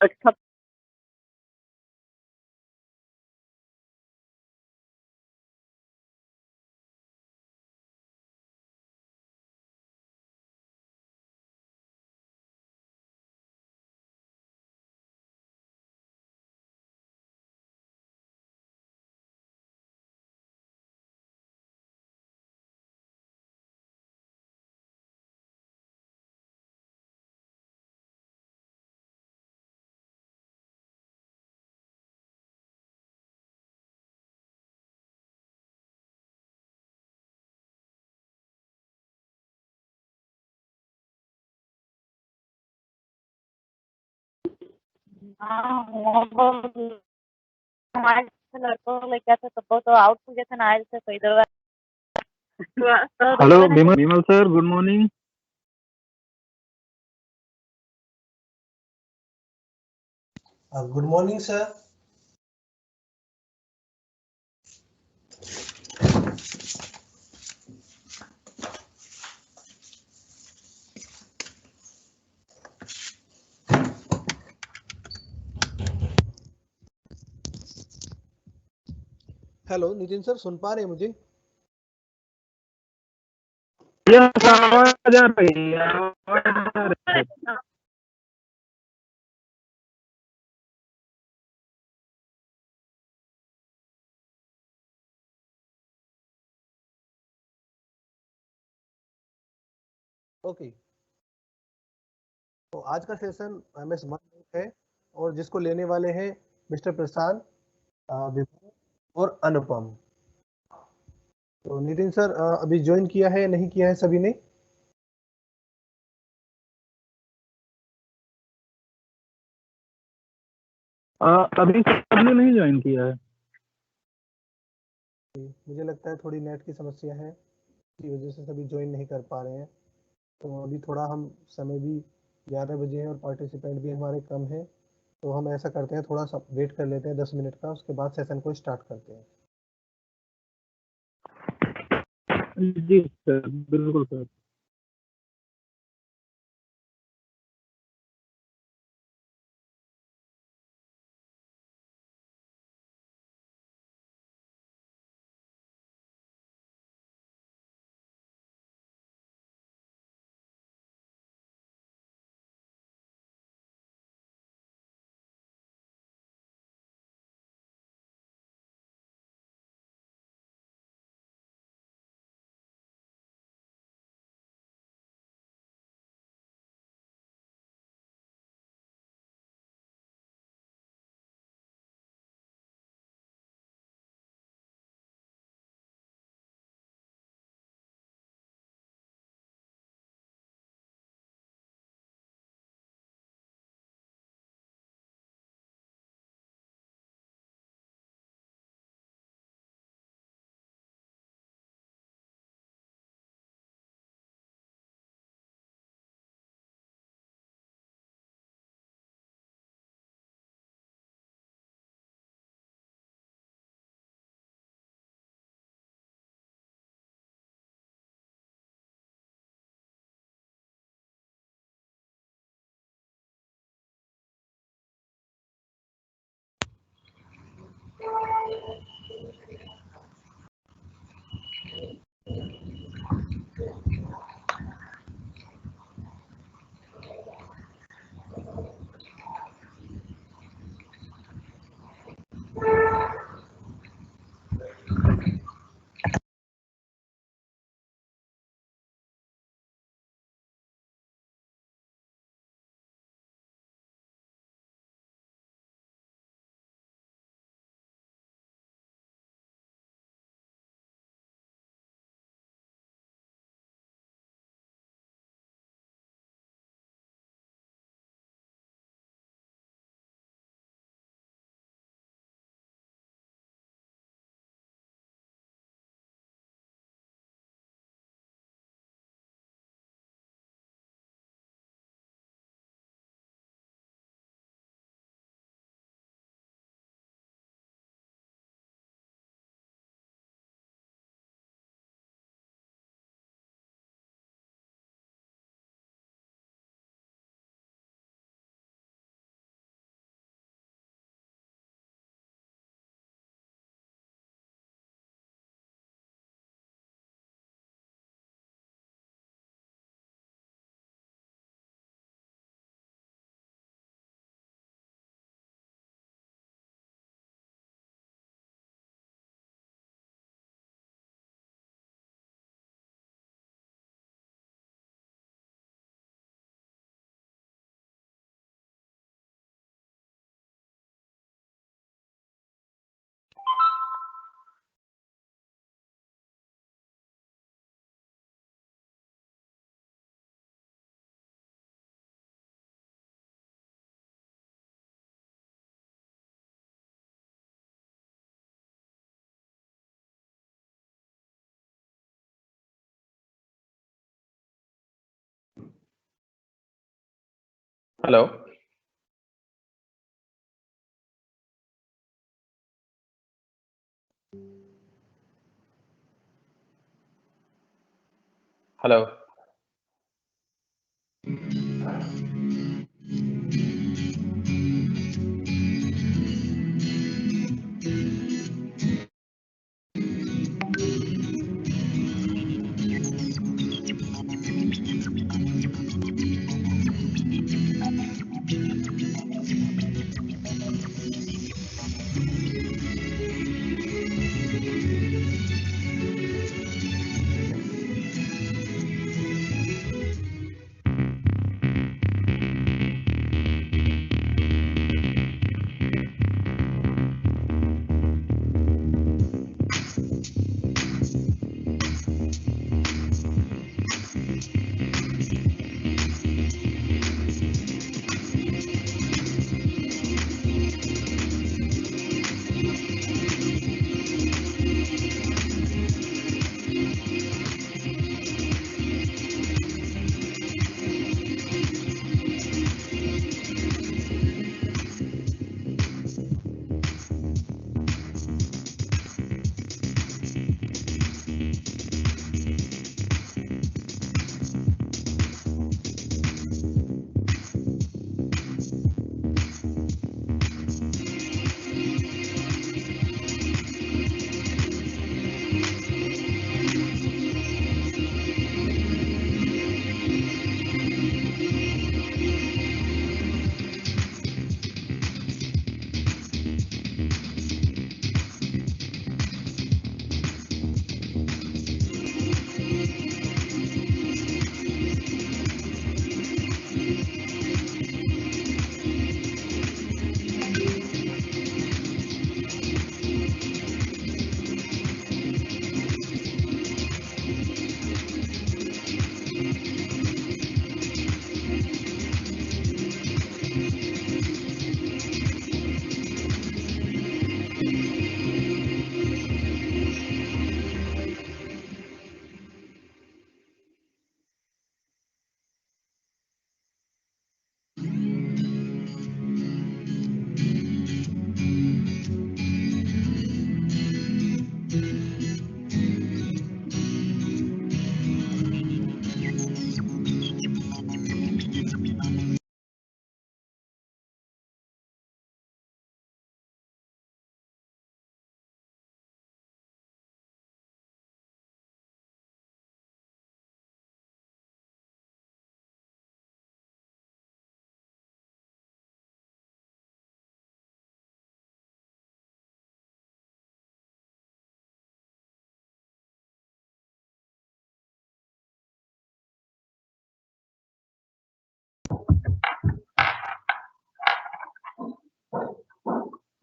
अच्छा। हाँ, हमारे लड़कों को लेके आते तो वो तो आउट हो गए थे ना आयल से तो इधर hello Vimal Vimal sir, good morning. Good morning sir. Hello Nitin sir, सुन पा रहे हैं मुझे? यस, आवाज आ रही है, आवाज आ रही है। ओके, तो आज का सेशन एमएस वन है और जिसको लेने वाले हैं मिस्टर प्रशांत, विपुल और अनुपम। तो नितिन सर, अभी ज्वाइन किया है या नहीं किया है सभी ने? अभी सबने नहीं ज्वाइन किया है। मुझे लगता है थोड़ी नेट की समस्या है, की वजह से सभी ज्वाइन नहीं कर पा रहे हैं। तो अभी थोड़ा हम समय भी 11 बजे हैं और पार्टिसिपेंट भी हमारे कम है, तो हम ऐसा करते हैं, थोड़ा सा वेट कर लेते हैं 10 मिनट का, उसके बाद सेशन को स्टार्ट करते हैं। जी सर, बिल्कुल sir. Hello. Hello.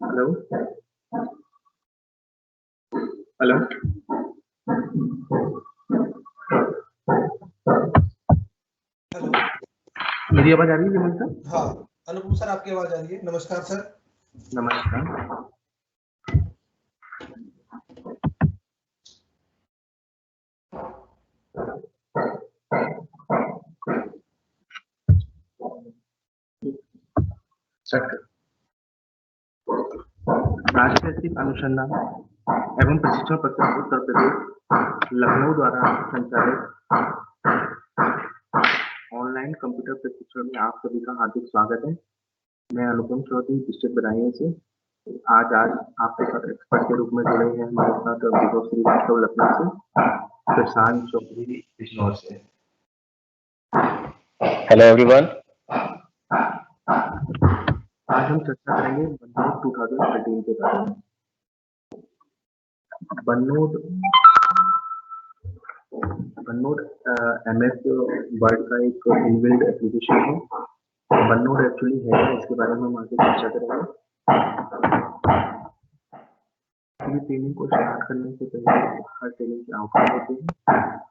Hello. Hello. Hello. मेरी आवाज आ रही है विमल सर? हाँ, अनुपम सर आपकी आवाज आ रही है। नमस्कार सर। नमस्कार। राष्ट्रीय स्थित अनुसंधान एवं प्रशिक्षण परिषद उत्तर प्रदेश लखनऊ द्वारा संचालित ऑनलाइन कंप्यूटर प्रशिक्षण में आप सभी का हार्दिक स्वागत है। मैं अनुपम चौधरी डिस्ट्रिक्ट बदायूं से आज आपके साथ एक्सपर्ट के रूप में जुड़े हैं हमारे साथ विभव श्रीवास्तव लखनऊ से, प्रशांत चौधरी बिजनौर से। Hello everyone. आज हम चर्चा करेंगे बन्नोड 2013 के बारे में। बन्नोड MS वर्ड का एक इनबिल्ट एप्लीकेशन है। बन्नोड एक्चुअली है, इसके बारे में हम आगे चर्चा करेंगे। ट्रेनिंग को स्टार्ट करने से पहले हर ट्रेनिंग के आउटकम होते हैं।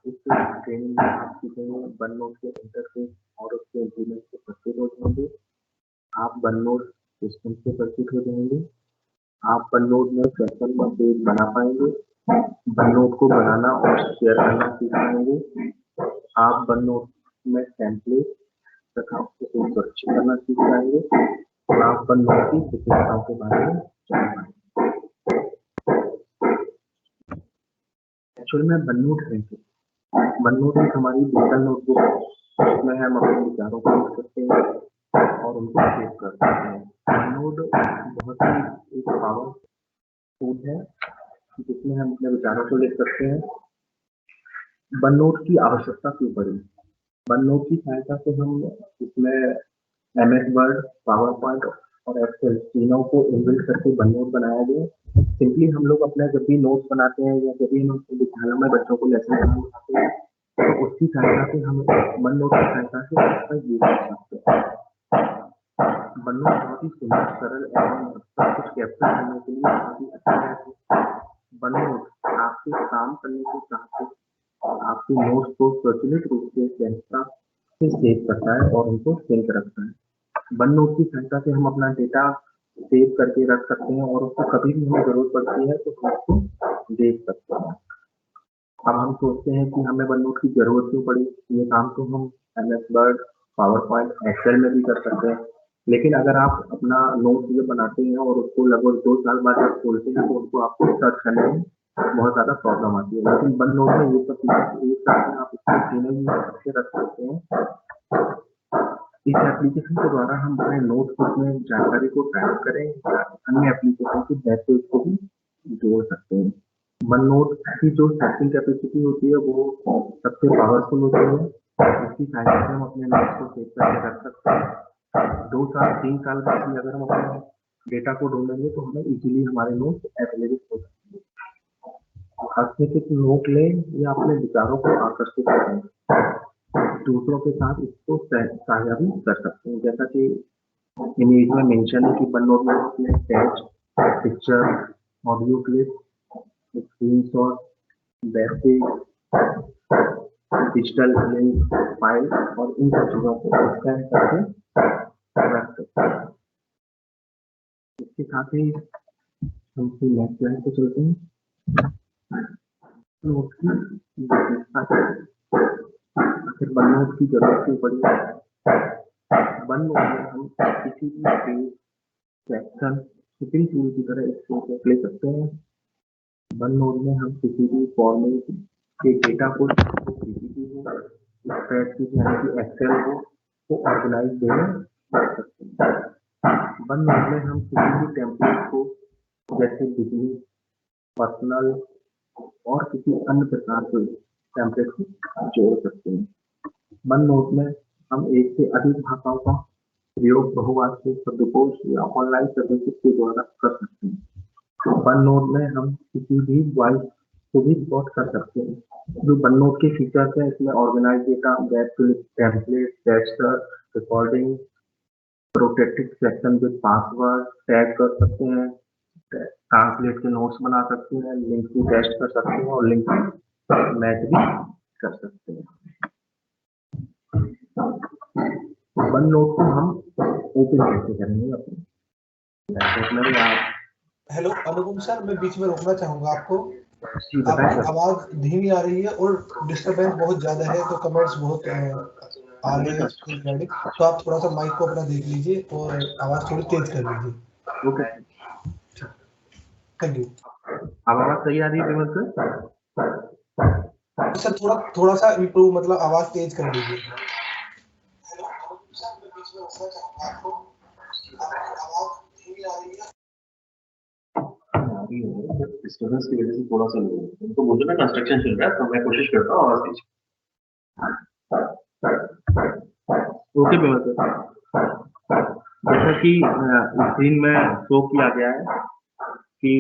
इस ट्रेनिंग में आप सीखेंगे बन्नोड के इंटरफेस और उसके इम्प्लीमेंट से परिचित हो जाएंगे। आप बन्नोड सिस्टम से परिचित हो जाएंगे। आप बन्नोड में कैप्शन का पेज बना पाएंगे। बन्नोड को बनाना और शेयर करना सीख पाएंगे। आप बन्नोड में टेम्पलेट, तथा उसको सुरक्षित करना सीख जाएंगे और आप OneNote की विशेषताओं के बारे में जान पाएंगे। एक्चुअल में OneNote है क्या? OneNote एक हमारी डिजिटल नोटबुक है, उसमें हम अपने विचारों को लिख सकते हैं और उनको सेव कर सकते हैं। OneNote बहुत ही एक पावर टूल है जिसमें हम अपने विचारों को लिख सकते हैं। OneNote की आवश्यकता क्यों पड़ी? OneNote की सहायता से हम इसमें MS वर्ड, पावर पॉइंट और एक्सेल तीनों को इनबिल्ट करके OneNote बनाया गया। सिंपली हम लोग अपना जब भी नोट्स बनाते हैं या जब भी हम विद्यालयों में बच्चों को लेसन बनाते हैं तो उसकी सहायता से हम OneNote की सहायता से उसका यूज कर सकते हैं। OneNote बहुत ही सुंदर, सरल एवं सब कुछ कैप्चर करने के लिए बहुत ही अच्छा है। OneNote आपके काम करने के साथ आपके नोट्स को स्वचालित रूप से डेस्कटॉप से सेव करता है और उनको सिंक रखता है। OneNote की सहायता से हम अपना डेटा सेव करके रख सकते हैं और उसको कभी भी हमें जरूरत पड़ती है तो हम उसको देख सकते हैं। अब हम सोचते हैं कि हमें OneNote की जरूरत क्यों पड़ी? ये काम तो हम MS Word, PowerPoint, Excel में भी कर सकते हैं, लेकिन अगर आप अपना नोट जब बनाते हैं और उसको लगभग 2 साल बाद जब खोलते हैं तो उसको आपको सर्च करने में बहुत ज्यादा प्रॉब्लम आती है। लेकिन OneNote में ये सब चीजें एक साथ आप इसको तीनों ही करके रख सकते हैं। इस एप्लीकेशन के द्वारा हम अपने नोटबुक में जानकारी को टाइप करें या अन्य एप्लीकेशन के वेब पेज को भी जोड़ सकते हैं। OneNote की जो सर्चिंग कैपेसिटी होती है वो सबसे पावरफुल होती है, इसकी सहायता से हम अपने नोट्स को सेव करके रख सकते हैं। 2 साल 3 साल बाद भी अगर हम अपने डेटा को ढूंढेंगे तो हमें इजीली हमारे नोट्स अवेलेबल हो सकते हैं। अच्छे से नोट लें या अपने विचारों को आकर्षित करें, दूसरों के साथ इसको साझा भी कर सकते हैं। जैसा कि इमेज में मेंशन है कि OneNote में अपने text, picture, audio clip, screenshot, web page, digital link, file और इन सब चीजों को स्कैन करके रख सकते हैं। इसके साथ ही हम नेक्स्ट स्लाइड पे चलते हैं। नोट की विशेषता आखिर OneNote की जरूरत क्यों पड़ी? OneNote में हम किसी भी पेज, सेक्शन, शिपिंग टूल की तरह इसको ले सकते हैं। OneNote में हम किसी भी फॉर्मेट के डेटा को PPT हो, स्प्रेडशीट यानी कि एक्सेल हो, तो ऑर्गेनाइज वे में कर सकते हैं। OneNote में हम किसी भी टेम्पलेट को जैसे बिजनेस, पर्सनल और किसी अन्य प्रकार के टेम्पलेट को जोड़ सकते हैं। OneNote में हम एक से अधिक भाषाओं का प्रयोग बहुभाषी शब्दकोश या ऑनलाइन सर्विसेज के द्वारा कर सकते हैं। OneNote में हम किसी भी वॉइस को भी रिकॉर्ड कर सकते हैं। जो OneNote के फीचर्स हैं इसमें organise data, web clip, template, texture, recording, protected section with password, tag कर सकते हैं, ट्रांसलेट के नोट्स बना सकते हैं, लिंक को टेस्ट कर सकते हैं और लिंक मैच भी कर सकते हैं। OneNote को हम ओपन कैसे करेंगे अपने लैपटॉप में या हेलो अनुपम सर, मैं बीच में रोकना चाहूंगा आपको। जी बताएं आपकी सर। आवाज धीमी आ रही है और डिस्टरबेंस बहुत ज्यादा है, तो कमेंट्स बहुत आ रहे हैं इसके रिगार्डिंग, तो आप थोड़ा सा माइक को अपना देख लीजिए और आवाज थोड़ी तेज कर लीजिए। ओके, थैंक यू अब आवाज सही आ रही है विमल सर? सर। थोड़ा सा इम्प्रूव, मतलब आवाज तेज कर लीजिए। डिस्टर्बेंस की वजह से थोड़ा सा तो मुझे ना कंस्ट्रक्शन चल रहा है तो मैं कोशिश करता हूँ आवाज तेज। ओके विमल सर, जैसा कि स्क्रीन में शो किया गया है कि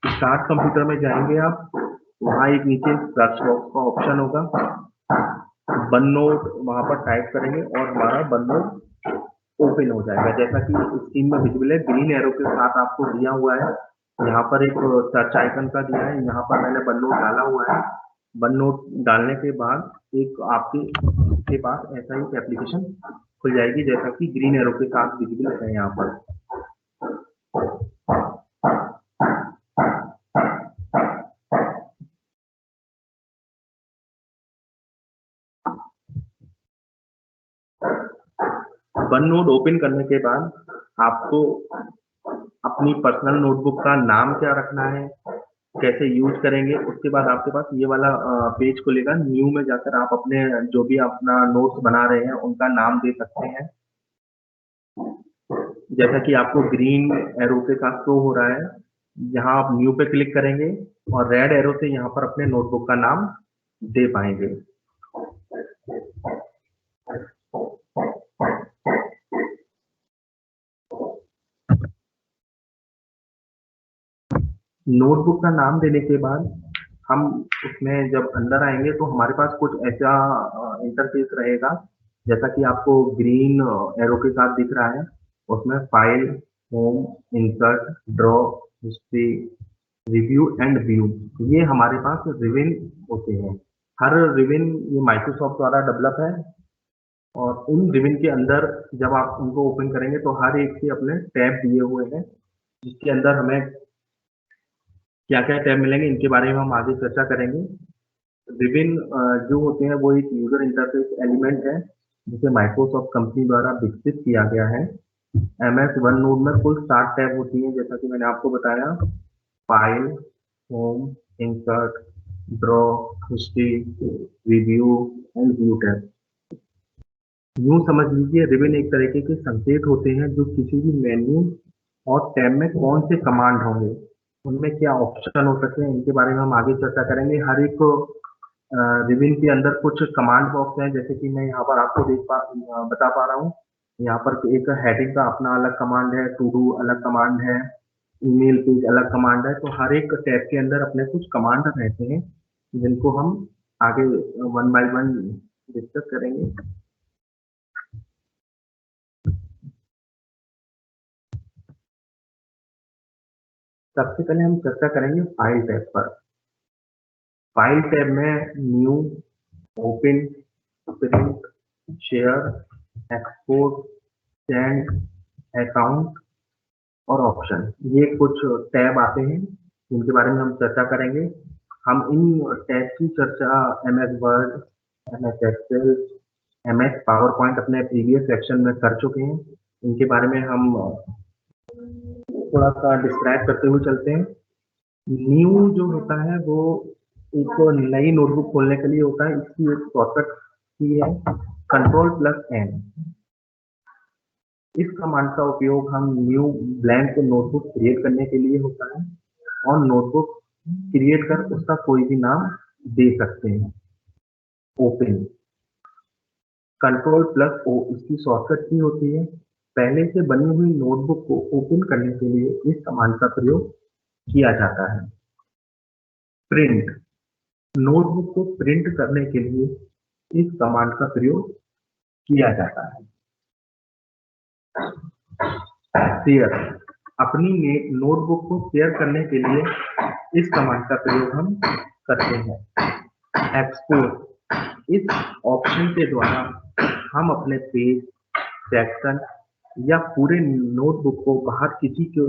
स्टार्ट कंप्यूटर में जाएंगे आप, वहाँ एक नीचे सर्च बॉक्स का ऑप्शन होगा, OneNote वहाँ पर टाइप करेंगे और हमारा OneNote ओपन हो जाएगा। जैसा कि स्क्रीन में विजिबल है, ग्रीन एरो के साथ आपको दिया हुआ है, यहाँ पर एक सर्च आइकन का दिया है, यहाँ पर मैंने OneNote डाला हुआ है। OneNote डालने के बाद एक आपके पास ऐसा ही एप्लीकेशन खुल जाएगी जैसा कि ग्रीन एरो के साथ विजिबल है यहाँ पर। वन नोट ओपन करने के बाद आपको अपनी पर्सनल नोटबुक का नाम क्या रखना है, कैसे यूज करेंगे, उसके बाद आपके पास ये वाला पेज खुलेगा। न्यू में जाकर आप अपने जो भी अपना नोट्स बना रहे हैं उनका नाम दे सकते हैं। जैसा कि आपको ग्रीन एरो के साथ शो हो रहा है, यहाँ आप न्यू पे क्लिक करेंगे और रेड एरो से यहाँ पर अपने नोटबुक का नाम दे पाएंगे। नोटबुक का नाम देने के बाद हम उसमें जब अंदर आएंगे तो हमारे पास कुछ ऐसा इंटरफेस रहेगा जैसा कि आपको ग्रीन एरो के साथ दिख रहा है। उसमें file, home, insert, draw, history, review and view, ये हमारे पास रिविन होते हैं। हर रिविन ये माइक्रोसॉफ्ट द्वारा डेवलप है और इन रिविन के अंदर जब आप उनको ओपन करेंगे तो हर एक के अपने टैब दिए हुए हैं, जिसके अंदर हमें क्या क्या टैब मिलेंगे इनके बारे में हम आगे चर्चा करेंगे। रिविन जो होते हैं वो एक यूजर इंटरफेस एलिमेंट है जिसे माइक्रोसॉफ्ट कंपनी द्वारा विकसित किया गया है। MS वन नोट में कुल 7 टैब होती हैं, जैसा कि मैंने आपको बताया। File, home, insert, draw, history, review and view tab. यूं समझ लीजिए रिविन एक तरीके के संकेत होते हैं जो किसी भी मेन्यू और टैब में कौन से कमांड होंगे, उनमें क्या ऑप्शन हो सकते हैं, इनके बारे में हम आगे चर्चा करेंगे। हर एक रिविन के अंदर कुछ कमांड बॉक्स हैं, जैसे कि मैं यहाँ पर आपको बता पा रहा हूँ। यहाँ पर एक हेडिंग का अपना अलग कमांड है, टू डू अलग कमांड है, ईमेल पेज अलग कमांड है। तो हर एक टैब के अंदर अपने कुछ कमांड रहते हैं जिनको हम आगे वन बाय वन डिस्कस करेंगे। सबसे पहले हम चर्चा करेंगे फाइल टैब पर। फाइल टैब में new, open, print, share, export, send, account और ऑप्शन, ये कुछ टैब आते हैं जिनके बारे में हम चर्चा करेंगे। हम इन टैब की चर्चा MS Word, MS Excel, MS PowerPoint अपने प्रीवियस सेक्शन में कर चुके हैं। इनके बारे में हम थोड़ा सा डिस्क्राइब करते हुए चलते हैं। न्यू जो होता है वो एक नई नोटबुक खोलने के लिए होता है। इसकी एक शॉर्टकट की है Ctrl+N। इस कमांड का उपयोग हम न्यू ब्लैंक नोटबुक क्रिएट करने के लिए होता है और नोटबुक क्रिएट कर उसका कोई भी नाम दे सकते हैं। ओपन, Ctrl+O इसकी शॉर्टकट की होती है। पहले से बनी हुई नोटबुक को ओपन करने के लिए इस कमांड का प्रयोग किया जाता है। प्रिंट, नोटबुक को प्रिंट करने के लिए इस कमांड का प्रयोग किया जाता है। शेयर, अपनी नोटबुक को शेयर करने के लिए इस कमांड का प्रयोग हम करते हैं। एक्सपोर्ट, इस ऑप्शन के द्वारा हम अपने पेज, सेक्शन या पूरे नोटबुक को बाहर किसी को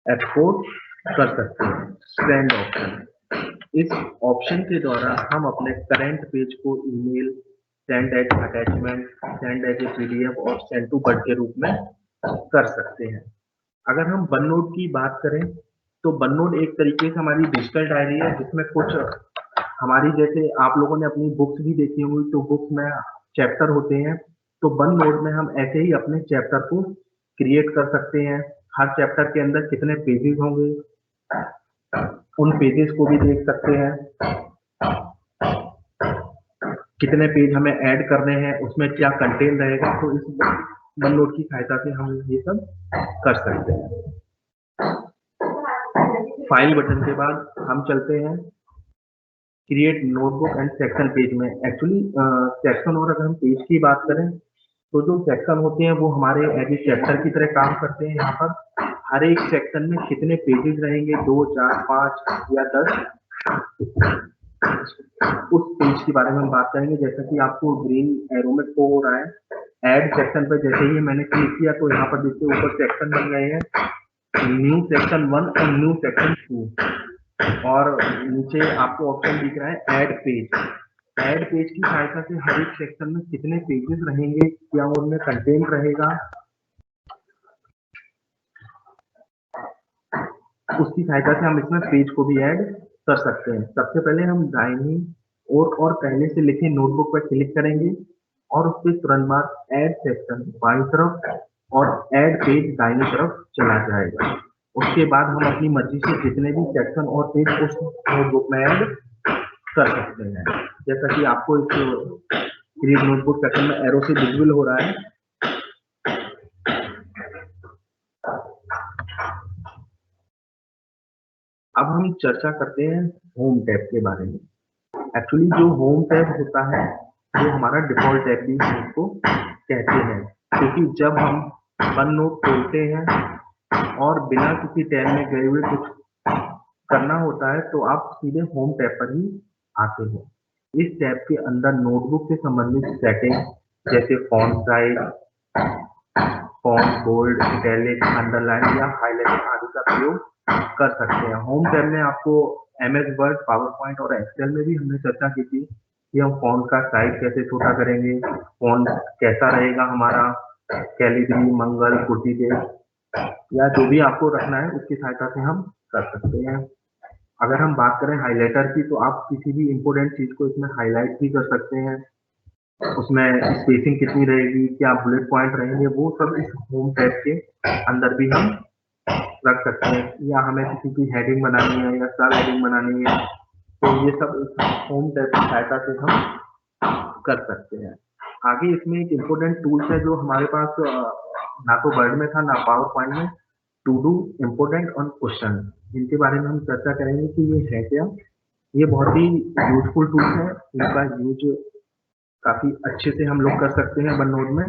एक्सपोर्ट कर सकते हैं। सेंड ऑप्शन, इस ऑप्शन के द्वारा हम अपने करंट पेज को email, send as attachment, send as a PDF और सेंड टू बर्ड के रूप में कर सकते हैं। अगर हम वन नोट की बात करें तो वन नोट एक तरीके से हमारी डिजिटल डायरी है जिसमें कुछ हमारी, जैसे आप लोगों ने अपनी बुक्स भी देखी होंगी तो बुक्स में चैप्टर होते हैं, तो वन नोट में हम ऐसे ही अपने चैप्टर को क्रिएट कर सकते हैं। हर चैप्टर के अंदर कितने पेजेस होंगे उन पेजेस को भी देख सकते हैं। कितने पेज हमें ऐड करने हैं, उसमें क्या कंटेंट रहेगा, तो इस वन नोट की सहायता से हम ये सब कर सकते हैं। फाइल बटन के बाद हम चलते हैं create notebook and section page में। एक्चुअली सेक्शन और अगर हम पेज की बात करें तो जो सेक्शन होते हैं वो हमारे एज ए चैप्टर की तरह काम करते हैं। यहाँ पर हर एक सेक्शन में कितने पेजेस रहेंगे, 2, 4, 5 या 10, उस पेज के बारे में हम बात करेंगे। जैसा कि आपको ग्रीन एरो में शो हो रहा है, ऐड सेक्शन पर जैसे ही मैंने क्लिक किया तो यहाँ पर देखिए ऊपर सेक्शन बन गए हैं, न्यू सेक्शन 1 और न्यू सेक्शन 2, और नीचे आपको ऑप्शन दिख रहा है ऐड पेज। ऐड पेज की सहायता से हर एक सेक्शन में कितने पेजेस रहेंगे, क्या उनमें कंटेंट रहेगा, उसकी सहायता से हम इसमें पेज को भी ऐड कर सकते हैं। सबसे पहले हम दाहिनी और पहले से लिखे नोटबुक पर क्लिक करेंगे और उसके तुरंत बाद ऐड सेक्शन बाईं तरफ और ऐड पेज दाहिनी तरफ चला जाएगा। उसके बाद हम अपनी मर्जी से जितने भी सेक्शन और पेज उस नोटबुक में ऐड कर सकते हैं। जैसा कि आपको इस क्रिएट नोटबुक सेक्शन में एरो से विजिबल हो रहा है। अब हम चर्चा करते हैं होम टैब के बारे में। एक्चुअली जो होम टैब होता है वो हमारा डिफॉल्ट टैब भी उसको कहते हैं, क्योंकि जब हम वन नोट खोलते हैं और बिना किसी टैब में गए हुए कुछ करना होता है तो आप सीधे होम टैब पर ही आते हैं। इस टैब के अंदर नोटबुक से संबंधित सेटिंग जैसे font size, font bold, italic, underline या हाईलाइटिंग आदि का प्रयोग कर सकते हैं। होम टैब में आपको MS वर्ड, पावर पॉइंट और एक्सेल में भी हमने चर्चा की थी कि हम फॉन्ट का साइज कैसे छोटा करेंगे, फॉन्ट कैसा रहेगा हमारा, कैलिग्राफी, मंगल, कुर्ती डेज या जो भी आपको रखना है उसकी सहायता से हम कर सकते हैं। अगर हम बात करें हाइलाइटर की तो आप किसी भी इम्पोर्टेंट चीज को इसमें हाईलाइट भी कर सकते हैं। उसमें स्पेसिंग कितनी रहेगी, क्या बुलेट पॉइंट रहेंगे, वो सब इस होम टैब के अंदर भी हम रख सकते हैं। या हमें किसी की हेडिंग बनानी है या सब हेडिंग बनानी है तो ये सब इस होम टैब की सहायता से हम कर सकते हैं। आगे इसमें एक इम्पोर्टेंट टूल्स है जो हमारे पास ना तो वर्ड में था ना पावर पॉइंट में, टू डू, इम्पोर्टेंट और क्वेश्चन, जिनके बारे में हम चर्चा करेंगे कि ये है क्या। ये बहुत ही यूजफुल टूल्स है, इनका यूज काफी अच्छे से हम लोग कर सकते हैं वन नोट में।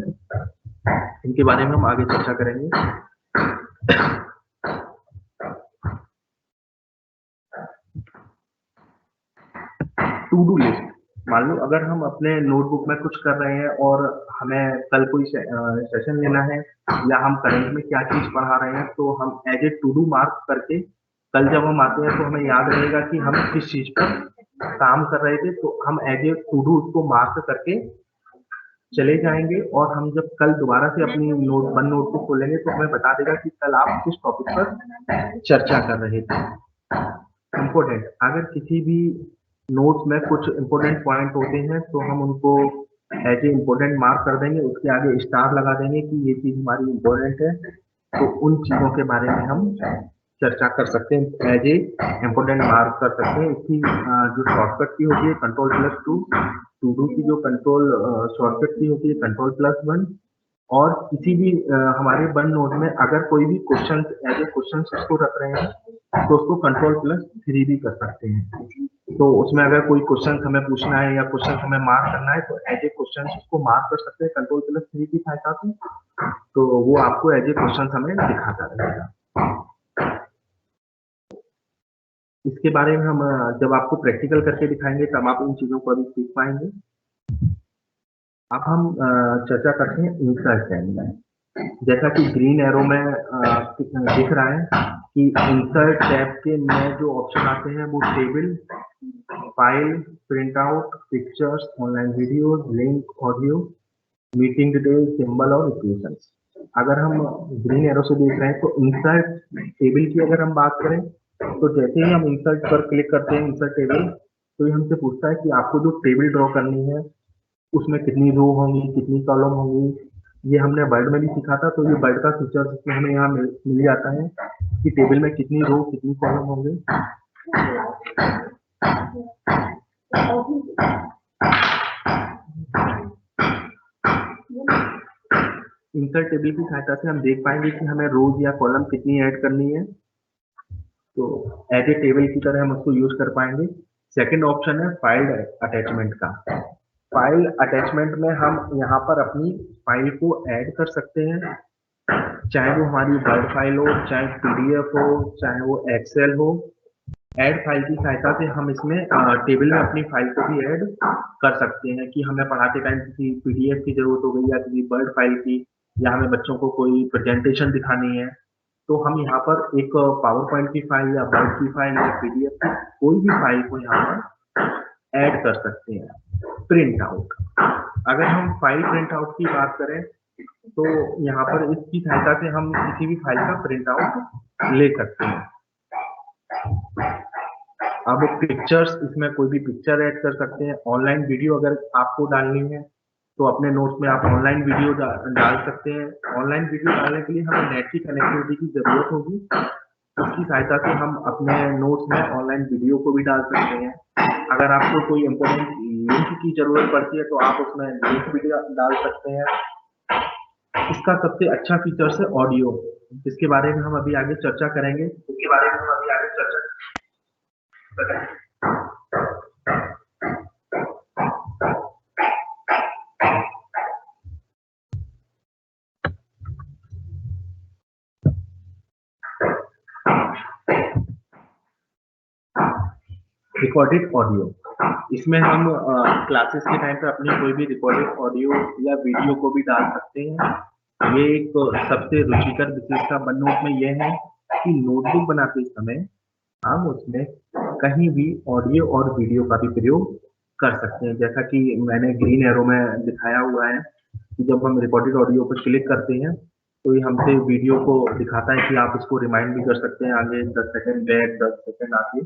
इनके बारे में हम आगे चर्चा करेंगे। टू डू लिस्ट, मान लो अगर हम अपने नोटबुक में कुछ कर रहे हैं और हमें कल कोई सेशन लेना है या हम करंट में क्या चीज पढ़ा रहे हैं तो हम as a to do mark करके कल जब हम आते हैं तो हमें याद रहेगा कि हम किस चीज पर काम कर रहे थे, तो हम एज ए टू डू उसको मार्क करके चले जाएंगे और हम जब कल दोबारा से अपनी वन नोटबुक खोलेंगे तो हमें बता देगा कि कल आप किस टॉपिक पर चर्चा कर रहे थे। इम्पोर्टेंट, अगर किसी भी नोट्स में कुछ इम्पोर्टेंट पॉइंट होते हैं तो हम उनको एज ए इम्पोर्टेंट मार्क कर देंगे, उसके आगे स्टार लगा देंगे कि ये चीज हमारी इम्पोर्टेंट है, तो उन चीजों के बारे में हम चर्चा कर सकते हैं, एज ए इम्पोर्टेंट मार्क कर सकते हैं। इसकी जो शॉर्टकट की होती है Ctrl+2, टू डू की जो कंट्रोल शॉर्टकट की होती है Ctrl+1, और किसी भी हमारे वन नोट में अगर कोई भी क्वेश्चन एज ए क्वेश्चन उसको रख रहे हैं तो उसको Ctrl+3 भी कर सकते हैं। तो उसमें अगर कोई क्वेश्चन हमें पूछना है या क्वेश्चन हमें मार्क करना है तो एज ए क्वेश्चन उसको मार्क कर सकते हैं Ctrl+3 की सहायता से, तो वो आपको एज ए क्वेश्चन हमें दिखाता रहेगा। इसके बारे में हम जब आपको प्रैक्टिकल करके दिखाएंगे तब आप इन चीजों को अभी सीख पाएंगे। अब हम चर्चा करते हैं इंसर्ट टैब में। जैसा कि ग्रीन एरो में दिख रहा है कि इंसर्ट टैब के में जो ऑप्शन आते हैं वो table, file, print out, pictures, online videos, link, audio, meeting detail, symbol और इक्वेशंस। अगर हम ग्रीन एरो से देख रहे हैं तो इंसर्ट टेबल की अगर हम बात करें तो जैसे ही हम इंसर्ट पर क्लिक करते हैं इंसर्ट टेबल, तो ये हमसे पूछता है कि आपको जो टेबल ड्रॉ करनी है उसमें कितनी रो होंगी, कितनी कॉलम होंगी। ये हमने वर्ड में भी सीखा था, तो ये वर्ड का फीचर इसमें हमें यहाँ मिल जाता है कि टेबल में कितनी रो कितनी कॉलम होंगे। इंसर्ट टेबल की सहायता से हम देख पाएंगे कि हमें रोज या कॉलम कितनी ऐड करनी है, तो एज ए टेबल की तरह हम उसको यूज कर पाएंगे। सेकंड ऑप्शन है फाइल अटैचमेंट का। फाइल अटैचमेंट में हम यहाँ पर अपनी फाइल को ऐड कर सकते हैं, चाहे वो हमारी वर्ड फाइल हो, चाहे PDF हो, चाहे वो एक्सेल हो। ऐड फाइल की सहायता से हम इसमें टेबल में अपनी फाइल को भी ऐड कर सकते हैं कि हमें पढ़ाते टाइम किसी PDF की जरूरत हो गई या किसी वर्ड फाइल की, या हमें बच्चों को कोई प्रेजेंटेशन दिखानी है तो हम यहाँ पर एक पावर पॉइंट की फाइल या वर्ड की फाइल या PDF की कोई भी फाइल को यहाँ पर ऐड कर सकते हैं। Print out. अगर हम फाइल प्रिंट आउट की बात करें तो यहाँ पर इसकी सहायता से हम किसी भी फाइल का प्रिंट आउट ले सकते हैं। अब पिक्चर्स, इसमें कोई भी पिक्चर ऐड कर सकते हैं। ऑनलाइन वीडियो अगर आपको डालनी है तो अपने नोट्स में आप ऑनलाइन वीडियो डाल सकते हैं। ऑनलाइन वीडियो डालने के लिए हमें नेट की कनेक्टिविटी की जरूरत होगी। उसकी सहायता से हम अपने नोट्स में ऑनलाइन वीडियो को भी डाल सकते हैं। अगर आपको कोई इम्पोर्टेंट लिंक की जरूरत पड़ती है तो आप उसमें लिंक भी डाल सकते हैं। इसका सबसे अच्छा फीचर्स है ऑडियो, जिसके बारे में हम अभी आगे चर्चा करेंगे। रिकॉर्डेड ऑडियो, इसमें हम क्लासेस के टाइम पे अपनी कोई भी रिकॉर्डेड ऑडियो या वीडियो को भी डाल सकते हैं। ये एक सबसे रुचिकर विशेषता OneNote में यह है कि नोटबुक बनाते समय हम उसमें कहीं भी ऑडियो और वीडियो का भी प्रयोग कर सकते हैं। जैसा कि मैंने ग्रीन एरो में दिखाया हुआ है कि जब हम रिकॉर्डेड ऑडियो पर क्लिक करते हैं तो ये हमसे वीडियो को दिखाता है कि आप इसको रिमाइंड भी कर सकते हैं आगे 10 सेकंड बैक, 10 सेकंड आगे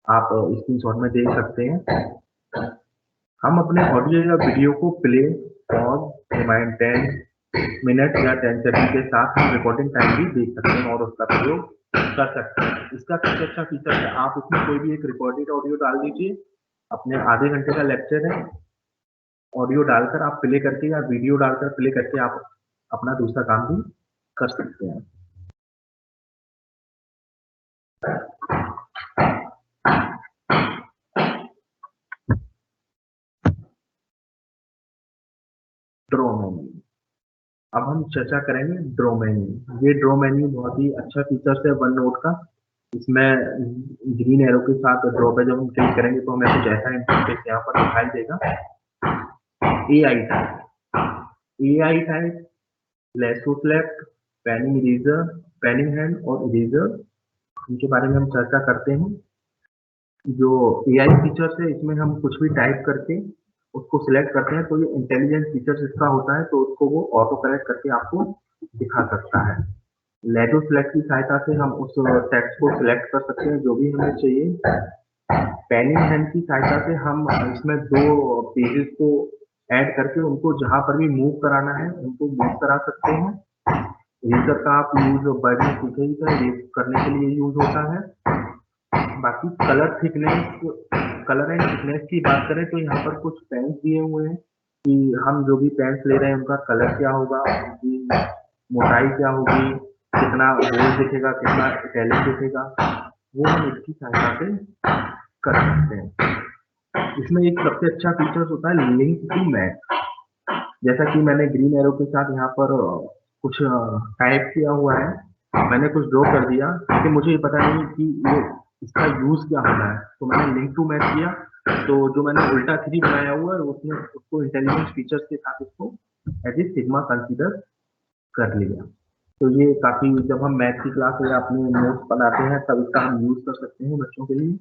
आप स्क्रीनशॉट में देख सकते हैं। हम अपने ऑडियो या वीडियो को प्ले, पॉज, रिमाइंड 10 मिनट या 10 सेकंड के साथ हम रिकॉर्डिंग टाइम भी देख सकते हैं और उसका प्रयोग कर सकते हैं। इसका सबसे अच्छा फीचर है आप इसमें कोई भी एक रिकॉर्डेड ऑडियो डाल दीजिए। अपने आधे घंटे का लेक्चर है, ऑडियो डालकर आप प्ले करके या वीडियो डालकर प्ले करके आप अपना दूसरा काम भी कर सकते हैं। ड्रॉ मेन्यू, अब हम चर्चा करेंगे ड्रॉ मेन्यू। ये ड्रॉ मेन्यू बहुत ही अच्छा फीचर है OneNote का। इसमें ग्रीन एरो के साथ ड्रॉ पे जब हम क्लिक करेंगे तो हमें कुछ ऐसा इंटरफेस यहाँ पर दिखाई देगा। AI type, lasso select, panning eraser, panning hand और इरेजर, इनके बारे में हम चर्चा करते हैं। जो AI फीचर्स है इसमें हम कुछ भी टाइप करके उसको सिलेक्ट करते हैं तो ये इंटेलिजेंट फीचर्स इसका होता है, तो उसको वो ऑटो करेक्ट करके आपको दिखा सकता है। लेडो सेलेक्ट की सहायता से हम उस टेक्स्ट को सिलेक्ट कर सकते हैं जो भी हमें चाहिए। पेनिंग हैंड की सहायता से हम इसमें 2 पेजेस को ऐड करके उनको जहां पर भी मूव कराना है उनको मूव करा सकते हैं। इरेजर का आप यूज वर्ड में सीखे ही था, इरेज करने के लिए यूज होता है। बाकी कलर एंड थिकनेस की बात करें तो यहाँ पर कुछ पेन्स दिए हुए हैं कि हम जो भी पेन्स ले रहे हैं उनका कलर क्या होगा, उनकी मोटाई क्या होगी, कितना बोल्ड दिखेगा, कितना इटैलिक दिखेगा, वो हम इसकी सहायता से कर सकते हैं। इसमें एक सबसे अच्छा फीचर होता है लिंक टू मैथ। जैसा कि मैंने ग्रीन एरो के साथ यहाँ पर कुछ टाइप किया हुआ है, मैंने कुछ ड्रॉ कर दिया लेकिन मुझे ये पता नहीं कि ये इसका यूज क्या होना है, तो मैंने लिंक टू मैथ किया तो जो मैंने उल्टा 3 बनाया हुआ है उसने उसको इंटेलिजेंस फीचर्स के साथ इसको एज ए सिग्मा कंसीडर कर लिया। तो ये काफी, जब हम मैथ की क्लास या अपने नोट्स बनाते हैं तब इसका हम यूज कर सकते हैं बच्चों के लिए।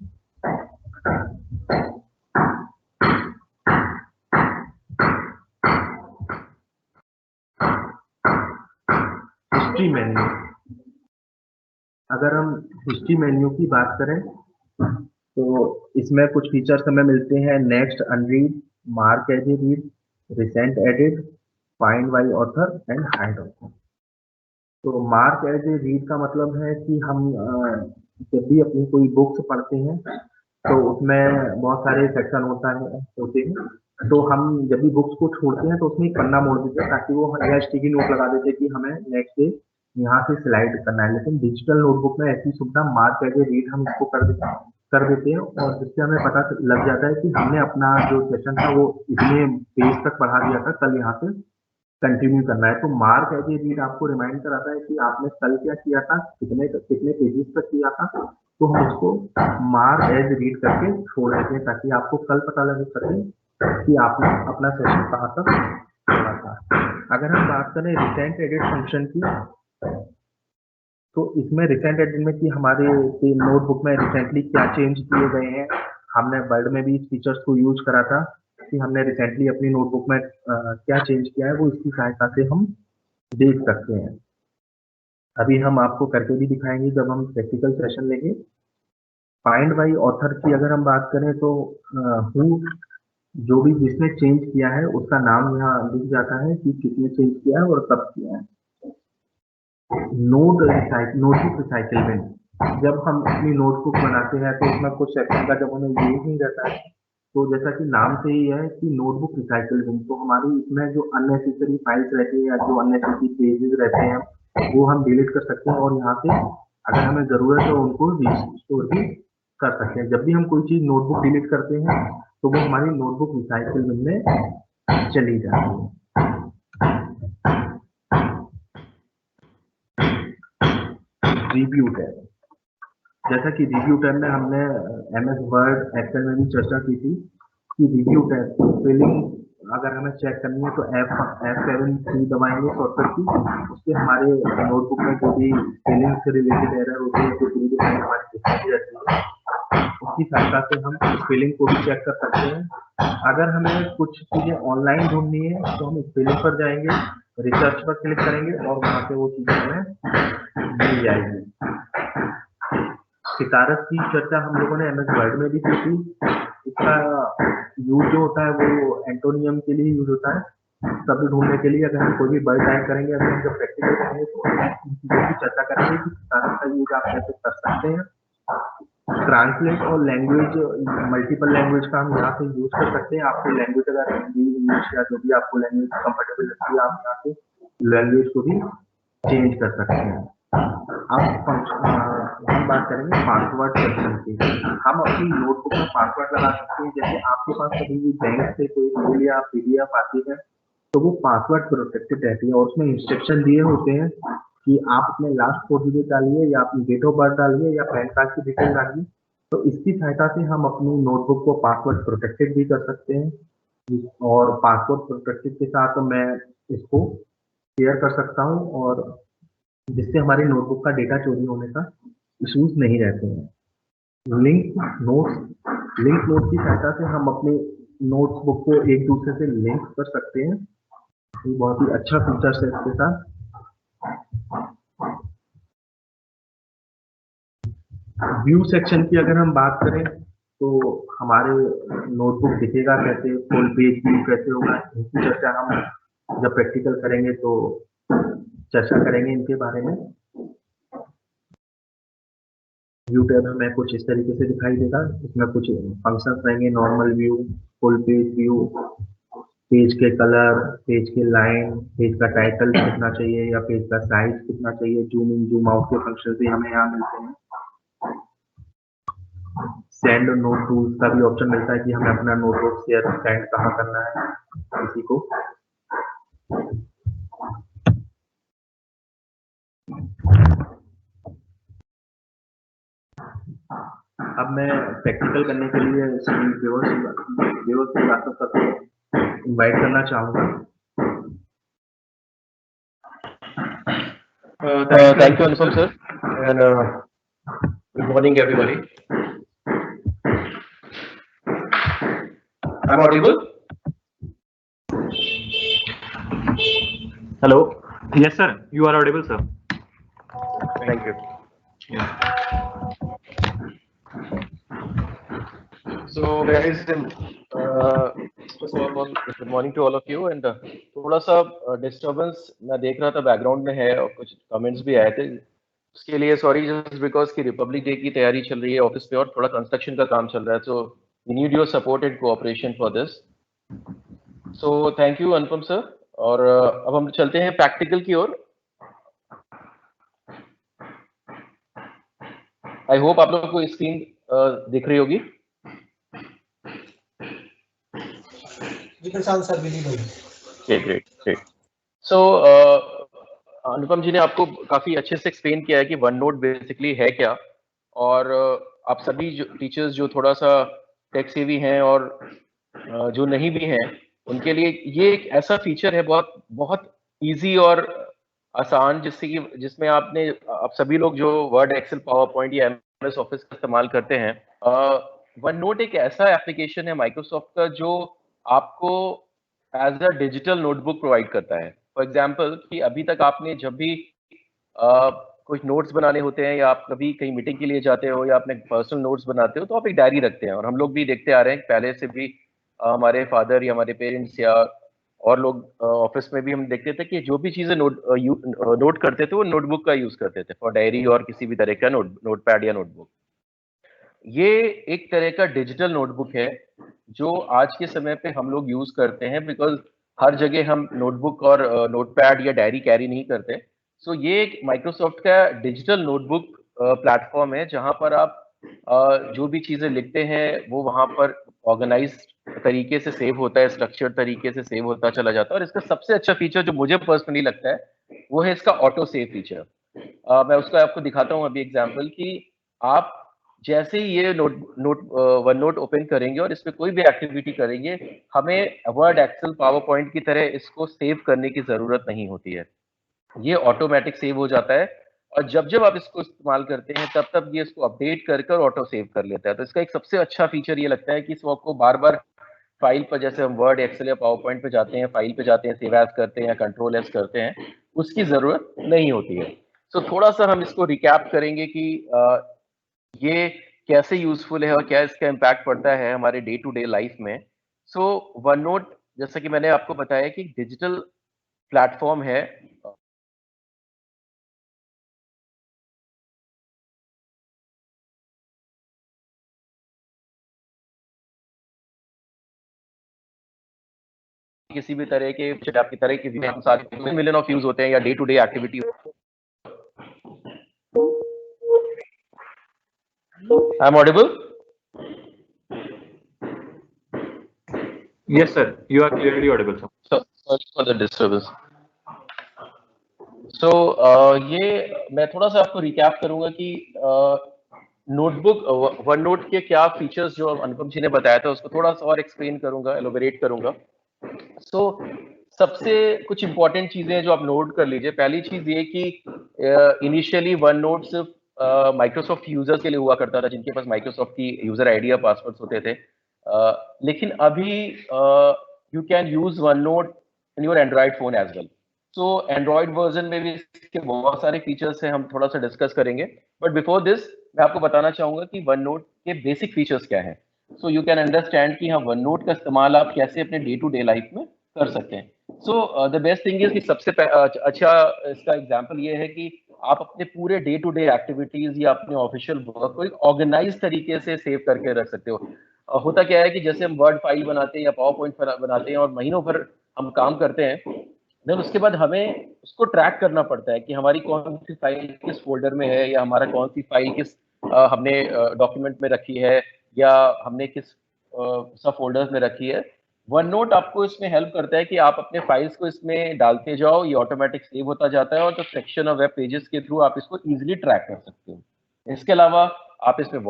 हिस्ट्री मेन्यू, अगर हम हिस्ट्री मेन्यू की बात करें तो इसमें कुछ फीचर्स हमें मिलते हैं। Next unread, mark as a read, recent edit, find by author and hide author. तो मार्क एज ए रीड का मतलब है कि हम जब भी अपनी कोई बुक्स पढ़ते हैं तो उसमें बहुत सारे सेक्शन होते हैं, तो हम जब भी बुक्स को छोड़ते हैं तो उसमें एक पन्ना मोड़ देते हैं ताकि वो या स्टिकी नोट लगा देते हैं कि हमें नेक्स्ट डे यहाँ से स्लाइड करना है। लेकिन डिजिटल नोटबुक में ऐसी सुविधा मार्क एज ए रीड हम इसको कर देते हैं और जिससे हमें पता लग जाता है कि हमने अपना जो सेशन था वो इतने पेज तक बढ़ा दिया था, कल यहाँ से कंटिन्यू करना है। तो मार्क एज ए रीड आपको रिमाइंड कराता है कि आपने कल क्या किया था, कितने पेजेस तक किया था, तो हम उसको मार्क एज रीड करके छोड़ देते हैं ताकि आपको कल पता लग सके कि आपने अपना सेशन कहाँ तक छोड़ा था। अगर हम बात करें रिसेंट एडिट फंक्शन की, तो इसमें रिसेंट एडिट में कि हमारे नोटबुक में रिसेंटली क्या चेंज किए गए हैं, हमने वर्ड में भी इस फीचर्स को यूज करा था कि हमने रिसेंटली अपनी नोटबुक में क्या चेंज किया है वो इसकी सहायता से हम देख सकते हैं। अभी हम आपको करके भी दिखाएंगे जब हम प्रैक्टिकल सेशन लेंगे। फाइंड बाय ऑथर की अगर हम बात करें तो हु जो भी जिसने चेंज किया है उसका नाम यहाँ लिख जाता है कि किसने चेंज किया है और कब किया है। नोटबुक रिसाइकलमेंट, जब हम अपनी नोटबुक बनाते हैं तो उसमें कुछ सेक्शन का जब हमें यूज नहीं रहता है, तो जैसा कि नाम से ही है कि नोटबुक रिसाइकलमेंट, तो हमारी इसमें जो अननेसेसरी फाइल्स रहती है या जो अननेसेसरी पेजेस रहते हैं वो हम डिलीट कर सकते हैं और यहाँ से अगर हमें जरूरत है उनको रिस्टोर भी कर सकते हैं। जब भी हम कोई चीज नोटबुक डिलीट करते हैं तो वो हमारी नोटबुक रिसाइकलमेंट में चली जाती है। रिव्यू टैब, जैसा कि रिव्यू टैब में हमने MS वर्ड एक्सेल में भी चर्चा की थी कि रिव्यू टैब स्पेलिंग अगर हमें चेक करनी है तो F7 दबाएंगे शॉर्टकट की, उससे हमारे नोटबुक में जो भी स्पेलिंग से रिलेटेड एरर होती है तो पूरी हमारी दिखाई रहती है, उसकी सहायता से हम स्पेलिंग को भी चेक कर सकते हैं। अगर हमें कुछ चीजें ऑनलाइन ढूंढनी है तो हम स्पेलिंग पर जाएंगे, रिसर्च पर क्लिक करेंगे और वहां से वो चीजें हमें मिल जाएगी। सितारत की चर्चा हम लोगों ने MS वर्ड में भी की थी। इसका यूज जो होता है वो एंटोनियम के लिए यूज होता है, शब्द ढूंढने के लिए। अगर हम कोई भी वर्ड टाइप करेंगे, अगर हम जब प्रैक्टिकल करेंगे तो इन चीजों की चर्चा करेंगे कि सितारत का यूज आप कैसे कर सकते हैं। ट्रांसलेट और लैंग्वेज, मल्टीपल लैंग्वेज का हम यहाँ से यूज कर सकते हैं। आपको लैंग्वेज अगर हिंदी, इंग्लिश या जो भी आपको लैंग्वेज कंफर्टेबल लगती है, आप यहाँ से लैंग्वेज को भी चेंज कर सकते हैं। अब हम बात करेंगे पासवर्ड सेक्शन की। हम अपनी नोटबुक में पासवर्ड लगा सकते हैं। जैसे आपके पास कभी भी बैंक से कोई मेल या PDF आती है तो वो पासवर्ड प्रोटेक्टेड रहती है और उसमें इंस्ट्रक्शन दिए होते हैं कि आप अपने लास्ट 4 डिजिट डालिए या अपनी डेट ऑफ बर्थ डालिए या पैन कार्ड की डिटेल डालिए। तो इसकी सहायता से हम अपनी नोटबुक को पासवर्ड प्रोटेक्टेड भी कर सकते हैं और पासवर्ड प्रोटेक्टेड के साथ मैं इसको शेयर कर सकता हूँ और जिससे हमारी नोटबुक का डेटा चोरी होने का इश्यूज नहीं रहते हैं। लिंक नोट की सहायता से हम अपने नोटबुक को एक दूसरे से लिंक कर सकते हैं। ये बहुत ही अच्छा फीचर है इसके साथ। व्यू सेक्शन की अगर हम बात करें तो हमारे नोटबुक दिखेगा कैसे, फुल पेज व्यू कैसे होगा, इनकी चर्चा हम जब प्रैक्टिकल करेंगे तो चर्चा करेंगे इनके बारे में। व्यू टैब हमें कुछ इस तरीके से दिखाई देगा। इसमें कुछ फंक्शंस रहेंगे, normal view, full page view, page के कलर, पेज के लाइन, पेज का टाइटल कितना चाहिए या पेज का साइज कितना चाहिए, जूम इन जूम आउट के फंक्शन भी हमें यहाँ मिलते हैं। सेंड नोट टूल्स का भी ऑप्शन मिलता है कि हमें अपना नोटबुक शेयर सेंड कहाँ करना है किसी को। अब मैं प्रैक्टिकल करने के लिए व्यूअर्स की बातों पर इनवाइट करना चाहूँगा। Thank you, Anupam sir, and good morning, everybody. I'm audible? Hello. Yes, sir. You are audible, sir. Thank you. So, guys, first of all, good morning to all of you. And थोड़ा सा disturbance मैं देख रहा था background में है और कुछ कमेंट्स भी आए थे, उसके लिए सॉरी, जस्ट बिकॉज की रिपब्लिक डे की तैयारी चल रही है ऑफिस पे और थोड़ा कंस्ट्रक्शन का काम चल रहा है, so we need your support and cooperation for this. So thank you Anupam sir. और अब हम चलते हैं प्रैक्टिकल की ओर। आई होप आप लोगों को स्क्रीन दिख रही होगी। ग्रेट। सो अनुपम जी ने आपको काफी अच्छे से एक्सप्लेन किया है कि वन नोट बेसिकली है क्या, और आप सभी टीचर्स जो थोड़ा सा टेक सेवी हैं और जो नहीं भी हैं उनके लिए ये एक ऐसा फीचर है बहुत इजी और आसान, जिसमें आप सभी लोग जो वर्ड, एक्सेल, पावर पॉइंट या MS ऑफिस का इस्तेमाल करते हैं, वन नोट एक ऐसा एप्लीकेशन है माइक्रोसॉफ्ट का जो आपको as a digital notebook provide करता है। फॉर एग्जाम्पल कि अभी तक आपने जब भी कुछ नोट्स बनाने होते हैं या आप कभी कहीं मीटिंग के लिए जाते हो या अपने पर्सनल नोट्स बनाते हो तो आप एक डायरी रखते हैं, और हम लोग भी देखते आ रहे हैं पहले से भी हमारे फादर या हमारे पेरेंट्स या और लोग ऑफिस में भी हम देखते थे कि जो भी चीजें नोट करते थे वो नोटबुक का यूज करते थे फॉर डायरी और किसी भी तरह का नोटपैड या नोटबुक। ये एक तरह का डिजिटल नोटबुक है जो आज के समय पे हम लोग यूज करते हैं, बिकॉज हर जगह हम नोटबुक और नोटपैड या डायरी कैरी नहीं करते। सो ये एक माइक्रोसॉफ्ट का डिजिटल नोटबुक प्लेटफॉर्म है जहां पर आप जो भी चीजें लिखते हैं वो वहां पर ऑर्गेनाइज तरीके से सेव होता है, स्ट्रक्चर्ड तरीके से सेव होता चला जाता है। और इसका सबसे अच्छा फीचर जो मुझे पर्सनली लगता है वो है इसका ऑटो सेव फीचर। मैं उसका आपको दिखाता हूँ अभी एग्जांपल कि आप जैसे ही ये वन नोट ओपन करेंगे और इसमें कोई भी एक्टिविटी करेंगे, हमें वर्ड, एक्सेल, पावर पॉइंट की तरह इसको सेव करने की जरूरत नहीं होती है। ये ऑटोमेटिक सेव हो जाता है, और जब जब आप इसको इस्तेमाल करते हैं तब तब ये इसको अपडेट कर कर ऑटो सेव कर लेता है। तो इसका एक सबसे अच्छा फीचर ये लगता है कि इसको आपको बार बार फाइल पर, जैसे हम वर्ड, एक्सेल या पावर पॉइंट पे जाते हैं, फाइल पे जाते हैं, सेव एज करते हैं या कंट्रोल एस करते हैं, उसकी जरूरत नहीं होती है। सो थोड़ा सा हम इसको रिकैप करेंगे कि ये कैसे यूजफुल है और क्या इसका इम्पैक्ट पड़ता है हमारे डे टू डे लाइफ में। सो वन नोट, जैसा कि मैंने आपको बताया कि डिजिटल प्लेटफॉर्म है। किसी भी तरह के आपकी तरह की मिलियन ऑफ व्यूज होते हैं या day to day activity. I am audible? Yes, sir. You are clearly audible, sir. So, sorry for the disturbance. So, ये मैं थोड़ा सा आपको रिकैप करूंगा कि नोटबुक वन नोट के क्या फीचर्स जो अनुपम जी ने बताया था उसको थोड़ा सा और एक्सप्लेन करूंगा, एलोबरेट करूंगा। सो सबसे कुछ इंपॉर्टेंट चीजें जो आप नोट कर लीजिए। पहली चीज ये कि इनिशियली वन नोट सिर्फ माइक्रोसॉफ्ट यूजर्स के लिए हुआ करता था जिनके पास माइक्रोसॉफ्ट की यूजर आईडी या पासवर्ड्स होते थे, लेकिन अभी you can use OneNote in your Android phone as well. So Android version में भी इसके बहुत सारे फीचर्स हैं, हम थोड़ा सा डिस्कस करेंगे। बट बिफोर दिस मैं आपको बताना चाहूंगा कि वन नोट के बेसिक फीचर्स क्या हैं, सो यू कैन अंडरस्टैंड कि हाँ वन नोट का इस्तेमाल आप कैसे अपने डे टू डे लाइफ में कर सकते हैं। So the best thing is कि सबसे अच्छा इसका एग्जांपल ये है कि आप अपने पूरे डे टू डे एक्टिविटीज या अपने ऑफिशियल वर्क को एक ऑर्गेनाइज तरीके से सेव करके रख सकते हो। होता क्या है कि जैसे हम वर्ड फाइल बनाते हैं या पावर पॉइंट बनाते हैं और महीनों भर हम काम करते हैं, देन उसके बाद हमें उसको ट्रैक करना पड़ता है कि हमारी कौन सी फाइल किस फोल्डर में है, या हमारा कौन सी फाइल किस हमने डॉक्यूमेंट में रखी है, या हमने किस सब फोल्डर्स में रखी है। वन नोट आपको इसमें हेल्प करता है कि आप अपने फाइल्स को इसमें डालते जाओ, ये ऑटोमेटिक सेव होता जाता है, और जो सेक्शन ऑफ वेब पेजेस के थ्रू आप इसको इजीली ट्रैक कर सकते हो। इसके अलावा आप इसमें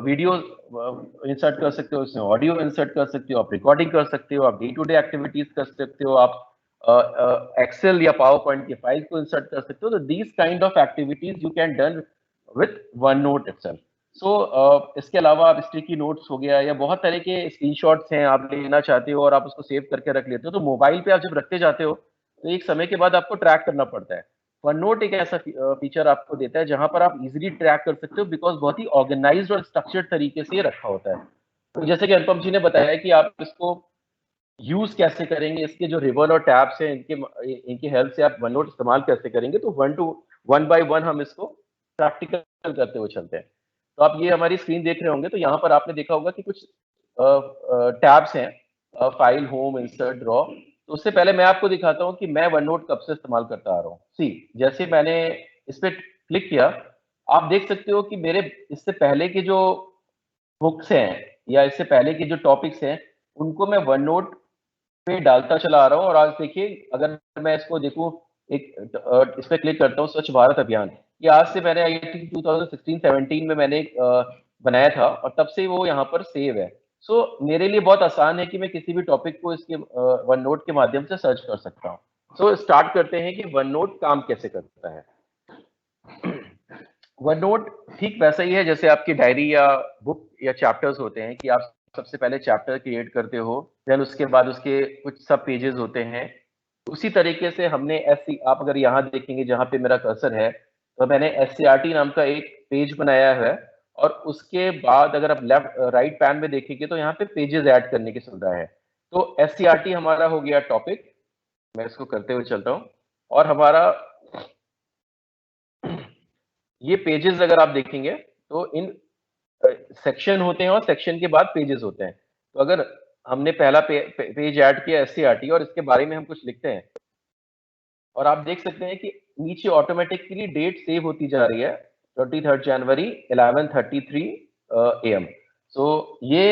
वीडियो इंसर्ट कर सकते हो, इसमें ऑडियो इंसर्ट कर सकते हो, आप रिकॉर्डिंग कर सकते हो, आप डे टू डे एक्टिविटीज कर सकते हो, आप एक्सेल या पावर पॉइंट की फाइल को इंसर्ट कर सकते हो। तो these kind of activities you can done with OneNote itself. So इसके अलावा आप स्टिकी नोट्स हो गया या बहुत तरह के स्क्रीनशॉट्स हैं आप लेना चाहते हो और आप उसको सेव करके रख लेते हो, तो मोबाइल पे आप जब रखते जाते हो तो एक समय के बाद आपको ट्रैक करना पड़ता है। वन नोट एक ऐसा फीचर आपको देता है जहां पर आप इजीली ट्रैक कर सकते हो, बिकॉज बहुत ही ऑर्गेनाइज्ड और स्ट्रक्चर्ड तरीके से ये रखा होता है। तो जैसे कि अनुपम जी ने बताया कि आप इसको यूज कैसे करेंगे, इसके जो रिबन और टैब्स हैं इनकी हेल्प से आप वन नोट इस्तेमाल कैसे करेंगे, तो वन बाय वन हम इसको प्रैक्टिकल करते हुए चलते हैं। तो आप ये हमारी स्क्रीन देख रहे होंगे, तो यहाँ पर आपने देखा होगा कि कुछ टैब्स हैं, फाइल, होम, इंसर्ट, ड्रॉ। तो उससे पहले मैं आपको दिखाता हूँ कि मैं वन नोट कब से इस्तेमाल करता आ रहा हूँ। सी, जैसे मैंने इस पर क्लिक किया, आप देख सकते हो कि मेरे इससे पहले के जो बुक्स हैं या इससे पहले के जो टॉपिक्स हैं उनको मैं वन नोट पे डालता चला आ रहा हूँ। और आज देखिए, अगर मैं इसको देखूं, एक इस पे क्लिक करता हूँ, स्वच्छ भारत अभियान, ये आज से मैंने आई थिंक 2016-17 में मैंने बनाया था और तब से वो यहाँ पर सेव है। सो मेरे लिए बहुत आसान है कि मैं किसी भी टॉपिक को इसके वन नोट के माध्यम से सर्च कर सकता हूँ। सो स्टार्ट करते हैं कि वन नोट काम कैसे करता है। वन नोट ठीक वैसा ही है जैसे आपकी डायरी या बुक या चैप्टर्स होते हैं कि आप सबसे पहले चैप्टर क्रिएट करते हो, देन उसके बाद उसके कुछ सब पेजेस होते हैं। उसी तरीके से हमने आप अगर यहाँ देखेंगे जहाँ पे मेरा कर्सर है, तो मैंने SCRT नाम का एक पेज बनाया है, और उसके बाद अगर आप राइट पैन में देखेंगे तो यहाँ पे पेजेस ऐड करने की सुविधा है। तो SCRT हमारा हो गया टॉपिक, मैं इसको करते हुए चलता हूँ। और हमारा ये पेजेस अगर आप देखेंगे तो इन सेक्शन होते हैं और सेक्शन के बाद पेजेस होते हैं। तो अगर हमने पहला पेज ऐड किया SCRT और इसके बारे में हम कुछ लिखते हैं, और आप देख सकते हैं कि नीचे ऑटोमेटिकली डेट सेव होती जा रही है 23 जनवरी 11:33 AM। सो ये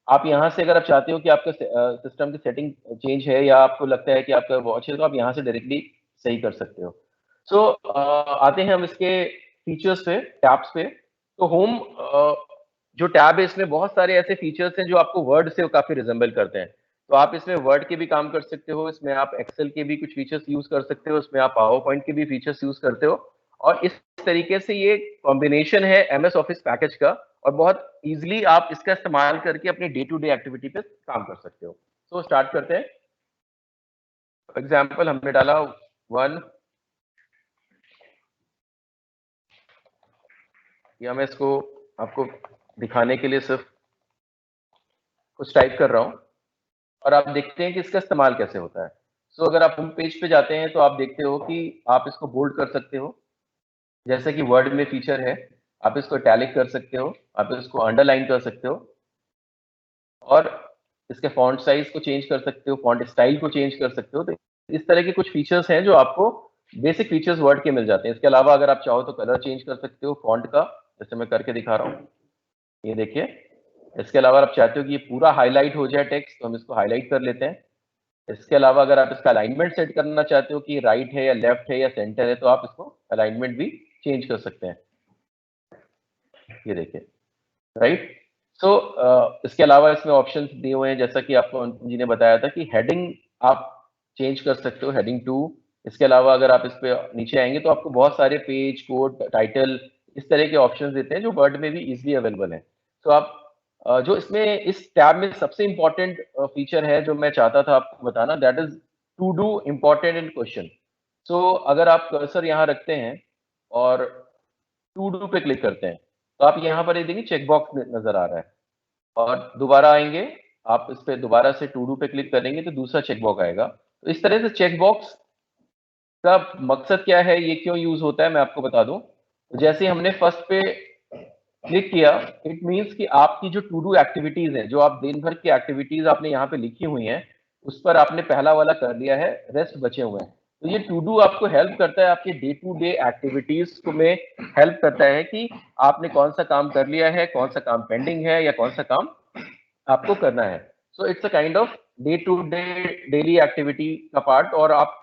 आप यहाँ से अगर आप चाहते हो कि आपका सिस्टम की सेटिंग चेंज है या आपको लगता है कि आपका वॉच है, तो आप यहाँ से डायरेक्टली सही कर सकते हो। सो आते हैं हम इसके फीचर्स पे, टैब्स पे। तो होम जो टैब है इसमें बहुत सारे ऐसे फीचर्स हैं जो आपको वर्ड से काफी रिजेंबल करते हैं। तो आप इसमें वर्ड के भी काम कर सकते हो, इसमें आप एक्सेल के भी कुछ फीचर्स यूज कर सकते हो, इसमें आप पावर पॉइंट के भी फीचर्स यूज करते हो। और इस तरीके से ये कॉम्बिनेशन है MS ऑफिस पैकेज का, और बहुत इजीली आप इसका इस्तेमाल करके अपनी डे टू डे एक्टिविटी पे काम कर सकते हो। सो स्टार्ट करते हैं। फॉर एग्जाम्पल हमने डाला 1, या मैं इसको आपको दिखाने के लिए सिर्फ कुछ टाइप कर रहा हूं, और आप देखते हैं कि इसका इस्तेमाल कैसे होता है। सो अगर आप होम पेज पे जाते हैं तो आप देखते हो कि आप इसको बोल्ड कर सकते हो, जैसे कि वर्ड में फीचर है। आप इसको इटैलिक कर सकते हो, आप इसको अंडरलाइन कर सकते हो, और इसके फॉन्ट साइज को चेंज कर सकते हो, फॉन्ट स्टाइल को चेंज कर सकते हो। तो इस तरह के कुछ फीचर्स हैं जो आपको बेसिक फीचर्स वर्ड के मिल जाते हैं। इसके अलावा अगर आप चाहो तो कलर चेंज कर सकते हो फॉन्ट का, जैसे मैं करके दिखा रहा हूँ, ये देखिए। इसके अलावा आप चाहते हो कि ये पूरा हाईलाइट हो जाए टेक्स्ट, तो हम इसको हाईलाइट कर लेते हैं। इसके अलावा अगर आप इसका अलाइनमेंट सेट करना चाहते हो कि राइट है या लेफ्ट है या सेंटर है, तो आप इसको अलाइनमेंट भी चेंज कर सकते हैं। ये देखिए, राइट। सो इसके अलावा इसमें ऑप्शंस दिए हुए हैं, जैसा कि आपको अनुपम जी ने बताया था कि हेडिंग आप चेंज कर सकते हो, हेडिंग 2। इसके अलावा अगर आप इस पे नीचे आएंगे तो आपको बहुत सारे पेज, कोड, टाइटल, इस तरह के ऑप्शंस देते हैं जो वर्ड में भी इजीली अवेलेबल है। तो आप जो इसमें इस टैब में सबसे इंपॉर्टेंट फीचर है जो मैं चाहता था आपको बताना, that is to do important in question. So अगर आप कर्सर यहाँ रखते हैं और टू डू पे क्लिक करते हैं, तो आप यहाँ पर ये देखिए चेक बॉक्स नजर आ रहा है, और दोबारा आएंगे आप इस पे दोबारा से टू डू पे क्लिक करेंगे तो दूसरा चेक बॉक्स आएगा। तो इस तरह से चेक बॉक्स का मकसद क्या है, ये क्यों यूज होता है, मैं आपको बता दूं। तो जैसे हमने फर्स्ट पे क्लिक किया, इट मींस कि आपकी जो टू डू एक्टिविटीज है, जो आप दिन भर की एक्टिविटीज आपने यहाँ पे लिखी हुई हैं, उस पर आपने पहला वाला कर लिया है, रेस्ट बचे हुए हैं। तो ये टू डू आपको हेल्प करता है, आपके डे टू डे एक्टिविटीज में हेल्प करता है कि आपने कौन सा काम कर लिया है, कौन सा काम पेंडिंग है, या कौन सा काम आपको करना है। So it's a kind of day to day daily activity का पार्ट। और आप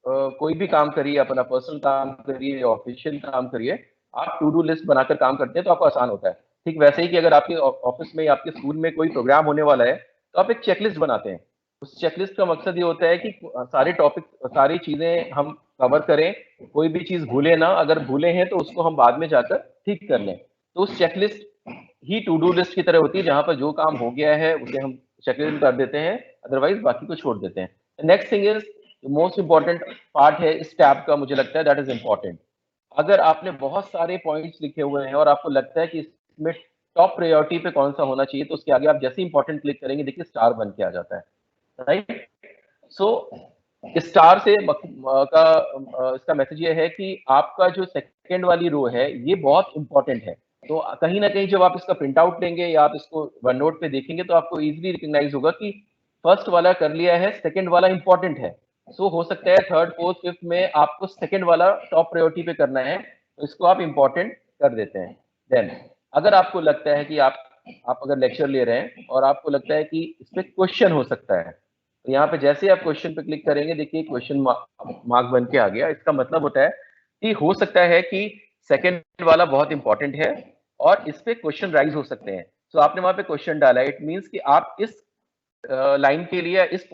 कोई भी काम करिए, अपना पर्सनल काम करिए, ऑफिशियल काम करिए, आप टू डू लिस्ट बनाकर काम करते हैं तो आपको आसान होता है। ठीक वैसे ही कि अगर आपके ऑफिस में या आपके स्कूल में कोई प्रोग्राम होने वाला है, तो आप एक चेकलिस्ट बनाते हैं। उस चेकलिस्ट का मकसद ये होता है कि सारे टॉपिक, सारी चीजें हम कवर करें, कोई भी चीज भूले ना, अगर भूले हैं तो उसको हम बाद में जाकर ठीक कर लें। तो उस चेकलिस्ट ही टू डू लिस्ट की तरह होती है, जहां पर जो काम हो गया है उसे हम चेकलिस्ट कर देते हैं, अदरवाइज बाकी को छोड़ देते हैं। Next thing is most important part है इस टैब का, मुझे लगता है दैट इज इंपॉर्टेंट। अगर आपने बहुत सारे पॉइंट्स लिखे हुए हैं और आपको लगता है कि इसमें टॉप प्रायोरिटी पे कौन सा होना चाहिए, तो उसके आगे आप जैसे इंपॉर्टेंट क्लिक करेंगे, देखिए स्टार बन के आ जाता है, राइट। सो स्टार से इसका मैसेज ये है कि आपका जो सेकंड वाली रो है ये बहुत इंपॉर्टेंट है। तो कहीं ना कहीं जब आप इसका प्रिंट आउट लेंगे या आप इसको वन नोट पे देखेंगे, तो आपको इजीली रिकॉग्नाइज होगा कि फर्स्ट वाला कर लिया है, सेकंड वाला इंपॉर्टेंट है। सो हो सकता है थर्ड, फोर्थ, फिफ्थ में आपको सेकंड वाला टॉप प्रायोरिटी पे करना है, तो इसको आप इंपॉर्टेंट कर देते हैं। देन अगर आपको लगता है कि आप अगर लेक्चर ले रहे हैं और आपको लगता है कि इस पे क्वेश्चन हो सकता है, तो यहाँ पे जैसे आप क्वेश्चन पे क्लिक करेंगे, देखिए क्वेश्चन मार्क बन के आ गया। इसका मतलब होता है कि हो सकता है कि सेकंड वाला बहुत इंपॉर्टेंट है और इस पे क्वेश्चन राइज हो सकते हैं। तो आपने वहां पे क्वेश्चन डाला, इट मींस कि आप इस लाइन के लिए, इस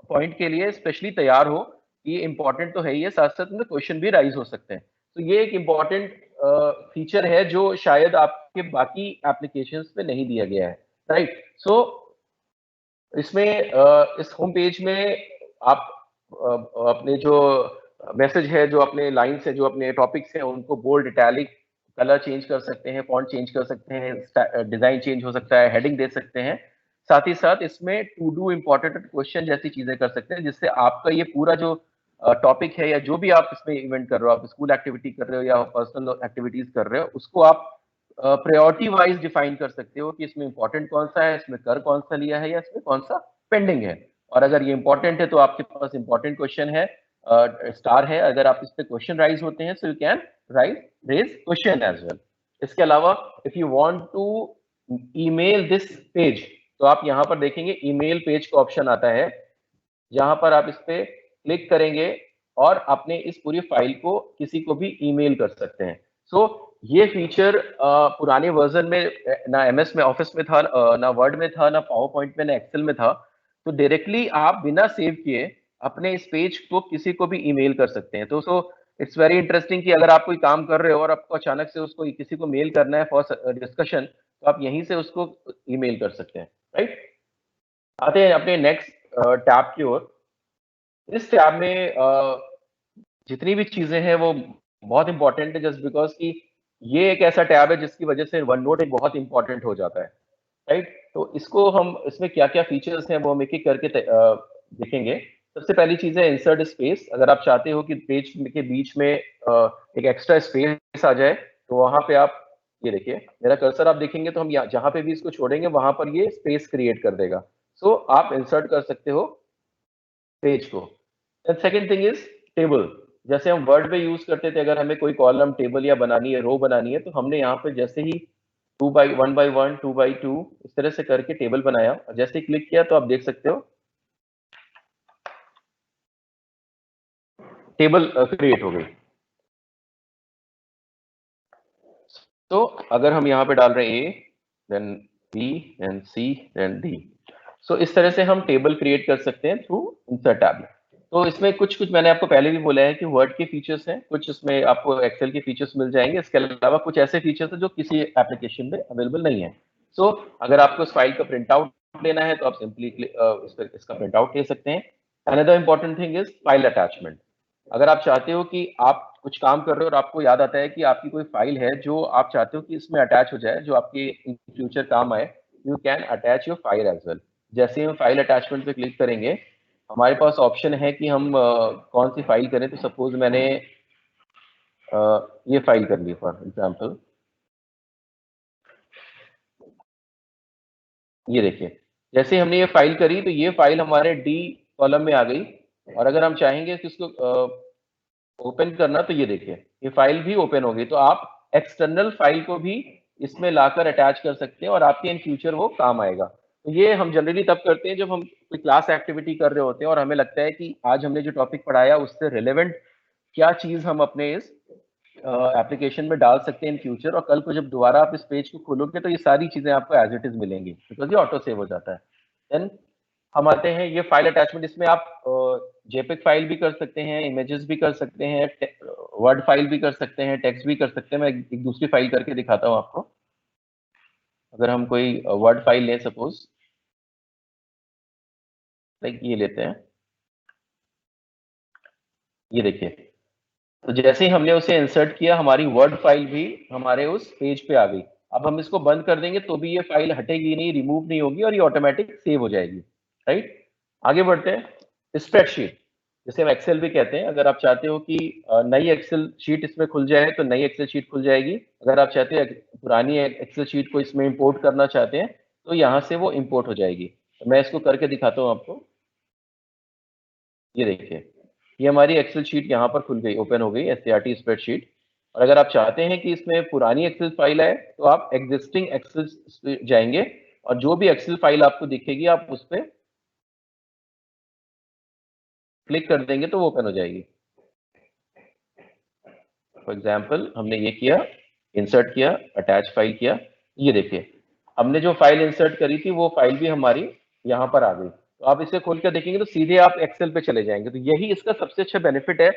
पॉइंट के लिए स्पेशली तैयार हो। ये इंपॉर्टेंट तो है ही है, साथ साथ में क्वेश्चन भी राइज हो सकते हैं। तो ये एक इंपॉर्टेंट फीचर है जो शायद आपके बाकी एप्लीकेशंस पे नहीं दिया गया है, राइट। सो इसमें इस होम पेज में आप अपने जो मैसेज है, जो अपने लाइन्स है, जो अपने टॉपिक्स हैं, उनको बोल्ड, इटैलिक, कलर चेंज कर सकते हैं, फॉन्ट चेंज कर सकते हैं, डिजाइन चेंज हो सकता है, हेडिंग दे सकते हैं। साथ ही साथ इसमें टू डू इम्पोर्टेंट क्वेश्चन जैसी चीजें कर सकते हैं, जिससे आपका ये पूरा जो टॉपिक है या जो भी आप इसमें इवेंट कर रहे हो, आप स्कूल एक्टिविटी कर रहे हो या पर्सनल एक्टिविटीज कर रहे हो, उसको आप प्रायोरिटी वाइज डिफाइन कर सकते हो कि इसमें इंपॉर्टेंट कौन सा है, इसमें कर कौन सा लिया है, या इसमें कौन सा पेंडिंग है। और अगर ये इंपॉर्टेंट है तो आपके पास इंपॉर्टेंट क्वेश्चन है, स्टार है। अगर आप इस पे क्वेश्चन राइज होते हैं, so you can raise question as well. इसके अलावा if you want to email this page, तो आप यहाँ पर देखेंगे ईमेल पेज का ऑप्शन आता है, जहां पर आप इस पे क्लिक करेंगे और अपने इस पूरी फाइल को किसी को भी ईमेल कर सकते हैं। सो ये फीचर पुराने वर्जन में ना एमएस में ऑफिस में था, ना वर्ड में था, ना पावर पॉइंट में, ना एक्सेल में था। तो डायरेक्टली आप बिना सेव किए अपने इस पेज को किसी को भी ईमेल कर सकते हैं। तो इट्स वेरी इंटरेस्टिंग कि अगर आप कोई काम कर रहे हो और आपको अचानक से उसको किसी को मेल करना है फॉर डिस्कशन, तो आप यहीं से उसको ईमेल कर सकते हैं, राइट। आते हैं अपने नेक्स्ट टैब की ओर। इस टैब में जितनी भी चीजें हैं वो बहुत इंपॉर्टेंट है, जस्ट बिकॉज कि ये एक ऐसा टैब है जिसकी वजह से वन नोट एक बहुत इंपॉर्टेंट हो जाता है, राइट। तो इसको हम, इसमें क्या क्या फीचर्स हैं वो हम एक एक करके देखेंगे। सबसे पहली चीज है इंसर्ट स्पेस। अगर आप चाहते हो कि पेज के बीच में एक एक्स्ट्रा स्पेस आ जाए, तो वहां पे आप ये देखिए मेरा कर्सर आप देखेंगे तो हम जहां पे भी इसको छोड़ेंगे वहां पर ये स्पेस क्रिएट कर देगा। सो आप इंसर्ट कर सकते हो पेज को। And second thing is table. जैसे हम वर्ड में यूज करते थे, अगर हमें कोई कॉलम, टेबल या बनानी है, रो बनानी है, तो हमने यहाँ पे जैसे ही 1 by 1 2 by 2 इस तरह से करके टेबल बनाया, और जैसे ही क्लिक किया तो आप देख सकते हो टेबल क्रिएट हो गई। तो अगर हम यहाँ पे डाल रहे हैं ए, देन बी, देन सी, देन डी, सो इस तरह से हम टेबल क्रिएट कर सकते हैं थ्रू इंसर्ट टैब। तो इसमें कुछ मैंने आपको पहले भी बोला है कि वर्ड के फीचर्स हैं, कुछ इसमें आपको एक्सेल के फीचर्स मिल जाएंगे। इसके अलावा कुछ ऐसे फीचर्स हैं जो किसी एप्लीकेशन में अवेलेबल नहीं है। सो अगर आपको इस फाइल का प्रिंट आउट लेना है तो आप सिंपली इसका प्रिंट आउट ले सकते हैं। Another important thing is file attachment. अगर आप चाहते हो कि आप कुछ काम कर रहे हो और आपको याद आता है कि आपकी कोई फाइल है जो आप चाहते हो कि इसमें अटैच हो जाए, जो आपके इन फ्यूचर काम आए, you can attach your file as well. जैसे हम फाइल अटैचमेंट पे क्लिक करेंगे, हमारे पास ऑप्शन है कि हम कौन सी फाइल करें। तो सपोज मैंने ये फाइल कर ली फॉर एग्जांपल, ये देखिए जैसे हमने ये फाइल करी तो ये फाइल हमारे डी कॉलम में आ गई। और अगर हम चाहेंगे कि इसको ओपन करना, तो ये देखिए ये फाइल भी ओपन हो गई। तो आप एक्सटर्नल फाइल को भी इसमें लाकर अटैच कर सकते हैं और आपके इन फ्यूचर वो काम आएगा। तो ये हम जनरली तब करते हैं जब हम कोई क्लास एक्टिविटी कर रहे होते हैं और हमें लगता है कि आज हमने जो टॉपिक पढ़ाया उससे रिलेवेंट क्या चीज हम अपने इस एप्लीकेशन में डाल सकते हैं इन फ्यूचर, और कल को जब दोबारा आप इस पेज को खोलोगे तो ये सारी चीजें आपको एज इट इज मिलेंगी, बिकॉज ये ऑटो सेव हो जाता है। देन हम आते हैं ये फाइल अटैचमेंट। इसमें आप जेपेग फाइल भी कर सकते हैं, इमेजेस भी कर सकते हैं, वर्ड फाइल भी कर सकते हैं, टेक्स्ट भी कर सकते हैं। मैं एक दूसरी फाइल करके दिखाता हूँ आपको। अगर हम कोई वर्ड फाइल लें, सपोज लाइक ये लेते हैं, ये देखिए। तो जैसे ही हमने उसे इंसर्ट किया, हमारी वर्ड फाइल भी हमारे उस पेज पे आ गई। अब हम इसको बंद कर देंगे तो भी ये फाइल हटेगी नहीं, रिमूव नहीं होगी, और ये ऑटोमेटिक सेव हो जाएगी, राइट। आगे बढ़ते हैं। स्प्रेडशीट, जिसे हम एक्सेल भी कहते हैं। अगर आप चाहते हो कि नई एक्सेल शीट इसमें खुल जाए तो नई एक्सेल शीट खुल जाएगी। अगर आप चाहते हैं पुरानी एक्सेल शीट को इसमें इंपोर्ट करना चाहते हैं तो यहाँ से वो इंपोर्ट हो जाएगी। तो मैं इसको करके दिखाता हूँ आपको। ये देखिए ये हमारी एक्सेल शीट यहाँ पर खुल गई, ओपन हो गई, एससीईआरटी स्प्रेडशीट। और अगर आप चाहते हैं कि इसमें पुरानी एक्सेल फाइल है तो आप एग्जिस्टिंग एक्सेल जाएंगे और जो भी एक्सेल फाइल आपको दिखेगी आप उस पर क्लिक कर देंगे तो वो ओपन हो जाएगी। फॉर एग्जाम्पल हमने ये किया, इंसर्ट किया, अटैच फाइल किया, ये देखिए हमने जो फाइल इंसर्ट करी थी वो फाइल भी हमारी यहाँ पर आ गई। तो आप इसे खोल कर देखेंगे तो सीधे आप एक्सेल पे चले जाएंगे। तो यही इसका सबसे अच्छा बेनिफिट है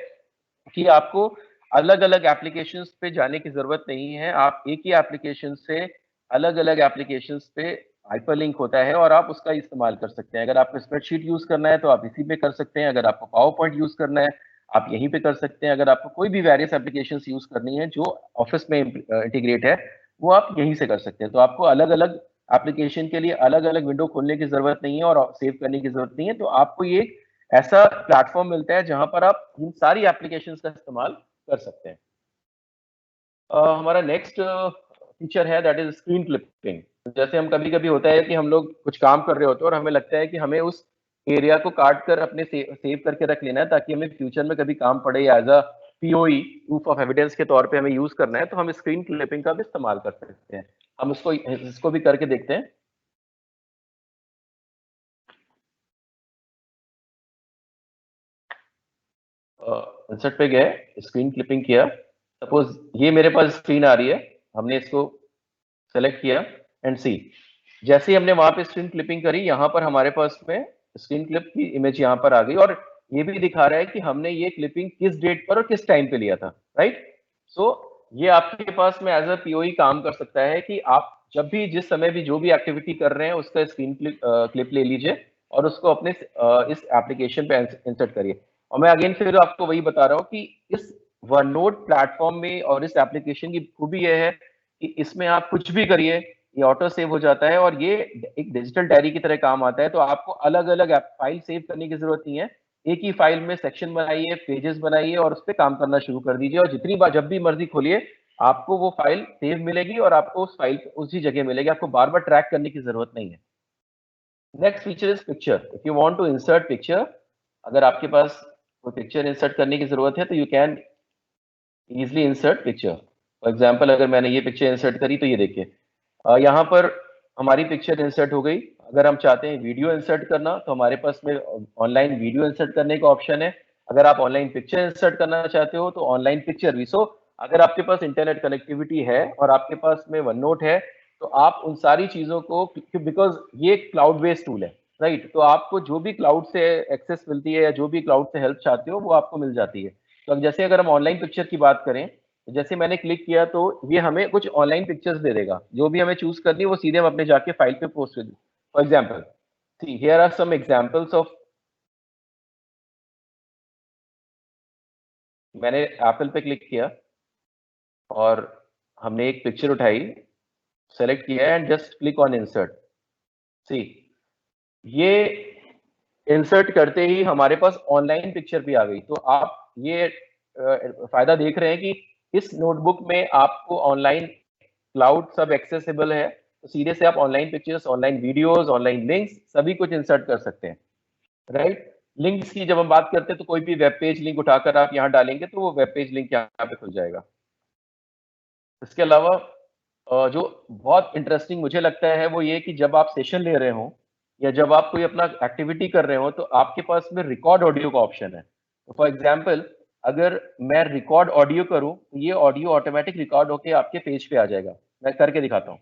कि आपको अलग अलग एप्लीकेशंस पे जाने की जरूरत नहीं है। आप एक ही एप्लीकेशन से अलग अलग एप्लीकेशंस पे हाइपरलिंक होता है और आप उसका इस्तेमाल कर सकते हैं। अगर आपको स्प्रेडशीट यूज करना है तो आप इसी पे कर सकते हैं, अगर आपको पावर पॉइंट यूज करना है आप यहीं पे कर सकते हैं, अगर आपको कोई भी वेरियस एप्लीकेशन यूज करनी है जो ऑफिस में इंटीग्रेट है वो आप यहीं से कर सकते हैं। तो आपको अलग अलग एप्लीकेशन के लिए अलग अलग विंडो खोलने की जरूरत नहीं है और सेव करने की जरूरत नहीं है। तो आपको ये ऐसा प्लेटफॉर्म मिलता है जहां पर आप इन सारी एप्लीकेशंस का इस्तेमाल कर सकते हैं। हमारा नेक्स्ट फीचर है दैट इज स्क्रीन क्लिपिंग। जैसे हम कभी कभी होता है कि हम लोग कुछ काम कर रहे होते हैं और हमें लगता है कि हमें उस एरिया को काट कर अपने सेव करके रख लेना है ताकि हमें फ्यूचर में कभी काम पड़े या as a POE proof of evidence के तौर पे हमें यूज करना है तो हम स्क्रीन क्लिपिंग का भी इस्तेमाल कर सकते हैं। हम इसको भी करके देखते हैं। इंसर्ट पे गए, स्क्रीन क्लिपिंग किया, सपोज ये मेरे पास स्क्रीन आ रही है, हमने इसको सेलेक्ट किया एंड सी, जैसे ही हमने वहां पे स्क्रीन क्लिपिंग करी यहाँ पर हमारे पास में स्क्रीन क्लिप की इमेज यहाँ पर आ गई और ये भी दिखा रहा है कि हमने ये क्लिपिंग किस डेट पर और किस टाइम पे लिया था, राइट। सो ये आपके पास में एज अ पीओई काम कर सकता है कि आप जब भी जिस समय भी जो भी एक्टिविटी कर रहे हैं उसका स्क्रीन क्लिप ले लीजिए और उसको अपने इस एप्लीकेशन पे इंसर्ट करिए। और मैं अगेन फिर आपको वही बता रहा हूँ कि इस वन नोट प्लेटफॉर्म में और इस एप्लीकेशन की खूबी यह है कि इसमें आप कुछ भी करिए ये ऑटो सेव हो जाता है और ये एक डिजिटल डायरी की तरह काम आता है। तो आपको अलग अलग फाइल सेव करने की जरूरत नहीं है, एक ही फाइल में सेक्शन बनाइए, पेजेस बनाइए और उस पर काम करना शुरू कर दीजिए और जितनी बार जब भी मर्जी खोलिए आपको वो फाइल सेव मिलेगी और आपको उस फाइल उसी जगह मिलेगी, आपको बार बार ट्रैक करने की जरूरत नहीं है। Next feature is picture. If you want to insert picture, अगर आपके पास कोई पिक्चर इंसर्ट करने की जरूरत है तो you can easily insert picture. For example अगर मैंने ये पिक्चर इंसर्ट करी तो ये देखिए यहाँ पर हमारी पिक्चर इंसर्ट हो गई। अगर हम चाहते हैं वीडियो इंसर्ट करना तो हमारे पास में ऑनलाइन वीडियो इंसर्ट करने का ऑप्शन है। अगर आप ऑनलाइन पिक्चर इंसर्ट करना चाहते हो तो ऑनलाइन पिक्चर भी। सो अगर आपके पास इंटरनेट कनेक्टिविटी है और आपके पास में वन नोट है तो आप उन सारी चीजों को, बिकॉज ये एक क्लाउड बेस्ड टूल है, राइट, तो आपको जो भी क्लाउड से एक्सेस मिलती है या जो भी क्लाउड से हेल्प चाहते हो वो आपको मिल जाती है। तो अब जैसे अगर हम ऑनलाइन पिक्चर की बात करें, जैसे मैंने क्लिक किया तो ये हमें कुछ ऑनलाइन पिक्चर्स दे देगा, जो भी हमें चूज करनी है वो सीधे हम अपने जाके फाइल पे पोस्ट कर दें। For example see here are some examples of, मैंने एप्पल पे क्लिक किया और हमने एक पिक्चर उठाई, सेलेक्ट किया and just click on insert. See ये इंसर्ट करते ही हमारे पास ऑनलाइन पिक्चर भी आ गई। तो आप ये फायदा देख रहे हैं कि इस नोटबुक में आपको ऑनलाइन क्लाउड सब एक्सेसिबल है, तो सीधे से आप online pictures, online videos, online links सभी कुछ इंसर्ट कर सकते हैं, राइट। लिंक्स की जब हम बात करते हैं तो कोई भी वेब पेज लिंक उठाकर आप यहाँ डालेंगे तो वो वेब पेज लिंक यहाँ पे खुल जाएगा। इसके अलावा जो बहुत इंटरेस्टिंग मुझे लगता है वो ये कि जब आप सेशन ले रहे हो या जब आप कोई अपना एक्टिविटी कर रहे हो तो आपके पास में रिकॉर्ड ऑडियो का ऑप्शन है। तो फॉर एग्जांपल अगर मैं रिकॉर्ड ऑडियो करूं तो ये ऑडियो ऑटोमेटिक रिकॉर्ड होके आपके पेज पे आ जाएगा। मैं करके दिखाता हूं।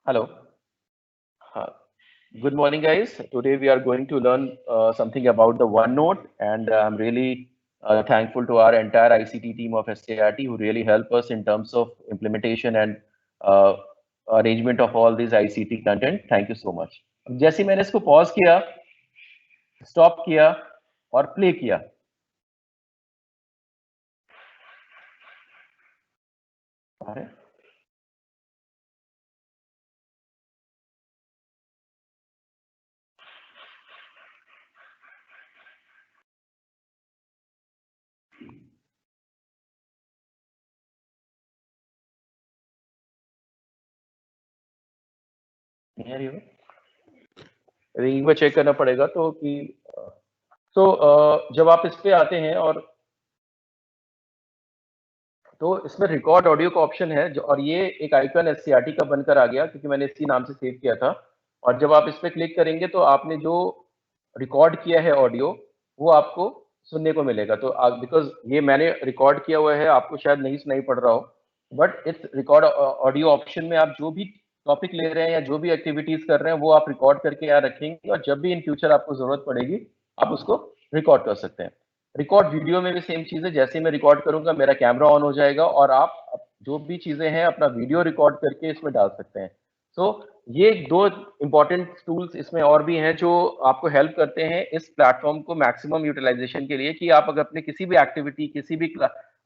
हेलो, हाँ, good morning guys. Today we are going to learn something about the OneNote and I'm really thankful to our entire ICT team of SCRT who really help us in terms of implementation and uh, arrangement of all these ICT content. Thank you so much. जैसे ही मैंने इसको pause किया, stop किया और play किया, अरे नहीं आ रही होगा, रिंग में चेक करना पड़ेगा। तो कि जब आप इस पे आते हैं और तो इसमें रिकॉर्ड ऑडियो का ऑप्शन है और ये एक आइकन एससीआरटी का बनकर आ गया क्योंकि मैंने इसी नाम से सेव किया था। और जब आप इस पे क्लिक करेंगे तो आपने जो रिकॉर्ड किया है ऑडियो वो आपको सुनने को मिलेगा। तो बिकॉज ये मैंने रिकॉर्ड किया हुआ है, आपको शायद नहीं सुनाई पड़ रहा हो, बट इस रिकॉर्ड ऑडियो ऑप्शन में आप जो भी टॉपिक ले रहे हैं या जो भी एक्टिविटीज कर रहे हैं वो आप रिकॉर्ड करके यहाँ रखेंगे और जब भी इन फ्यूचर आपको जरूरत पड़ेगी आप उसको रिकॉर्ड कर सकते हैं। रिकॉर्ड वीडियो में भी सेम चीज़ है, जैसे मैं रिकॉर्ड करूंगा मेरा कैमरा ऑन हो जाएगा और आप जो भी चीज़ें हैं अपना वीडियो रिकॉर्ड करके इसमें डाल सकते हैं। सो ये 2 इंपॉर्टेंट टूल्स इसमें और भी हैं जो आपको हेल्प करते हैं इस प्लेटफॉर्म को मैक्सिमम यूटिलाइजेशन के लिए, कि आप अगर अपने किसी भी एक्टिविटी, किसी भी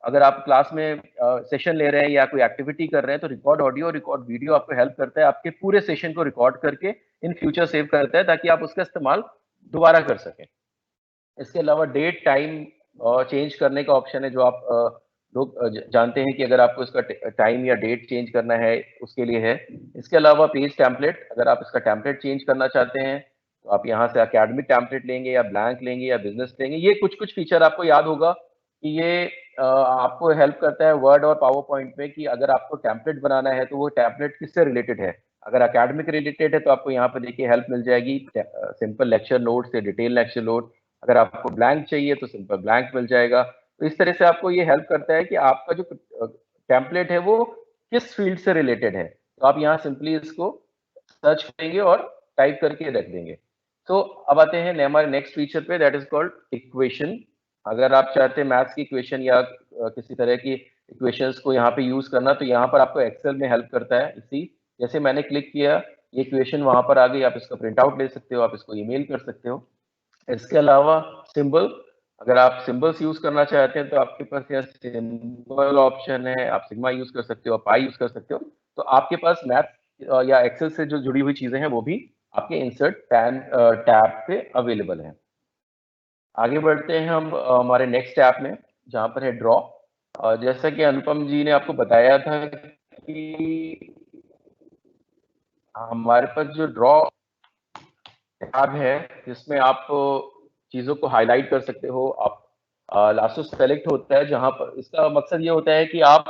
अगर आप क्लास में सेशन ले रहे हैं या कोई एक्टिविटी कर रहे हैं, तो रिकॉर्ड ऑडियो, रिकॉर्ड वीडियो आपको हेल्प करता है, आपके पूरे सेशन को रिकॉर्ड करके इन फ्यूचर सेव करता है ताकि आप उसका इस्तेमाल दोबारा कर सकें। इसके अलावा डेट टाइम चेंज करने का ऑप्शन है, जो आप लोग जानते हैं कि अगर आपको इसका टाइम या डेट चेंज करना है उसके लिए है। इसके अलावा पेज टेम्पलेट, अगर आप इसका टेम्पलेट चेंज करना चाहते हैं तो आप यहाँ से एकेडमिक टेम्पलेट लेंगे या ब्लैंक लेंगे या बिजनेस लेंगे। ये कुछ फीचर आपको याद होगा कि ये आपको हेल्प करता है वर्ड और पावर पॉइंट में, कि अगर आपको टेम्पलेट बनाना है तो वो टेम्पलेट किससे रिलेटेड है। अगर एकेडमिक रिलेटेड है तो आपको यहाँ पे देखिए हेल्प मिल जाएगी, सिंपल लेक्चर नोट से डिटेल लेक्चर नोट। अगर आपको ब्लैंक चाहिए तो सिंपल ब्लैंक मिल जाएगा। तो इस तरह से आपको ये हेल्प करता है कि आपका जो टेम्पलेट है वो किस फील्ड से रिलेटेड है। तो आप यहाँ सिंपली इसको सर्च करेंगे और टाइप करके रख देंगे। तो अब आते हैं हमारे नेक्स्ट फीचर पे, दैट इज कॉल्ड इक्वेशन। अगर आप चाहते हैं मैथ्स की इक्वेशन या किसी तरह की इक्वेशंस को यहाँ पे यूज करना, तो यहाँ पर आपको एक्सेल में हेल्प करता है। इसी जैसे मैंने क्लिक किया, ये इक्वेशन वहां पर आ गई, आप इसका प्रिंट आउट ले सकते हो, आप इसको ईमेल कर सकते हो। इसके अलावा सिंबल, अगर आप सिंबल्स यूज करना चाहते हैं तो आपके पास यहाँ सिंबल ऑप्शन है, आप सिग्मा यूज कर सकते हो, पाई यूज कर सकते हो। तो आपके पास मैथ या एक्सेल से जो जुड़ी हुई चीजें हैं वो भी आपके इंसर्ट टैब पे अवेलेबल है। आगे बढ़ते हैं हम हमारे नेक्स्ट टैब में, जहाँ पर है ड्रॉ। जैसा कि अनुपम जी ने आपको बताया था कि हमारे पास जो ड्रॉ टैब है जिसमें आप चीजों को हाईलाइट कर सकते हो, आप लास्ट सेलेक्ट होता है, जहां पर इसका मकसद ये होता है कि आप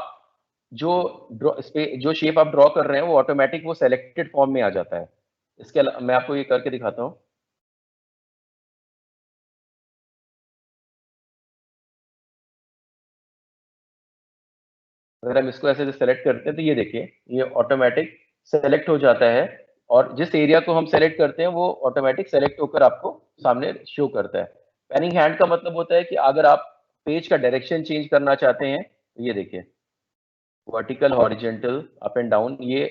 जो ड्रॉ इस पे जो शेप आप ड्रॉ कर रहे हैं वो ऑटोमेटिक वो सेलेक्टेड फॉर्म में आ जाता है। इसके मैं आपको ये करके दिखाता हूँ। अगर हम इसको ऐसे सेलेक्ट करते हैं तो ये देखिए ये ऑटोमेटिक सेलेक्ट हो जाता है, और जिस एरिया को हम सेलेक्ट करते हैं वो ऑटोमेटिक सेलेक्ट होकर आपको सामने शो करता है। पैनिंग हैंड का मतलब होता है कि अगर आप पेज का डायरेक्शन चेंज करना चाहते हैं तो ये देखिए vertical, horizontal, up and down, ये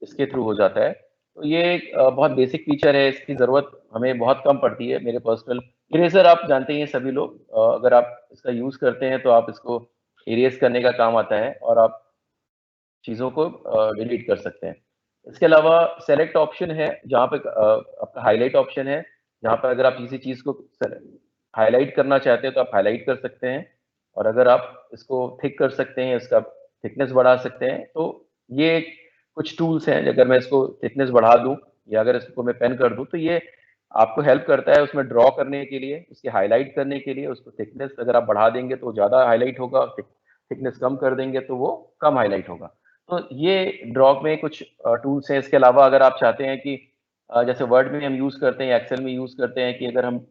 इसके थ्रू हो जाता है। तो ये एक बहुत बेसिक फीचर है, इसकी ज़रूरत हमें बहुत कम पड़ती है। मेरे पर्सनल इरेजर आप जानते हैं सभी लोग, अगर आप इसका यूज़ करते हैं तो आप इसको इरेज करने का काम आता है और आप चीज़ों को डिलीट कर सकते हैं। इसके अलावा सेलेक्ट ऑप्शन है, जहाँ पे आपका हाईलाइट ऑप्शन है, जहाँ पर अगर आप किसी चीज़ को हाईलाइट करना चाहते हैं तो आप हाईलाइट कर सकते हैं, और अगर आप इसको थिक कर सकते हैं, इसका थिकनेस बढ़ा सकते हैं। तो ये कुछ टूल्स हैं, अगर मैं इसको थिकनेस बढ़ा दूं या अगर इसको मैं पेन कर दूं तो ये आपको हेल्प करता है उसमें ड्रॉ करने के लिए, उसके हाईलाइट करने के लिए। उसको थिकनेस अगर आप बढ़ा देंगे तो ज़्यादा हाईलाइट होगा, थिकनेस कम कर देंगे तो वो कम हाईलाइट होगा। तो ये ड्रॉ में कुछ टूल्स हैं। इसके अलावा अगर आप चाहते हैं कि जैसे वर्ड में हम यूज़ करते हैं, एक्सेल में यूज़ करते हैं, कि अगर हम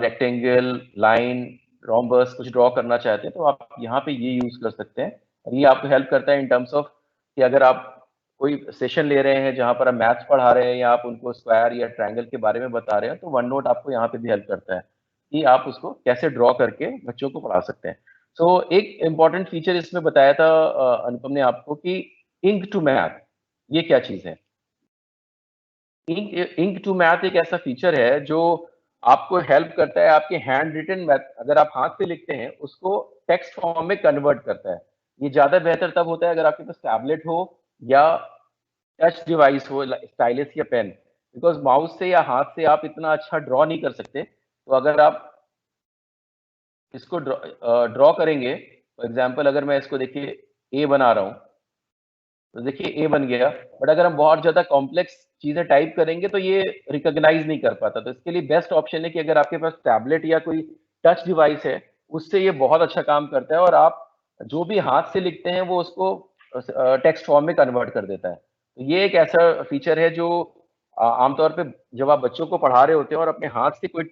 रेक्टेंगल, लाइन, रोम्बस कुछ ड्रॉ करना चाहते हैं तो आप यहाँ पे ये यूज़ कर सकते हैं। और ये आपको हेल्प करता है इन टर्म्स ऑफ कि अगर आप कोई सेशन ले रहे हैं जहाँ पर आप मैथ्स पढ़ा रहे हैं या आप उनको स्क्वायर या ट्रायंगल के बारे में बता रहे हैं, तो वन नोट आपको यहाँ पे भी हेल्प करता है कि आप उसको कैसे ड्रॉ करके बच्चों को पढ़ा सकते हैं। सो एक इम्पॉर्टेंट फीचर इसमें बताया था अनुपम ने आपको कि इंक टू मैथ, ये क्या चीज़ है। इंक टू मैथ एक ऐसा फीचर है जो आपको हेल्प करता है आपके हैंड रिटन मैथ, अगर आप हाथ से लिखते हैं उसको टेक्स्ट फॉर्म में कन्वर्ट करता है। ये ज्यादा बेहतर तब होता है अगर आपके पास टैबलेट हो या टच डिवाइस हो, स्टाइलस या पेन, बिकॉज माउस से या हाथ से आप इतना अच्छा ड्रॉ नहीं कर सकते। तो अगर आप इसको ड्रॉ करेंगे, फॉर एग्जाम्पल अगर मैं इसको देखिए ए बना रहा हूँ तो देखिए ए बन गया, बट अगर हम बहुत ज्यादा कॉम्प्लेक्स चीजें टाइप करेंगे तो ये रिकॉग्नाइज नहीं कर पाता। तो इसके लिए बेस्ट ऑप्शन है कि अगर आपके पास टैबलेट या कोई टच डिवाइस है, उससे ये बहुत अच्छा काम करता है और आप जो भी हाथ से लिखते हैं वो उसको टेक्स्ट फॉर्म में कन्वर्ट कर देता है। तो ये एक ऐसा फीचर है जो आमतौर पे जब आप बच्चों को पढ़ा रहे होते हैं और अपने हाथ से कोई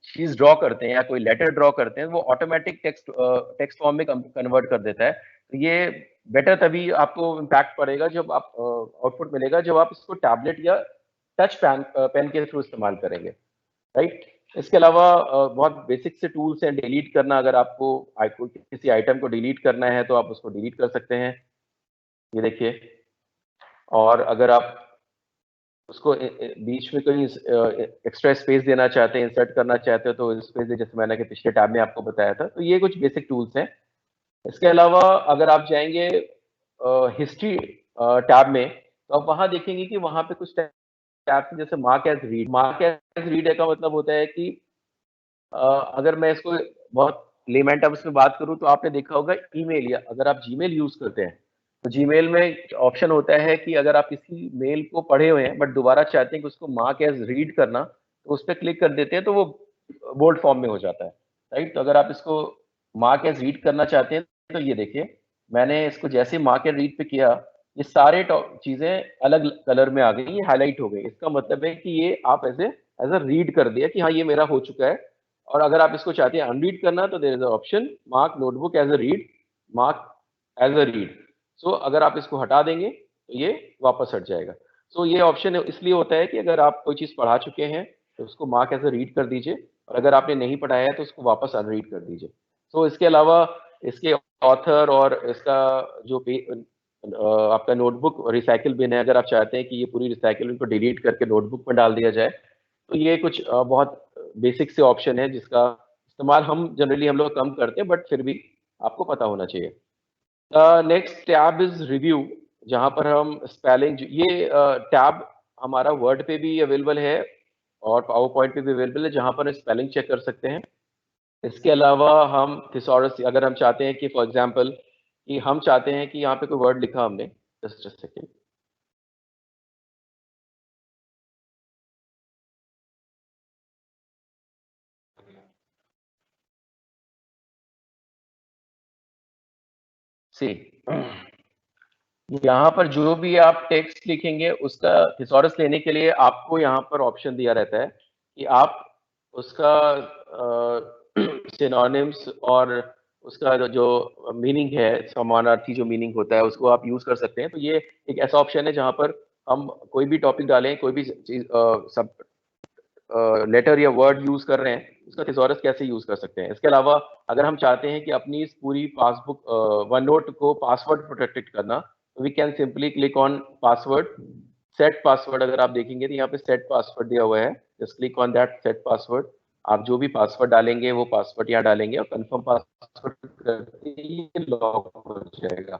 चीज ड्रॉ करते हैं या कोई लेटर ड्रॉ करते हैं, वो ऑटोमेटिक टेक्स्ट फॉर्म में कन्वर्ट कर देता है। तो ये बेटर तभी आपको इम्पैक्ट पड़ेगा जब आप आउटपुट मिलेगा जब आप इसको टैबलेट या टच पेन के थ्रू इस्तेमाल करेंगे, राइट। इसके अलावा बहुत बेसिक से टूल्स हैं, डिलीट करना। अगर आपको किसी आइटम को डिलीट करना है तो आप उसको डिलीट कर सकते हैं, ये देखिए। और अगर आप उसको बीच में कहीं एक्स्ट्रा स्पेस देना चाहते हैं, इंसर्ट करना चाहते हो तो स्पेस दे, जैसे मैंने कि पिछले टैब में आपको बताया था। तो ये कुछ बेसिक टूल्स हैं। इसके अलावा अगर आप जाएंगे हिस्ट्री टैब में, तो आप वहां देखेंगे कि वहां पे कुछ टैब हैं, जैसे mark as read. Mark as read का मतलब होता है कि अगर मैं इसको बहुत लेमैन टर्म्स में बात करूं तो आपने देखा होगा ईमेल, या अगर आप जीमेल यूज करते हैं तो जीमेल में ऑप्शन होता है कि अगर आप किसी मेल को पढ़े हुए हैं बट दोबारा चाहते हैं कि उसको मार्क एज रीड करना, तो उस पर क्लिक कर देते हैं तो वो बोल्ड फॉर्म में हो जाता है, राइट। तो अगर आप इसको मार्क एज रीड करना चाहते हैं तो ये देखिए, मैंने इसको जैसे मार्क एज रीड पे किया, ये सारे चीजें अलग कलर में आ गई, ये हाईलाइट हो गई। इसका मतलब है कि ये आप ऐसे एज अ रीड कर दिया कि हाँ ये मेरा हो चुका है। और अगर आप इसको चाहते हैं अनरीड करना तो there is option mark notebook as a read, mark as a read. So अगर आप इसको हटा देंगे तो ये वापस हट जाएगा। सो ये ऑप्शन इसलिए होता है कि अगर आप कोई चीज पढ़ा चुके हैं तो उसको मार्क एज अ रीड कर दीजिए, और अगर आपने नहीं पढ़ाया है तो उसको वापस अनरीड कर दीजिए। सो इसके अलावा इसके ऑथर और इसका जो आपका नोटबुक रिसाइकिल बिन है, अगर आप चाहते हैं कि ये पूरी रिसाइकिल बिन को डिलीट करके नोटबुक में डाल दिया जाए, तो ये कुछ बहुत बेसिक से ऑप्शन है जिसका इस्तेमाल हम लोग कम करते हैं, बट फिर भी आपको पता होना चाहिए। नेक्स्ट टैब इज रिव्यू, जहां पर हम स्पेलिंग, ये टैब हमारा वर्ड पे भी अवेलेबल है और पावर पॉइंट पे भी अवेलेबल है, जहां पर स्पेलिंग चेक कर सकते हैं। इसके अलावा हम थिसॉरस, अगर हम चाहते हैं कि फॉर एग्जांपल कि हम चाहते हैं कि यहाँ पे कोई वर्ड लिखा हमने, जस्ट अ सेकेंड, सी, यहाँ पर जो भी आप टेक्स्ट लिखेंगे उसका थिसॉरस लेने के लिए आपको यहाँ पर ऑप्शन दिया रहता है कि आप उसका सिनोनिम्स और उसका जो मीनिंग है, समानार्थी जो मीनिंग होता है, उसको आप यूज कर सकते हैं। तो ये एक ऐसा ऑप्शन है जहाँ पर हम कोई भी टॉपिक डालें, कोई भी चीज सब लेटर या वर्ड यूज कर रहे हैं, उसका थिसॉरस कैसे यूज कर सकते हैं। इसके अलावा अगर हम चाहते हैं कि अपनी इस पूरी पासबुक वन नोट को पासवर्ड प्रोटेक्टेड करना, तो we can simply click on password, set password. अगर आप देखेंगे तो यहाँ पे सेट पासवर्ड दिया हुआ है, just click on that set password. आप जो भी पासवर्ड डालेंगे वो पासवर्ड यहाँ डालेंगे और कंफर्म पासवर्ड करते ही ये लॉक हो जाएगा।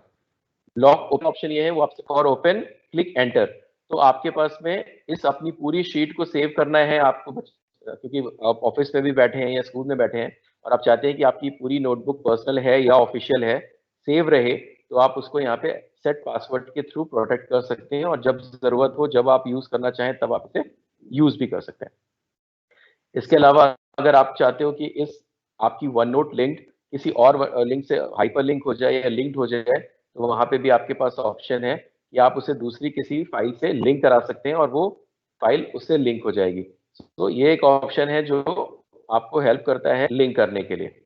लॉक ओपन ऑप्शन ये है, वो आपसे और ओपन क्लिक एंटर। तो आपके पास में इस अपनी पूरी शीट को सेव करना है आपको, क्योंकि आप ऑफिस में भी बैठे हैं या स्कूल में बैठे हैं और आप चाहते हैं कि आपकी पूरी नोटबुक पर्सनल है या ऑफिशियल है, सेव रहे, तो आप उसको यहाँ पे सेट पासवर्ड के थ्रू प्रोटेक्ट कर सकते हैं, और जब जरूरत हो, जब आप यूज करना चाहें, तब आप इसे यूज भी कर सकते हैं। इसके अलावा अगर आप चाहते हो कि इस आपकी वन नोट लिंक किसी और लिंक से हाइपर लिंक हो जाए या लिंक्ड हो जाए, तो वहां पे भी आपके पास ऑप्शन है कि आप उसे दूसरी किसी फाइल से लिंक करा सकते हैं और वो फाइल उससे लिंक हो जाएगी। तो ये एक ऑप्शन है जो आपको हेल्प करता है लिंक करने के लिए।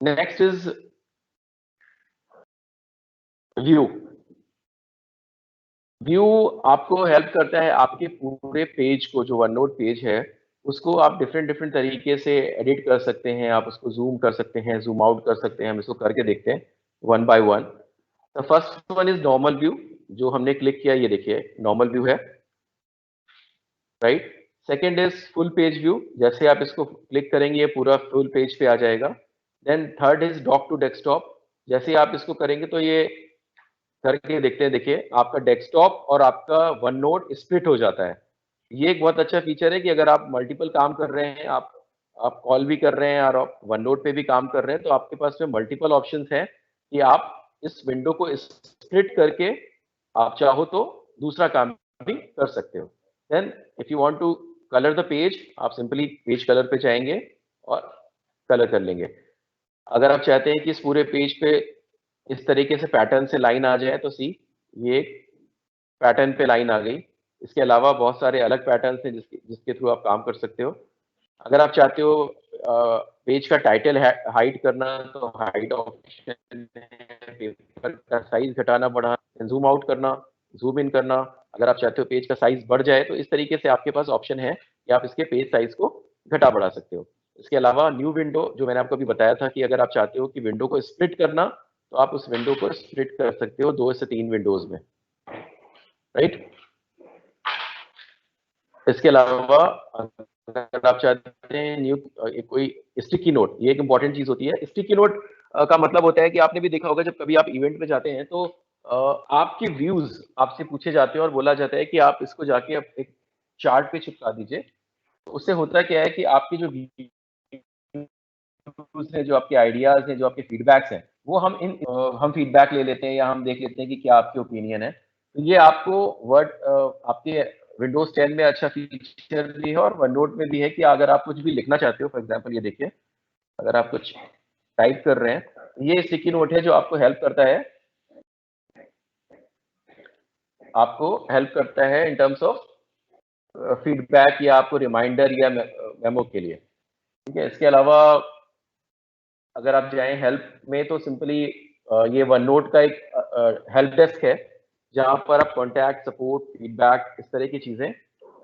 Next is view. व्यू आपको हेल्प करता है आपके पूरे पेज को, जो वन नोट पेज है उसको आप डिफरेंट डिफरेंट तरीके से एडिट कर सकते हैं। आप उसको जूम कर सकते हैं, जूम आउट कर सकते हैं। हम इसको करके देखते हैं one by one. The first one is normal view, जो हमने क्लिक किया, ये देखिए नॉर्मल व्यू है, right. Second is full page view, जैसे आप इसको क्लिक करेंगे ये पूरा फुल पेज पे आ जाएगा। Then third is dock to desktop, जैसे आप इसको करेंगे तो ये करके देखते हैं, देखिए आपका डेस्कटॉप और आपका वन नोट स्प्लिट हो जाता है। ये एक बहुत अच्छा फीचर है कि अगर आप मल्टीपल काम कर रहे हैं, आप कॉल भी कर रहे हैं और आप वन नोट पे भी काम कर रहे हैं, तो आपके पास में मल्टीपल ऑप्शंस हैं कि आप इस विंडो को स्प्लिट करके आप चाहो तो दूसरा काम भी कर सकते हो। Then if you want to colour the page, आप सिंपली पेज कलर पे जाएंगे और कलर कर लेंगे। अगर आप चाहते हैं कि इस पूरे पेज पे इस तरीके से पैटर्न से लाइन आ जाए, तो सी, ये पैटर्न पे लाइन आ गई। इसके अलावा बहुत सारे अलग पैटर्न हैं जिसके थ्रू आप काम कर सकते हो। अगर आप चाहते हो पेज का टाइटल हाइड करना, तो हाइड ऑप्शन है। पेपर का साइज घटाना बढ़ाना, जूम आउट करना, जूम इन करना, अगर आप चाहते हो पेज का साइज बढ़ जाए तो इस तरीके से आपके पास ऑप्शन है कि आप इसके पेज साइज को घटा बढ़ा सकते हो। इसके अलावा न्यू विंडो, जो मैंने आपको अभी बताया था कि अगर आप चाहते हो कि विंडो को स्प्लिट करना, तो आप उस विंडो को स्प्लिट कर सकते हो 2 से 3 विंडोज में, राइट। इसके अलावा अगर आप चाहते हैं न्यू कोई स्टिकी नोट, ये एक इंपॉर्टेंट चीज होती है। स्टिकी नोट का मतलब होता है कि आपने भी देखा होगा जब कभी आप इवेंट में जाते हैं तो आपके व्यूज आपसे पूछे जाते हैं और बोला जाता है कि आप इसको जाके एक चार्ट पे चिपका दीजिए। तो उससे होता क्या है कि आपकी जो व्यूज है, जो आपके आइडियाज हैं, जो आपके फीडबैक्स हैं, वो हम फीडबैक ले लेते हैं या हम देख लेते हैं कि क्या आपके ओपिनियन है। तो ये आपको वर्ड आपके विंडोज 10 में अच्छा फीचर भी है और वन-नोट में भी है कि अगर आप कुछ भी लिखना चाहते हो, फॉर एग्जांपल ये देखिए, अगर आप कुछ टाइप कर रहे हैं तो ये स्टिकी नोट है जो आपको हेल्प करता है इन टर्म्स ऑफ फीडबैक या आपको रिमाइंडर या मेमो के लिए, ठीक है। इसके अलावा अगर आप जाएं हेल्प में तो सिंपली ये वन नोट का एक हेल्प डेस्क है जहां पर आप कॉन्टैक्ट, सपोर्ट, फीडबैक, इस तरह की चीजें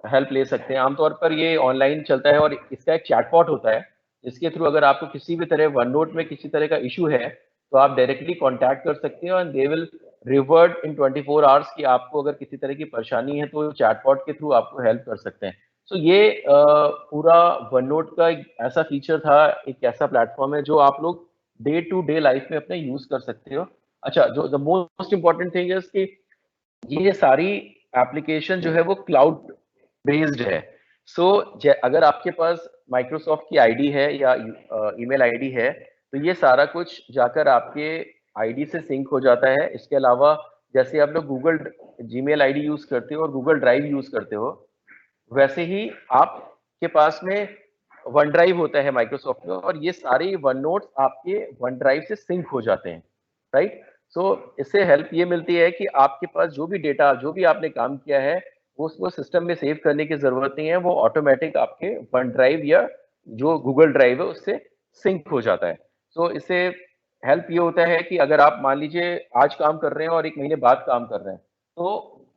हेल्प ले सकते हैं। आमतौर पर ये ऑनलाइन चलता है और इसका एक चैटबॉट होता है जिसके थ्रू अगर आपको किसी भी तरह वन नोट में किसी तरह का इशू है तो आप डायरेक्टली कॉन्टैक्ट कर सकते हो and they will revert in 24 hours कि आपको अगर किसी तरह की परेशानी है तो चैटबॉट के थ्रू आपको हेल्प कर सकते हैं। सो ये पूरा वन नोट का एक ऐसा फीचर था, एक ऐसा प्लेटफॉर्म है जो आप लोग डे टू डे लाइफ में अपने यूज कर सकते हो। अच्छा, जो द मोस्ट इंपॉर्टेंट थिंग है कि ये सारी एप्लीकेशन जो है वो क्लाउड बेस्ड है। सो अगर आपके पास माइक्रोसॉफ्ट की आईडी है या ईमेल आईडी है तो ये सारा कुछ जाकर आपके आईडी से सिंक हो जाता है। इसके अलावा जैसे आप लोग गूगल जीमेल आईडी यूज करते हो और गूगल ड्राइव यूज करते हो, वैसे ही आपके पास में वन ड्राइव होता है माइक्रोसॉफ्ट में और ये सारे वन नोट्स आपके वन ड्राइव से सिंक हो जाते हैं, राइट। सो इससे हेल्प ये मिलती है कि आपके पास जो भी डेटा, जो भी आपने काम किया है वो उसको सिस्टम में सेव करने की जरूरत नहीं है, वो ऑटोमेटिक आपके वन ड्राइव या जो गूगल ड्राइव है उससे सिंक हो जाता है। सो इससे हेल्प ये होता है कि अगर आप मान लीजिए आज काम कर रहे हैं और 1 महीने बाद काम कर रहे हैं, तो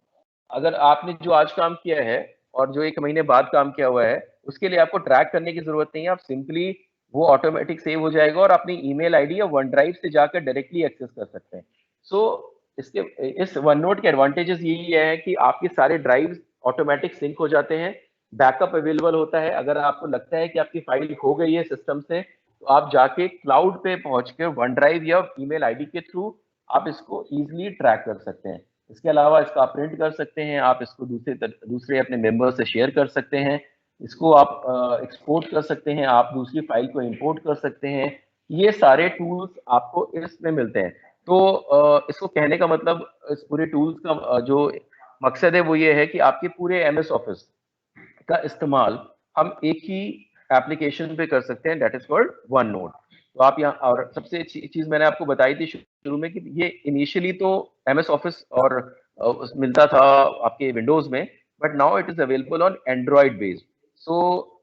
अगर आपने जो आज काम किया है और जो 1 महीने बाद काम किया हुआ है उसके लिए आपको ट्रैक करने की जरूरत नहीं है, आप सिंपली वो ऑटोमेटिक सेव हो जाएगा और अपनी ईमेल आईडी या वन ड्राइव से जाकर डायरेक्टली एक्सेस कर सकते हैं। सो इसके इस वन नोट के एडवांटेजेस यही है कि आपके सारे ड्राइव ऑटोमेटिक सिंक हो जाते हैं, बैकअप अवेलेबल होता है। अगर आपको लगता है कि आपकी फाइल खो गई है सिस्टम से तो आप जाके क्लाउड पे पहुंच के वन ड्राइव या ईमेल आईडी के थ्रू आप इसको इजीली ट्रैक कर सकते हैं। इसके अलावा इसका आप प्रिंट कर सकते हैं, आप इसको दूसरे अपने मेंबर से शेयर कर सकते हैं, इसको आप एक्सपोर्ट कर सकते हैं, आप दूसरी फाइल को इंपोर्ट कर सकते हैं। ये सारे टूल्स आपको इसमें मिलते हैं। तो इसको कहने का मतलब, इस पूरे टूल्स का जो मकसद है वो ये है कि आपके पूरे एमएस ऑफिस का इस्तेमाल हम एक ही एप्लीकेशन पे कर सकते हैं, that is called one note. तो आप यहाँ, और सबसे अच्छी चीज मैंने आपको बताई थी शुरू में कि ये इनिशियली तो एमएस ऑफिस और मिलता था आपके विंडोज में, but now it is available on Android based. So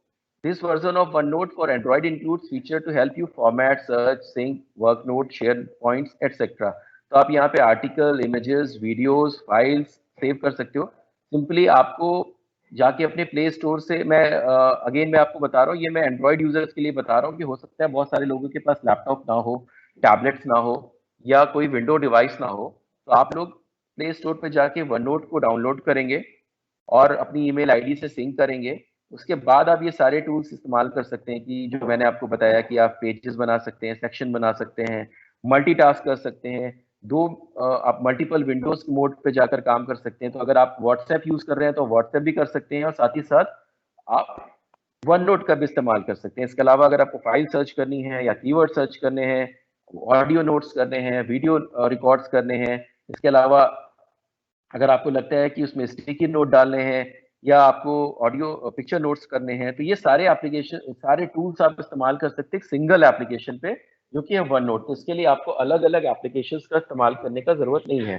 this version of OneNote for Android includes feature to help you format, search, sync, work note, share points etcetera. तो आप यहाँ पे article, images, videos, files save कर सकते हो। Simply आपको जाके अपने प्ले स्टोर से, मैं आपको बता रहा हूँ, ये मैं एंड्रॉइड यूजर्स के लिए बता रहा हूँ कि हो सकता है बहुत सारे लोगों के पास लैपटॉप ना हो, टैबलेट्स ना हो या कोई विंडो डिवाइस ना हो, तो आप लोग प्ले स्टोर पे जाके वन नोट को डाउनलोड करेंगे और अपनी ईमेल आईडी से सिंक करेंगे। उसके बाद आप ये सारे टूल्स इस्तेमाल कर सकते हैं कि जो मैंने आपको बताया कि आप पेजेस बना सकते हैं, सेक्शन बना सकते हैं, मल्टीटास्क कर सकते हैं, आप मल्टीपल विंडोज मोड पे जाकर काम कर सकते हैं। तो अगर आप व्हाट्सएप यूज कर रहे हैं तो व्हाट्सएप भी कर सकते हैं और साथ ही साथ आप वन नोट का भी इस्तेमाल कर सकते हैं। इसके अलावा अगर आपको फाइल सर्च करनी है या कीवर्ड सर्च करने हैं, ऑडियो नोट्स करने हैं, वीडियो रिकॉर्ड्स करने हैं, इसके अलावा अगर आपको लगता है कि उसमें स्टिकी नोट डालने हैं या आपको ऑडियो पिक्चर नोट्स करने हैं, तो ये सारे एप्लीकेशन, सारे टूल्स आप इस्तेमाल कर सकते हैं सिंगल एप्लीकेशन पे जो कि है वन नोट। तो इसके लिए आपको अलग अलग एप्लीकेशन का इस्तेमाल करने का जरूरत नहीं है।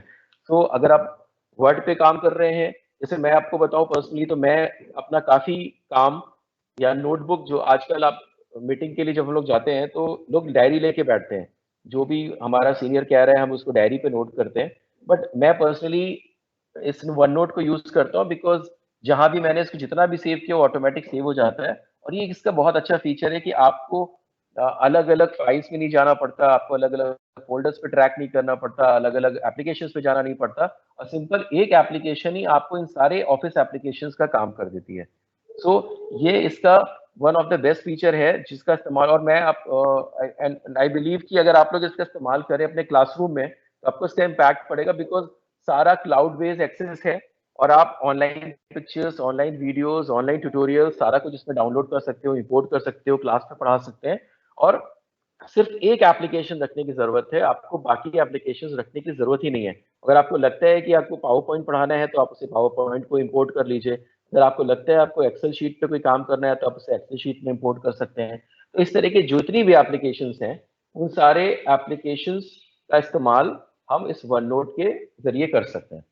तो अगर आप वर्ड पे काम कर रहे हैं, जैसे मैं आपको बताऊं पर्सनली, तो मैं अपना काफी काम या नोटबुक, जो आजकल आप मीटिंग के लिए जब हम लोग जाते हैं तो लोग डायरी लेके बैठते हैं, जो भी हमारा सीनियर कह रहा है हम उसको डायरी पे नोट करते हैं, बट मैं पर्सनली इस वन नोट को यूज करता हूँ, बिकॉज जहां भी मैंने इसको जितना भी सेव किया वो ऑटोमेटिक सेव हो जाता है। और ये इसका बहुत अच्छा फीचर है कि आपको अलग अलग फाइल्स में नहीं जाना पड़ता, आपको अलग अलग फोल्डर्स पे ट्रैक नहीं करना पड़ता, अलग अलग एप्लीकेशंस पे जाना नहीं पड़ता, और सिंपल एक एप्लीकेशन ही आपको इन सारे ऑफिस एप्लीकेशंस का काम कर देती है। सो ये इसका one of the best feature है जिसका इस्तेमाल, और मैं एंड आई बिलीव कि अगर आप लोग इसका इस्तेमाल करें अपने क्लासरूम में तो आपको इसका इम्पैक्ट पड़ेगा, बिकॉज सारा क्लाउड बेस्ड एक्सेस है और आप online pictures, online videos, online tutorial सारा कुछ इसमें डाउनलोड कर सकते हो, इंपोर्ट कर सकते हो, क्लास में पढ़ा सकते हैं। और सिर्फ एक एप्लीकेशन रखने की जरूरत है, आपको बाकी एप्लीकेशंस रखने की जरूरत ही नहीं है। अगर आपको लगता है कि आपको पावर पॉइंट पढ़ाना है तो आप उसे पावर पॉइंट को इंपोर्ट कर लीजिए, अगर आपको लगता है आपको एक्सेल शीट पे कोई काम करना है तो आप उसे एक्सेल शीट में इंपोर्ट कर सकते हैं। तो इस तरह के जितनी भी एप्लीकेशंस हैं उन सारे एप्लीकेशंस का इस्तेमाल हम इस वन नोट के जरिए कर सकते हैं।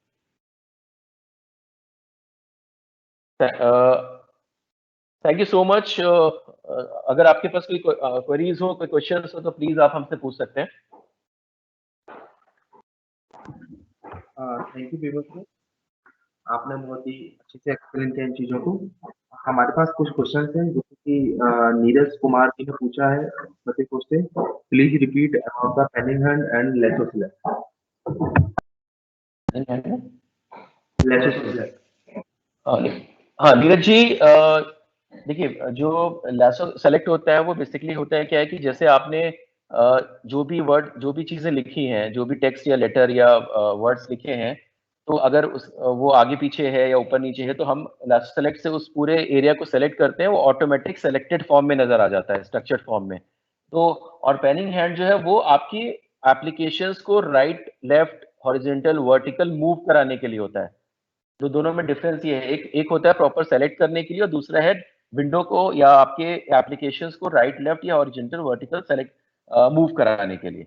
Thank you so much. अगर आपके पास कोई क्वेरीज हो, कोई क्वेश्चंस हो तो प्लीज आप हमसे पूछ सकते हैं। थैंक यू विवेक सर, आपने बहुत ही अच्छे से एक्सप्लेन किया इन चीजों को। हमारे पास कुछ क्वेश्चंस हैं जैसे कि नीरज कुमार जी ने पूछा है फतेहपुर से, please repeat about the panning hand and lasso select. हाँ नीरज जी, देखिए जो लैसो सेलेक्ट होता है वो बेसिकली होता है क्या है कि जैसे आपने जो भी वर्ड, जो भी चीजें लिखी हैं, जो भी टेक्स्ट या लेटर या वर्ड्स लिखे हैं, तो अगर वो आगे पीछे है या ऊपर नीचे है तो हम लैसो सेलेक्ट से उस पूरे एरिया को सेलेक्ट करते हैं, वो ऑटोमेटिक सेलेक्टेड फॉर्म में नजर आ जाता है, स्ट्रक्चर्ड फॉर्म में। तो और पेनिंग हैंड जो है वो आपकी एप्लीकेशंस को right, left, horizontal, vertical move कराने के लिए होता है। तो दोनों में डिफरेंस ये है, एक होता है प्रॉपर सेलेक्ट करने के लिए और दूसरा है विंडो को या आपके एप्लीकेशंस को राइट, लेफ्ट या हॉरिजॉन्टल, वर्टिकल सेलेक्ट मूव कराने के लिए।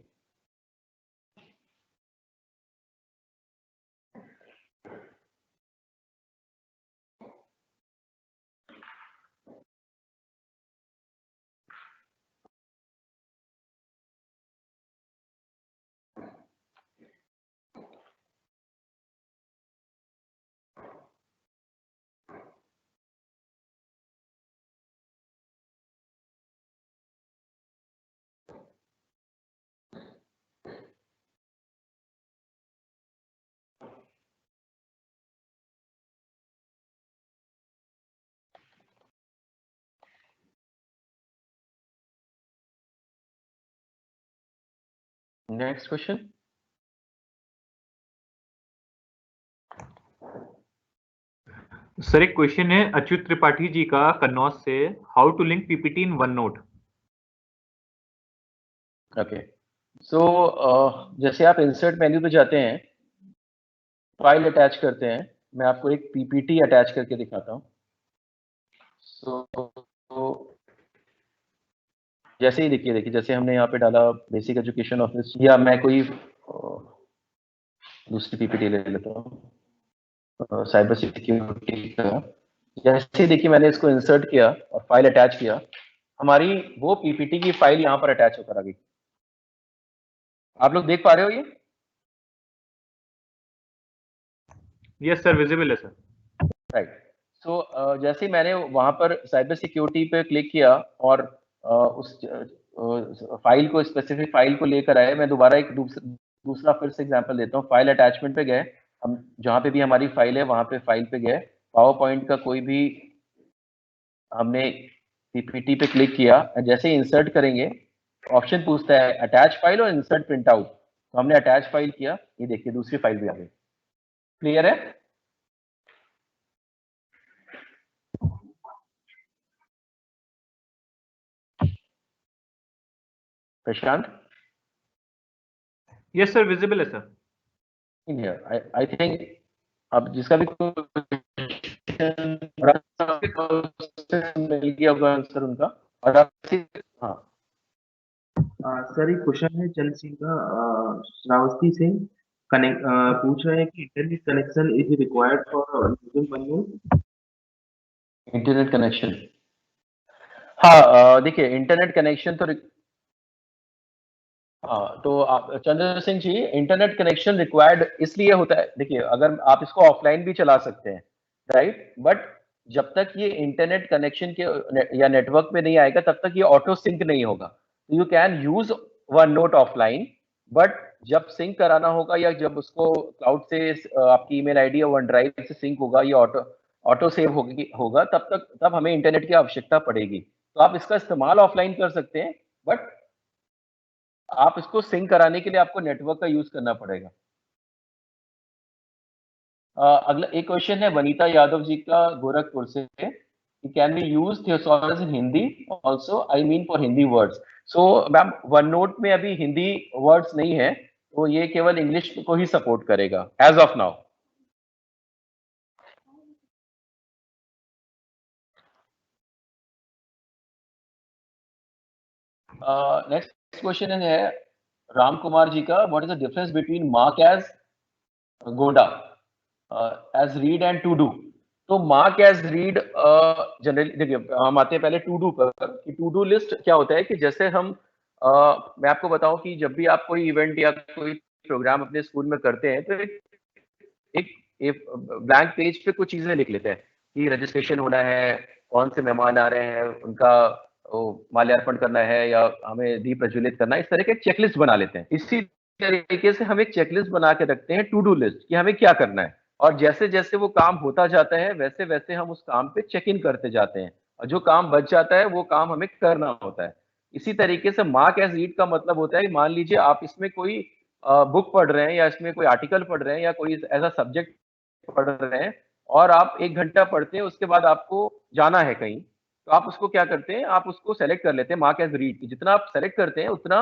Next question. सर एक क्वेश्चन है अच्युत त्रिपाठी जी का कन्नौज से, how to link PPT in OneNote. Okay, so जैसे आप इंसर्ट मेन्यू पे जाते हैं, फाइल अटैच करते हैं, मैं आपको एक पीपीटी अटैच करके दिखाता हूँ। सो जैसे ही देखिए जैसे हमने यहाँ पे डाला बेसिक एजुकेशन ऑफिस, या मैं कोई दूसरी पीपीटी ले लेता हूँ साइबर सिक्योरिटी का। जैसे ही देखिए मैंने इसको इंसर्ट किया और फाइल अटैच किया, हमारी वो पीपीटी की फाइल यहाँ पर अटैच होकर आ गई। आप लोग देख पा रहे हो ये? यस सर, विजिबल है सर। राइट। सो जैसे ही मैंने वहां पर साइबर सिक्योरिटी पे क्लिक किया और उस फाइल को, स्पेसिफिक फाइल को लेकर आए, मैं दोबारा एक दूसरा फिर से एग्जांपल देता हूँ। फाइल अटैचमेंट पे गए हम, जहाँ पे भी हमारी फाइल है वहां पे फाइल पे गए, पावर पॉइंट का कोई भी हमने पीपीटी पे क्लिक किया, जैसे ही इंसर्ट करेंगे ऑप्शन पूछता है अटैच फाइल और इंसर्ट प्रिंट आउट, तो हमने अटैच फाइल किया, ये देखिए दूसरी फाइल भी आ गई। क्लियर है? प्रशांत? यस सर, विजिबल है sir. In here I think अब जिसका भी मिल गया होगा आंसर उनका। और आप हाँ सर एक क्वेश्चन है चंद सिंह का श्रावस्ती से, कनेक्ट पूछ रहे हैं कि internet connection is required for using one note. Internet connection, हाँ देखिए इंटरनेट कनेक्शन तो हाँ, तो Chandra Singh ji, internet connection required इसलिए होता है, देखिए अगर आप इसको ऑफलाइन भी चला सकते हैं, राइट, बट जब तक ये इंटरनेट कनेक्शन के या नेटवर्क पे नहीं आएगा तब तक ये ऑटो सिंक नहीं होगा। You can use one note offline, but जब सिंक कराना होगा या जब उसको क्लाउड से आपकी ईमेल आईडी या वन ड्राइव से सिंक होगा, ये ऑटो ऑटो सेव होगा, तब हमें इंटरनेट की आवश्यकता पड़ेगी। तो आप इसका इस्तेमाल ऑफलाइन कर सकते हैं, बट आप इसको सिंक कराने के लिए आपको नेटवर्क का यूज करना पड़ेगा। अगला एक क्वेश्चन है वनीता यादव जी का गोरखपुर से, can we use thesaurus in Hindi also, I mean for Hindi words. So ma'am, OneNote में अभी हिंदी वर्ड्स नहीं है, तो ये केवल इंग्लिश को ही सपोर्ट करेगा as of now. Next question है राम कुमार जी का, what is the difference between mark as गोंडा as read and to do. तो मार्क एज रीड जनरली, देखिए हम आते हैं पहले टू डू पर, कि टू डू लिस्ट क्या होता है, कि जैसे हम मैं आपको बताऊं कि जब भी आप कोई इवेंट या कोई प्रोग्राम अपने स्कूल में करते हैं, तो एक ब्लैंक पेज पे कुछ चीजें लिख लेते हैं कि रजिस्ट्रेशन होना है, कौन से मेहमान आ रहे हैं, उनका माल्यार्पण करना है या हमें दीप प्रज्वलित करना है, इस तरह के चेकलिस्ट बना लेते हैं। इसी तरीके से हम एक चेकलिस्ट बना के रखते हैं, टू डू लिस्ट, कि हमें क्या करना है, और जैसे जैसे वो काम होता जाता है वैसे वैसे हम उस काम पे चेक इन करते जाते हैं, और जो काम बच जाता है वो काम हमें करना होता है। इसी तरीके से मार्क एज रीड का मतलब होता है, मान लीजिए आप इसमें कोई बुक पढ़ रहे हैं या इसमें कोई आर्टिकल पढ़ रहे हैं या कोई ऐसा सब्जेक्ट पढ़ रहे हैं, और आप 1 घंटा पढ़ते हैं, उसके बाद आपको जाना है कहीं, तो आप उसको क्या करते हैं, आप उसको सेलेक्ट कर लेते हैं मार्क एज रीड। जितना आप सेलेक्ट करते हैं उतना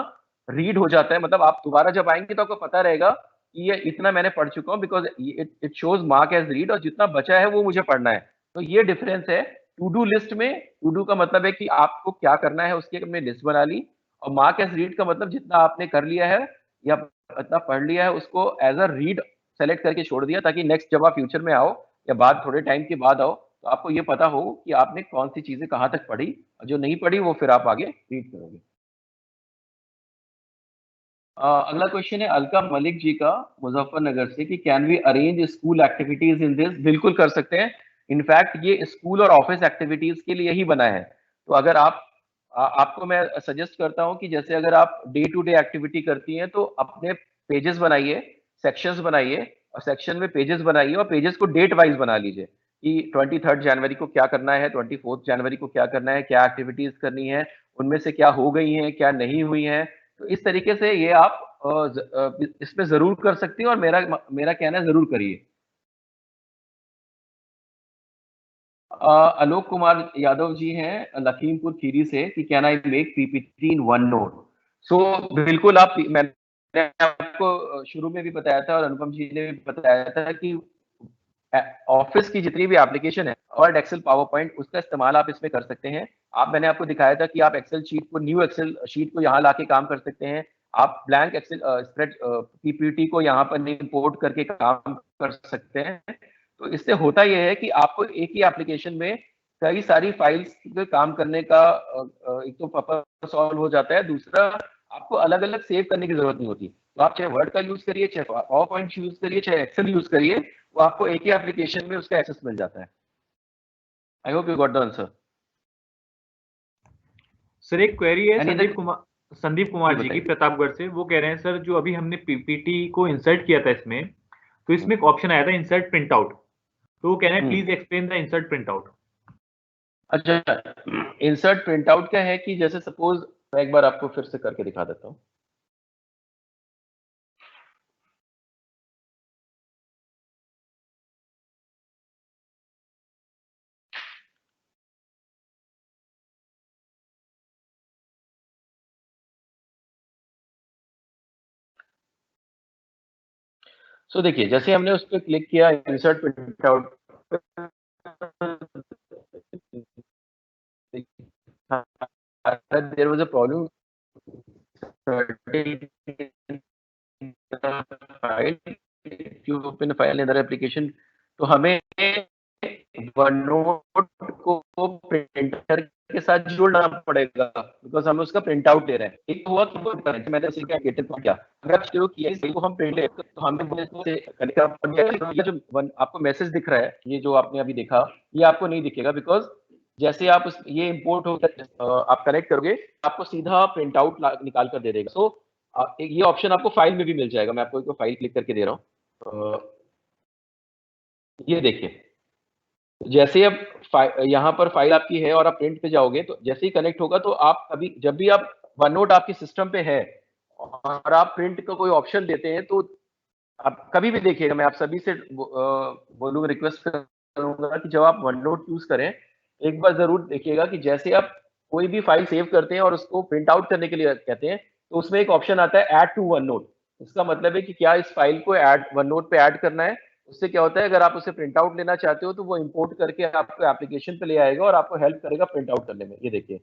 रीड हो जाता है, मतलब आप दोबारा जब आएंगे तो आपको पता रहेगा कि ये इतना मैंने पढ़ चुका हूँ, because it shows mark as read, और जितना बचा है वो मुझे पढ़ना है। तो ये डिफरेंस है टू डू लिस्ट में। टू डू का मतलब है कि आपको क्या करना है उसकी हमने लिस्ट बना ली, और मार्क एज रीड का मतलब जितना आपने कर लिया है या इतना पढ़ लिया है उसको एज अ रीड सेलेक्ट करके छोड़ दिया, ताकि नेक्स्ट जब आप फ्यूचर में आओ या बाद थोड़े टाइम के बाद आओ तो आपको ये पता हो कि आपने कौन सी चीजें कहाँ तक पढ़ी, और जो नहीं पढ़ी वो फिर आप आगे रीड करोगे। अगला क्वेश्चन है अलका मलिक जी का मुजफ्फरनगर से, कि can we arrange school activities in this. बिल्कुल कर सकते हैं, इनफैक्ट ये स्कूल और ऑफिस एक्टिविटीज के लिए ही बना है। तो अगर आपको मैं सजेस्ट करता हूं कि जैसे अगर आप डे टू डे एक्टिविटी करती हैं तो अपने पेजेस बनाइए, सेक्शंस बनाइए, और सेक्शन में पेजेस बनाइए, और पेजेस को डेट वाइज बना लीजिए कि 23 जनवरी को क्या करना है, 24 जनवरी को क्या करना है, क्या एक्टिविटीज करनी है, उनमें से क्या हो गई हैं, क्या नहीं हुई हैं। तो इस तरीके से ये आप इसमें जरूर कर सकती हैं, और मेरा मेरा कहना है जरूर करिए। आलोक कुमार यादव जी हैं लखीमपुर खीरी से, कि can I make PPT in OneNote. So बिल्कुल आप, मैंने आपको शुरू में भी बताया था और अनुपम जी ने भी बताया था कि ऑफिस की जितनी भी एप्लीकेशन है, वर्ड, एक्सेल, पावर पॉइंट, उसका इस्तेमाल आप इसमें कर सकते हैं। मैंने आपको दिखाया था कि आप एक्सेल शीट को, न्यू एक्सेल शीट को यहाँ लाके काम कर सकते हैं। आप ब्लैंक एक्सेल स्प्रेड पीपीटी को यहाँ पर इंपोर्ट करके काम कर सकते हैं। तो इससे होता यह है कि आपको एक ही एप्लीकेशन में कई सारी फाइल्स पे काम करने का एक तो पर्पस सॉल्व हो जाता है, दूसरा आपको अलग अलग सेव करने की जरूरत नहीं होती। तो आप चाहे वर्ड का यूज करिए, चाहे पावर पॉइंट यूज करिए, चाहे एक्सेल यूज करिए, वो आपको एक ही एप्लीकेशन में उसका एक्सेस मिल जाता है। I hope you got the answer. Sir एक क्वेरी है Any other- संदीप कुमार जी की प्रतापगढ़ से। वो कह रहे हैं सर, जो अभी हमने पीपीटी को इंसर्ट किया था इसमें, तो इसमें एक ऑप्शन आया था इंसर्ट प्रिंट आउट, तो वो कह रहे हैं please explain the insert print out. अच्छा, इंसर्ट प्रिंट आउट क्या है, कि जैसे सपोज मैं एक बार आपको फिर से करके दिखा देता हूँ। सो देखिए, जैसे हमने उस पर क्लिक किया insert print out, there was a problem file, you open file in other application. तो हमें वन नोट को प्रिंटर के साथ जोड़ना पड़ेगा बिकॉज हमें उसका प्रिंट आउट ले रहे हैं। एक हुआ कि मैंने उसे क्या गेटेड किया, अगर आप शुरू किया इसको हम प्रिंट ले तो हमें ये जो आपको मैसेज दिख रहा है, ये जो आपने अभी देखा, ये आपको नहीं दिखेगा बिकॉज जैसे आप ये इंपोर्ट हो आप कनेक्ट करोगे आपको सीधा प्रिंट आउट निकाल कर दे देगा। सो ये ऑप्शन आपको फाइल में भी मिल जाएगा। मैं आपको एक फाइल क्लिक करके दे रहा हूँ, ये देखिए जैसे अब यहाँ पर फाइल आपकी है और आप प्रिंट पे जाओगे तो जैसे ही कनेक्ट होगा तो आप कभी जब भी आप वन नोट आपके सिस्टम पे है और आप प्रिंट का कोई ऑप्शन देते हैं तो आप कभी भी देखिएगा, मैं आप सभी से बोलूंगा, रिक्वेस्ट करूंगा कि जब आप वन नोट यूज करें एक बार जरूर देखिएगा कि जैसे आप कोई भी फाइल सेव करते हैं और उसको प्रिंट आउट करने के लिए कहते हैं तो उसमें एक ऑप्शन आता है ऐड टू वन नोट। इसका मतलब है कि क्या इस फाइल को ऐड वन नोट पे ऐड करना है। उससे क्या होता है, अगर आप उसे प्रिंट आउट लेना चाहते हो तो वो इंपोर्ट करके आपको एप्लीकेशन पे ले आएगा और आपको हेल्प करेगा प्रिंट आउट करने में। ये देखिए,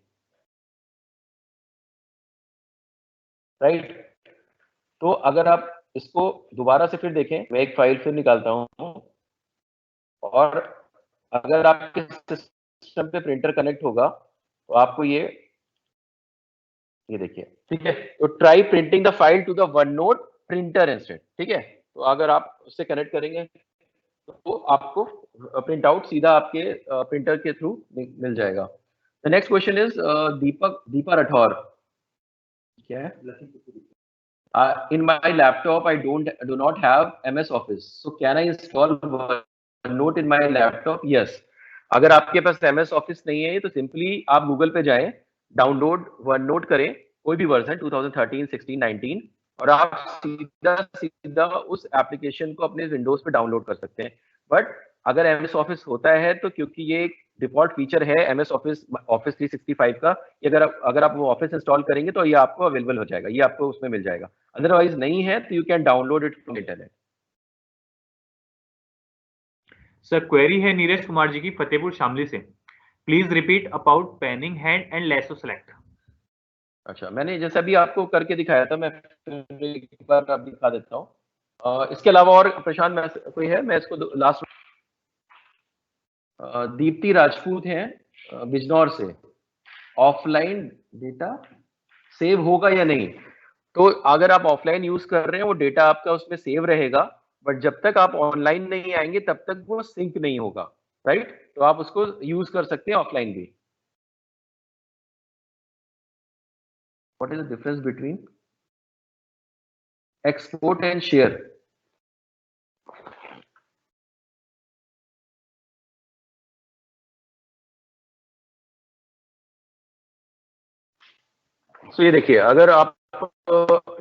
राइट। तो अगर आप इसको दोबारा से फिर देखें, मैं एक फाइल फिर निकालता हूं और अगर आपके सिस्टम पे प्रिंटर कनेक्ट होगा तो आपको ये देखिए, ठीक है। तो try printing the file to the OneNote printer instead, ठीक है। तो अगर आप उससे कनेक्ट करेंगे तो आपको प्रिंट आउट सीधा आपके प्रिंटर के थ्रू मिल जाएगा। The next question is Deepa Rathore, क्या है? In my laptop I do not have MS Office, so can I install OneNote in my laptop? Yes. अगर आपके पास MS Office नहीं है तो सिंपली आप गूगल पे जाएं, डाउनलोड OneNote करें, कोई भी वर्जन 2013, 16, 19 और आप सीधा उस एप्लीकेशन को अपने विंडोज पे डाउनलोड कर सकते हैं। बट अगर MS Office होता है तो क्योंकि ये एक डिफॉल्ट फीचर है MS Office 365 का, अगर आप वो ऑफिस इंस्टॉल करेंगे तो ये आपको अवेलेबल हो जाएगा, ये आपको उसमें मिल जाएगा। अदरवाइज नहीं है तो you can download it from internet. Sir query है नीरज कुमार जी की फतेहपुर शामली से, please repeat about panning hand and lasso select. अच्छा, मैंने जैसा भी आपको करके दिखाया था, मैं फिर एक बार आप दिखा देता हूँ। इसके अलावा और प्रशांत कोई है? मैं इसको लास्ट दीप्ति राजपूत हैं बिजनौर से, ऑफलाइन डेटा सेव होगा या नहीं? तो अगर आप ऑफलाइन यूज कर रहे हैं वो डेटा आपका उसमें सेव रहेगा, बट जब तक आप ऑनलाइन नहीं आएंगे तब तक वो सिंक नहीं होगा, राइट। तो आप उसको यूज कर सकते हैं ऑफलाइन भी। What is the difference between export and share? तो ये देखिए, अगर आप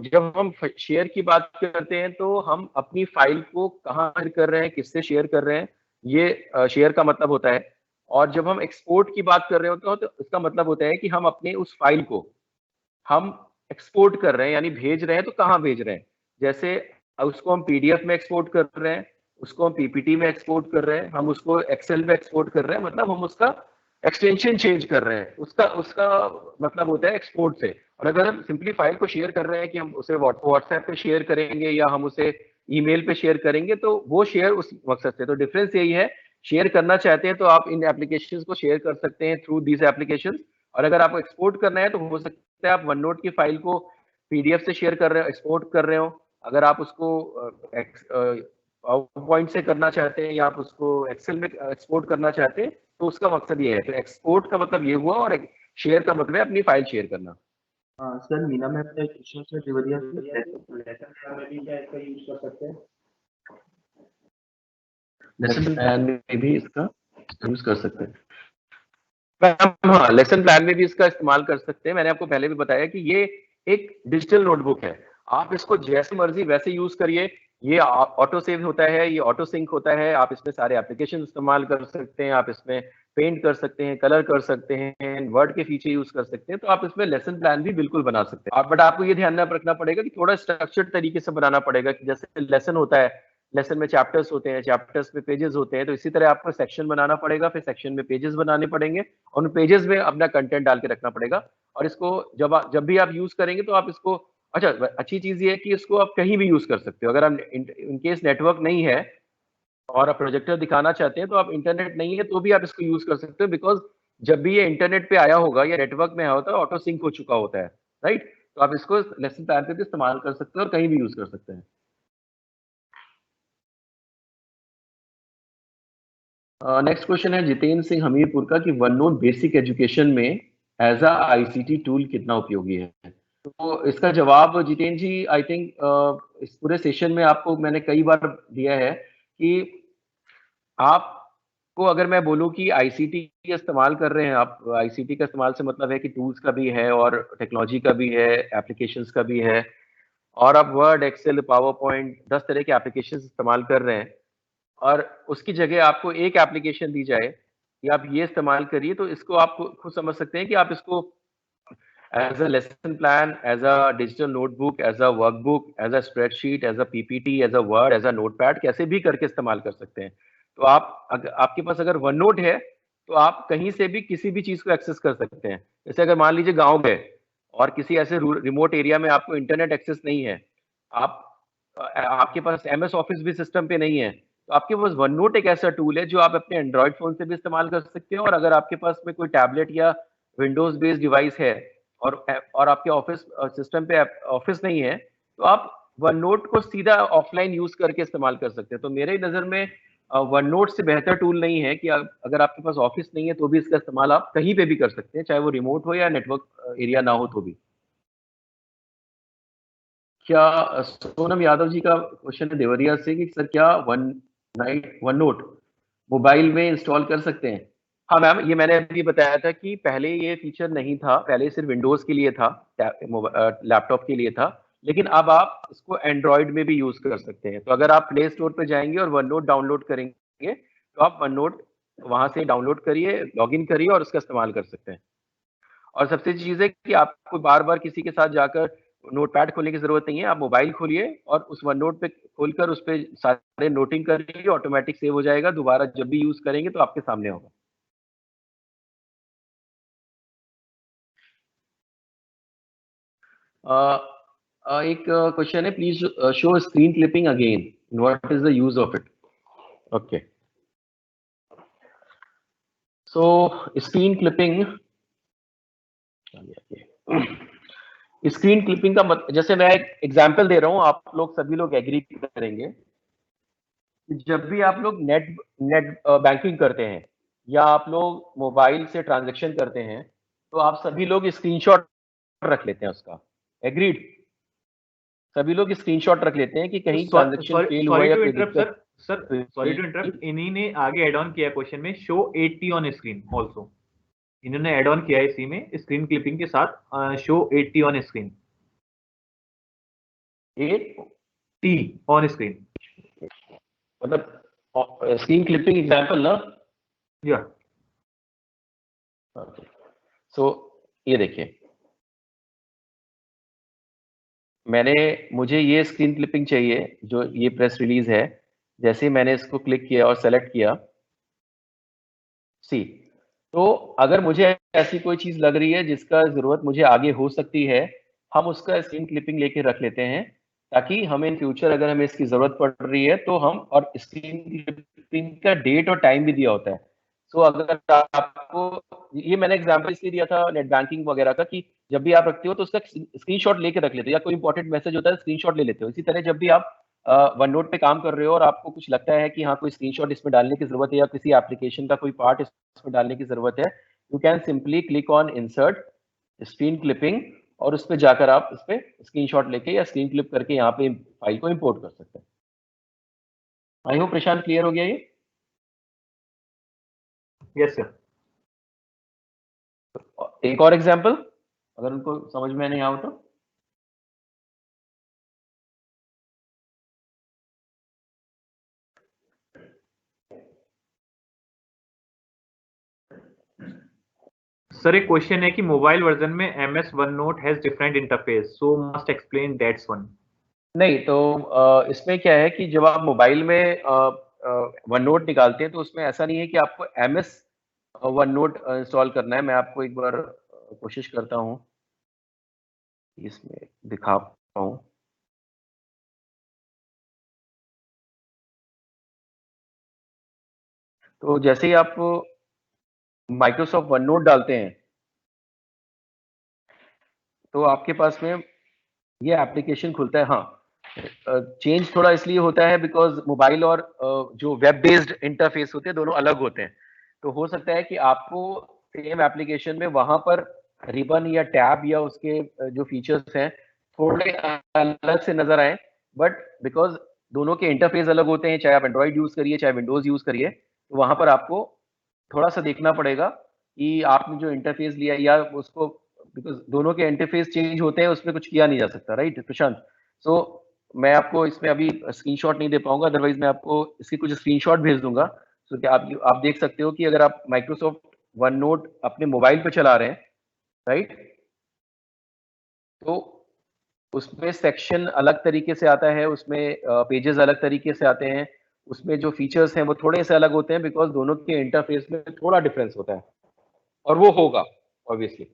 जब हम शेयर की बात करते हैं तो हम अपनी फाइल को कहाँ शेयर कर रहे हैं, किससे शेयर कर रहे हैं, ये शेयर का मतलब होता है। और जब हम एक्सपोर्ट की बात कर रहे होते हैं तो इसका मतलब होता है कि हम अपने उस फाइल को हम एक्सपोर्ट कर रहे हैं, यानी भेज रहे हैं। तो कहाँ भेज रहे हैं? जैसे उसको हम पीडीएफ में एक्सपोर्ट कर रहे हैं, उसको हम पीपीटी में एक्सपोर्ट कर रहे हैं, हम उसको एक्सेल में एक्सपोर्ट कर रहे हैं, मतलब हम उसका एक्सटेंशन चेंज कर रहे हैं, उसका मतलब होता है एक्सपोर्ट से। और अगर हम सिंपली फाइल को शेयर कर रहे हैं कि हम उसे व्हाट्सएप पे शेयर करेंगे या हम उसे ईमेल पे शेयर करेंगे तो वो शेयर उस मकसद से। तो डिफरेंस यही है, शेयर करना चाहते हैं तो आप इन एप्लीकेशंस को शेयर कर सकते हैं थ्रू दीज एप्लीकेशंस, और अगर आपको एक्सपोर्ट करना है तो हो सकता है आप वन नोट की फाइल को पीडीएफ से शेयर कर रहे हो, एक्सपोर्ट कर रहे हो। अगर आप उसको पावर पॉइंट से करना चाहते हैं या आप उसको एक्सेल में एक्सपोर्ट करना चाहते हैं तो उसका मकसद ये है। तो एक्सपोर्ट का मतलब ये हुआ और शेयर का मतलब है अपनी फाइल शेयर करना। सर मीना मैम ने क्वेश्चन से देवरिया में भी क्या इसका यूज कर सकते हैं? लेसन प्लान में भी इसका यूज कर सकते हैं। हाँ, लेसन प्लान में भी इसका इस्तेमाल कर सकते हैं। मैंने आपको पहले भी बताया कि ये एक डिजिटल नोटबुक है, आप इसको जैसे मर्जी वैसे यूज करिए। ये ऑटो सेव होता है, ये ऑटो सिंक होता है, आप इसमें सारे एप्लीकेशन इस्तेमाल कर सकते हैं, आप इसमें पेंट कर सकते हैं, कलर कर सकते हैं, वर्ड के फीचर यूज कर सकते हैं। तो आप इसमें लेसन प्लान भी बिल्कुल बना सकते हैं। बट आपको ये ध्यान रखना पड़ेगा कि थोड़ा स्ट्रक्चर्ड तरीके से बनाना पड़ेगा, कि जैसे लेसन होता है, लेसन में चैप्टर्स होते हैं, चैप्टर्स में पेजेस होते हैं, तो इसी तरह आपको सेक्शन बनाना पड़ेगा, फिर सेक्शन में पेजेस बनाने पड़ेंगे और उन पेजेस में अपना कंटेंट डाल के रखना पड़ेगा। और इसको जब भी आप यूज करेंगे तो आप इसको, अच्छा अच्छी चीज ये है कि इसको आप कहीं भी यूज कर सकते हो। अगर आप इनकेस नेटवर्क नहीं है और आप प्रोजेक्टर दिखाना चाहते हैं तो आप इंटरनेट नहीं है तो भी आप इसको यूज कर सकते हो, बिकॉज जब भी ये इंटरनेट पे आया होगा या नेटवर्क में आया होता है ऑटो सिंक हो चुका होता है, राइट? तो आप इसको लेसन प्लान पे भी इस्तेमाल कर सकते हैं और कहीं भी यूज कर सकते हैं। नेक्स्ट क्वेश्चन है जितेंद्र सिंह हमीरपुर का कि वन नोट बेसिक एजुकेशन में एज अ आईसीटी टूल कितना उपयोगी है? तो इसका जवाब जितेंद्र जी, आई थिंक इस पूरे सेशन में आपको मैंने कई बार दिया है कि आपको अगर मैं बोलूं कि आईसीटी का इस्तेमाल कर रहे हैं आप, आईसीटी का इस्तेमाल से मतलब है कि टूल्स का भी है और टेक्नोलॉजी का भी है, एप्लीकेशंस का भी है, और आप वर्ड, एक्सेल, पावर पॉइंट 10 तरह के एप्लीकेशन इस्तेमाल कर रहे हैं, और उसकी जगह आपको एक एप्लीकेशन दी जाए कि आप ये इस्तेमाल करिए, तो इसको आप खुद समझ सकते हैं कि आप इसको as a lesson plan, as a digital notebook, as a workbook, as a spreadsheet, as a PPT, as a Word, as a notepad, कैसे भी करके इस्तेमाल कर सकते हैं। तो आपके पास अगर वन नोट है तो आप कहीं से भी किसी भी चीज को एक्सेस कर सकते हैं। जैसे अगर मान लीजिए गांव गए और किसी ऐसे रिमोट एरिया में आपको इंटरनेट एक्सेस नहीं है, आप आपके पास एमएस ऑफिस भी सिस्टम पे नहीं है, तो आपके पास वन नोट एक ऐसा टूल है जो आप अपने एंड्रॉइड फोन से भी इस्तेमाल कर सकते हैं, और अगर आपके पास में कोई टैबलेट या विंडोज बेस्ड डिवाइस है और आपके ऑफिस सिस्टम पे ऑफिस नहीं है, तो आप वन नोट को सीधा ऑफलाइन यूज करके इस्तेमाल कर सकते हैं। तो मेरे नजर में वन नोट से बेहतर टूल नहीं है कि अगर आपके पास ऑफिस नहीं है तो भी इसका इस्तेमाल आप कहीं पे भी कर सकते हैं, चाहे वो रिमोट हो या नेटवर्क एरिया ना हो तो भी। क्या सोनम यादव जी का क्वेश्चन है देवरिया से कि सर क्या वन नोट मोबाइल में इंस्टॉल कर सकते हैं? हाँ मैम, ये मैंने अभी बताया था कि पहले ये फीचर नहीं था, पहले सिर्फ विंडोज के लिए था, लैपटॉप के लिए था, लेकिन अब आप इसको एंड्रॉइड में भी यूज कर सकते हैं। तो अगर आप प्ले स्टोर पर जाएंगे और वन नोट डाउनलोड करेंगे तो आप वन नोट वहां से डाउनलोड करिए, लॉगिन करिए और उसका इस्तेमाल कर सकते हैं। और सबसे चीज है कि आपको बार बार किसी के साथ जाकर नोटपैड खोलने की जरूरत नहीं है, आप मोबाइल खोलिए और उस वन नोट पे खोलकर उस पे सारे नोटिंग करिए, ऑटोमेटिक सेव हो जाएगा, दोबारा जब भी यूज करेंगे तो आपके सामने होगा। एक क्वेश्चन है, please show screen clipping again, what is the use of it? Okay, so screen clipping, screen clipping का जैसे मैं एक एग्जांपल दे रहा हूं, आप लोग सभी लोग एग्री करेंगे कि जब भी आप लोग नेट नेट बैंकिंग करते हैं या आप लोग मोबाइल से ट्रांजैक्शन करते हैं तो आप सभी लोग स्क्रीनशॉट रख लेते हैं उसका। एग्रीड? सभी लोग स्क्रीनशॉट रख लेते हैं कि कहीं ट्रांजैक्शन फेल हुआ सॉरी या टू कोई इंटरप्ट दिक्कत। सर सॉरी टू इंटरप्ट, इन्हीं ने आगे ऐड ऑन किया क्वेश्चन में शो 80 ऑन स्क्रीन ऑल्सो, इन्होंने ऐड ऑन किया है इसी में स्क्रीन क्लिपिंग के साथ show 80 on screen, 80 on screen, मतलब स्क्रीन क्लिपिंग एग्जांपल ना? या सो ये देखिए, मुझे ये स्क्रीन क्लिपिंग चाहिए जो ये प्रेस रिलीज है। जैसे ही मैंने इसको क्लिक किया और सेलेक्ट किया, सी, तो अगर मुझे ऐसी कोई चीज लग रही है जिसका जरूरत मुझे आगे हो सकती है, हम उसका स्क्रीन क्लिपिंग लेके रख लेते हैं ताकि हमें इन फ्यूचर अगर हमें इसकी जरूरत पड़ रही है तो हम, और स्क्रीन क्लिपिंग का डेट और टाइम भी दिया होता है। सो अगर आपको, ये मैंने एग्जांपल इसलिए दिया था नेट बैंकिंग वगैरह का कि जब भी आप रखते हो तो उसका स्क्रीनशॉट लेके रख लेते हो, या कोई इंपॉर्टेंट मैसेज होता है स्क्रीनशॉट ले लेते हो। इसी तरह जब भी आप वन नोट पे काम कर रहे हो और आपको कुछ लगता है कि हाँ कोई स्क्रीनशॉट इसमें डालने की जरूरत है या किसी एप्लीकेशन का कोई पार्ट इसमें डालने की जरूरत है, you can simply click on insert screen clipping और उस पर जाकर आप इस पे स्क्रीनशॉट लेके या स्क्रीन क्लिप करके यहाँ पे फाइल को इंपोर्ट कर सकते हैं। आई होप प्रशांत क्लियर हो गया ये? Yes sir. एक और एग्जांपल अगर उनको समझ में नहीं आओ तो। सर एक क्वेश्चन है कि मोबाइल वर्जन में MS one note has different interface, so must explain that's one. नहीं, तो इसमें क्या है कि जब आप मोबाइल में वन नोट निकालते हैं तो उसमें ऐसा नहीं है कि आपको MS वन नोट इंस्टॉल करना है। मैं आपको एक बार कोशिश करता हूँ इसमें दिखा पाऊँ। तो जैसे ही आप माइक्रोसॉफ्ट वन नोट डालते हैं तो आपके पास में ये एप्लीकेशन खुलता है। हाँ, चेंज थोड़ा इसलिए होता है बिकॉज मोबाइल और जो वेब बेस्ड इंटरफेस होते हैं दोनों अलग होते हैं। तो हो सकता है कि आपको सेम एप्लीकेशन में वहां पर रिबन या टैब या उसके जो फीचर्स हैं थोड़े अलग से नजर आए, बट बिकॉज दोनों के इंटरफेस अलग होते हैं, चाहे आप एंड्रॉइड यूज करिए चाहे विंडोज यूज करिए, तो वहां पर आपको थोड़ा सा देखना पड़ेगा कि आपने जो इंटरफेस लिया या उसको, बिकॉज दोनों के इंटरफेस चेंज होते हैं, उसमें कुछ किया नहीं जा सकता, राइट प्रशांत? सो मैं आपको इसमें अभी स्क्रीनशॉट नहीं दे पाऊंगा, अदरवाइज मैं आपको इसकी कुछ स्क्रीनशॉट भेज दूंगा। सो कि आप देख सकते हो कि अगर आप माइक्रोसॉफ्ट वन नोट अपने मोबाइल पे चला रहे हैं, राइट, तो उसमें सेक्शन अलग तरीके से आता है, उसमें पेजेस अलग तरीके से आते हैं, उसमें जो फीचर्स हैं वो थोड़े से अलग होते हैं बिकॉज दोनों के इंटरफेस में थोड़ा डिफरेंस होता है, और वो होगा obviously.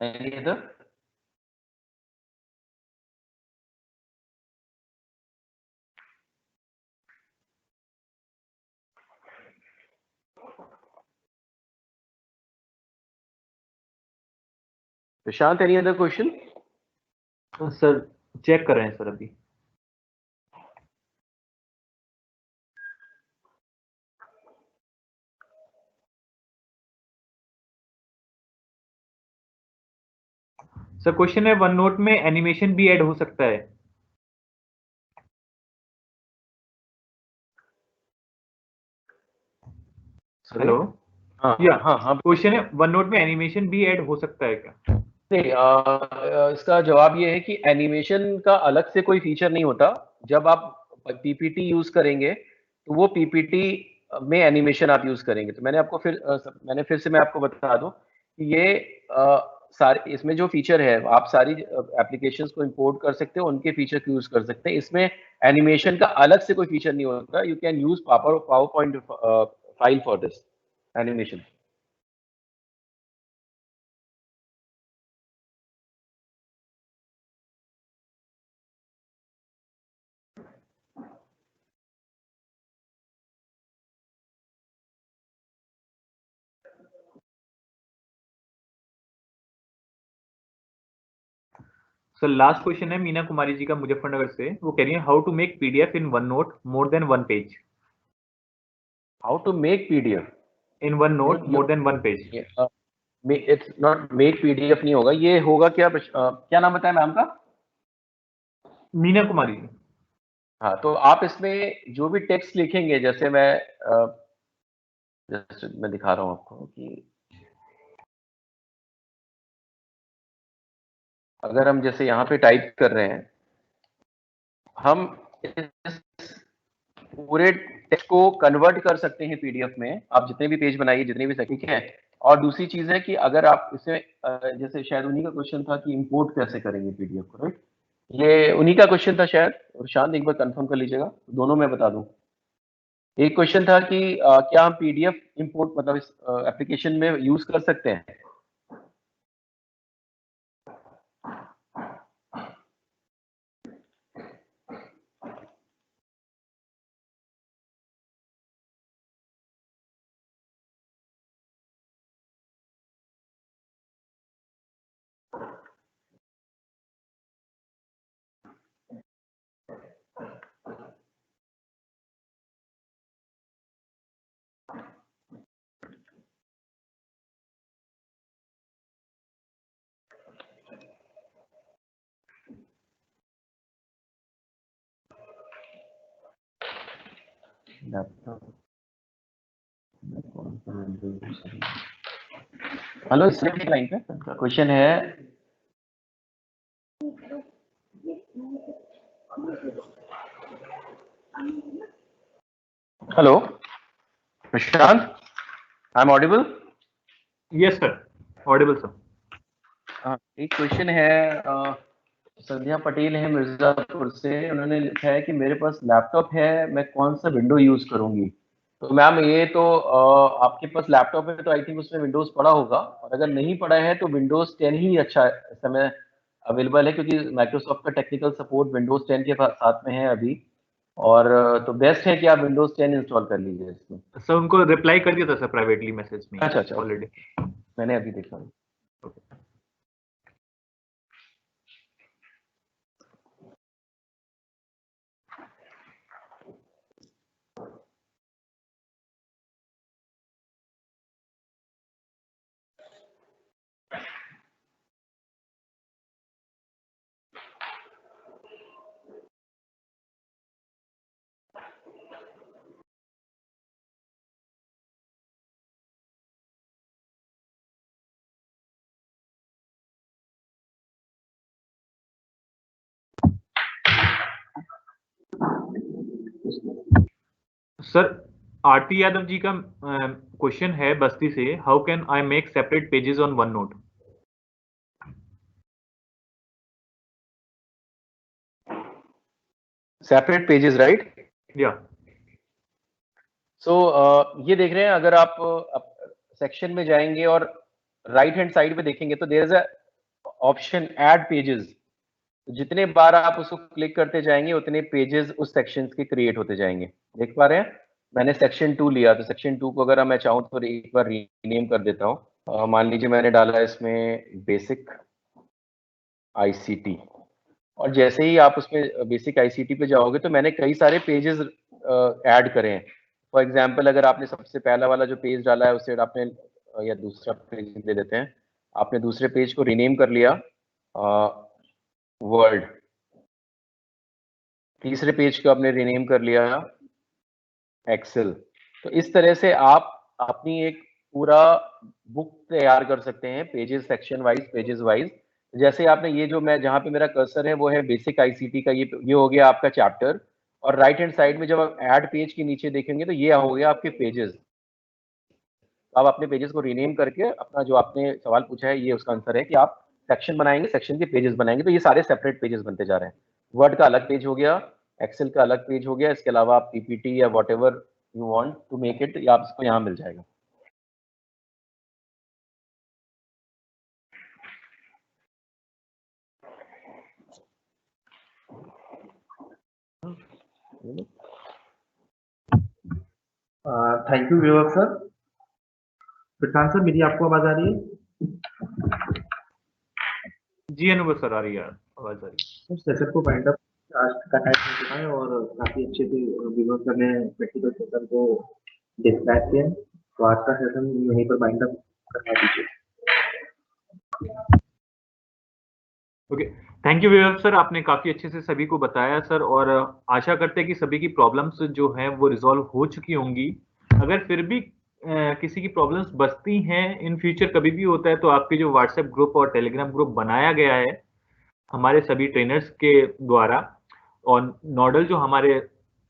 Any other? Prashant, any other question? Sir check कर रहे हैं सर अभी। सर क्वेश्चन है, वन नोट में एनिमेशन भी ऐड हो सकता है? हेलो, हाँ या हाँ हाँ, क्वेश्चन है, वन नोट में एनिमेशन भी ऐड हो सकता है क्या? नहीं, इसका जवाब ये है कि एनिमेशन का अलग से कोई फीचर नहीं होता। जब आप पीपीटी यूज करेंगे तो वो पीपीटी में एनिमेशन आप यूज करेंगे। तो मैंने फिर से मैं आपको बता दूं कि ये सारे इसमें जो फीचर है, आप सारी एप्लीकेशंस को इंपोर्ट कर सकते हो, उनके फीचर को यूज कर सकते हैं। इसमें एनिमेशन का अलग से कोई फीचर नहीं होता। You can use power point file for this animation. Sir last question है मीना कुमारी जी का मुजफ्फरनगर से, वो कह रही है how to make PDF in OneNote more than one page. How to make PDF in OneNote more than one page. It's not make PDF, नहीं होगा। ये होगा क्या? क्या नाम बताया मैम का? मीना कुमारी जी। हाँ, तो आप इसमें जो भी टेक्स्ट लिखेंगे, जैसे मैं दिखा रहा हूँ आपको कि अगर हम जैसे यहाँ पे टाइप कर रहे हैं, हम इस पूरे टेक्स्ट को कन्वर्ट कर सकते हैं पीडीएफ में। आप जितने भी पेज बनाइए, जितने भी ठीक है। और दूसरी चीज है कि अगर आप इसे जैसे शायद उन्हीं का क्वेश्चन था कि इंपोर्ट कैसे करेंगे पीडीएफ को, राइट? ये उन्हीं का क्वेश्चन था शायद, और शांत एक बार कंफर्म कर लीजिएगा, दोनों मैं बता दूं। एक क्वेश्चन था कि क्या हम पीडीएफ इंपोर्ट मतलब इस एप्लीकेशन में यूज कर सकते हैं? हेलो, इसमें भी लाइन पे क्वेश्चन है। Hello Prashant, I am Audible? Yes sir, Audible sir. हाँ, एक क्वेश्चन है, संध्या पटेल है मिर्जापुर से। उन्होंने लिखा है कि मेरे पास लैपटॉप है, मैं कौन सा विंडो यूज करूंगी? तो मैम ये तो आपके पास लैपटॉप है तो आई थिंक उसमें विंडोज पड़ा होगा, और अगर नहीं पड़ा है तो विंडोज 10 ही अच्छा इस समय अवेलेबल है, क्योंकि माइक्रोसॉफ्ट का टेक्निकल सपोर्ट विंडोज 10 के साथ में है अभी, और तो बेस्ट है कि आप विंडोज 10 इंस्टॉल कर लीजिए इसमें। सर उनको रिप्लाई कर दिया था सर प्राइवेटली मैसेज में अच्छा ऑलरेडी। मैंने अभी देखा। सर आरती यादव जी का क्वेश्चन है बस्ती से, how can I make separate pages on one note? Separate pages, right? या सो ये देख रहे हैं, अगर आप सेक्शन में जाएंगे और राइट हैंड साइड पे देखेंगे तो there is a option add pages. जितने बार आप उसको क्लिक करते जाएंगे उतने पेजेस उस सेक्शन के क्रिएट होते जाएंगे। देख पा रहे हैं? मैंने सेक्शन 2 लिया, तो सेक्शन 2 को अगर मैं चाहूँ तो एक बार रीनेम कर देता हूँ। मान लीजिए मैंने डाला इसमें बेसिक आईसीटी, और जैसे ही आप उसमें बेसिक आईसीटी पे जाओगे तो मैंने कई सारे पेजेस ऐड करे हैं। फॉर एग्जांपल अगर आपने सबसे पहला वाला जो पेज डाला है उसे आपने या दूसरा पेज ले लेते हैं, आपने दूसरे पेज को रीनेम कर लिया वर्ल्ड, तीसरे पेज को आपने रीनेम कर लिया एक्सेल। तो इस तरह से आप अपनी एक पूरा बुक तैयार कर सकते हैं pages section wise, pages wise. जैसे आपने ये जो मैं जहाँ पे मेरा कर्सर है वो है बेसिक आईसीटी का, ये हो गया आपका चैप्टर, और राइट हैंड साइड में जब आप ऐड पेज के नीचे देखेंगे तो ये हो गया आपके पेजेस। आप अपने पेजेस को रीनेम करके अपना जो आपने सवाल पूछा है ये उसका आंसर है कि आप सेक्शन बनाएंगे, सेक्शन के पेजेस बनाएंगे, तो ये सारे सेपरेट पेजेस बनते जा रहे हैं। वर्ड का अलग पेज हो गया, एक्सेल का अलग पेज हो गया, इसके अलावा आप पीपीटी या whatever you want to make it, या आपको यहाँ मिल जाएगा। Thank you Vivek sir. Prashant sir, मेरी आपको आवाज आ रही है? जी अनुभव सर, आ रही है आवाज, आ रही है। सेशन को वाइंड अप आज का टाइम हो चुका है और काफी अच्छे से विवेक सर ने प्रैक्टिकल सेशन को डिस्क्राइब किया है, तो आज का सेशन यहीं पर वाइंड अप करवा दीजिए। Okay, thank you Vivek sir, आपने काफी अच्छे से सभी को बताया सर, और आशा करते हैं कि सभी की प्रॉब्लम्स जो हैं वो रिजॉल्व हो चुकी होंगी। अगर फिर भी किसी की प्रॉब्लम्स बचती हैं, इन फ्यूचर कभी भी होता है, तो आपके जो व्हाट्सएप ग्रुप और टेलीग्राम ग्रुप बनाया गया है हमारे सभी ट्रेनर्स के द्वारा, और नोडल जो हमारे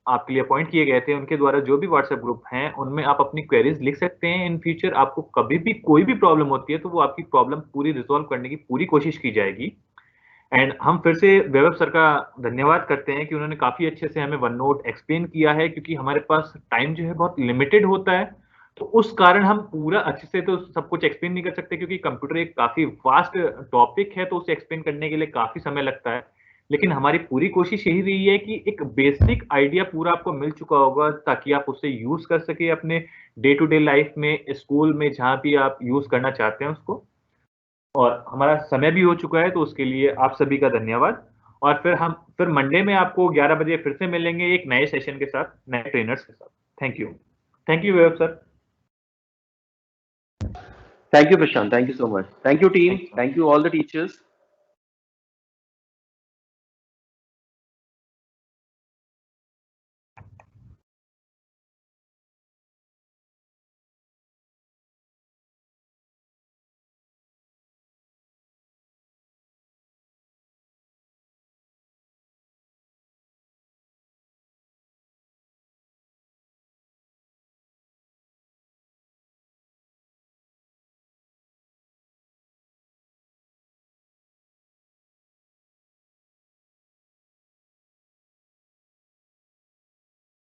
आपके लिए अपॉइंट किए गए थे उनके द्वारा, जो भी व्हाट्सएप ग्रुप हैं उनमें आप अपनी क्वेरीज लिख सकते हैं। इन फ्यूचर आपको कभी भी कोई भी प्रॉब्लम होती है तो वो आपकी प्रॉब्लम पूरी रिजॉल्व करने की पूरी कोशिश की जाएगी। एंड हम फिर से वैभव सर का धन्यवाद करते हैं कि उन्होंने काफी अच्छे से हमें वन नोट एक्सप्लेन किया है, क्योंकि हमारे पास टाइम जो है बहुत लिमिटेड होता है, तो उस कारण हम पूरा अच्छे से तो सब कुछ एक्सप्लेन नहीं कर सकते, क्योंकि कंप्यूटर एक काफी वास्ट टॉपिक है, तो उसे एक्सप्लेन करने के लिए काफी समय लगता है। लेकिन हमारी पूरी कोशिश यही रही है कि एक बेसिक आइडिया पूरा आपको मिल चुका होगा, ताकि आप उसे यूज कर सके अपने डे टू डे लाइफ में, स्कूल में, जहां भी आप यूज करना चाहते हैं उसको। और हमारा समय भी हो चुका है, तो उसके लिए आप सभी का धन्यवाद। और फिर मंडे में आपको 11 बजे फिर से मिलेंगे एक नए सेशन के साथ, नए ट्रेनर्स के साथ। Thank you Vaibhav sir. Thank you Prashant, thank you so much, thank you team, thank you all the teachers.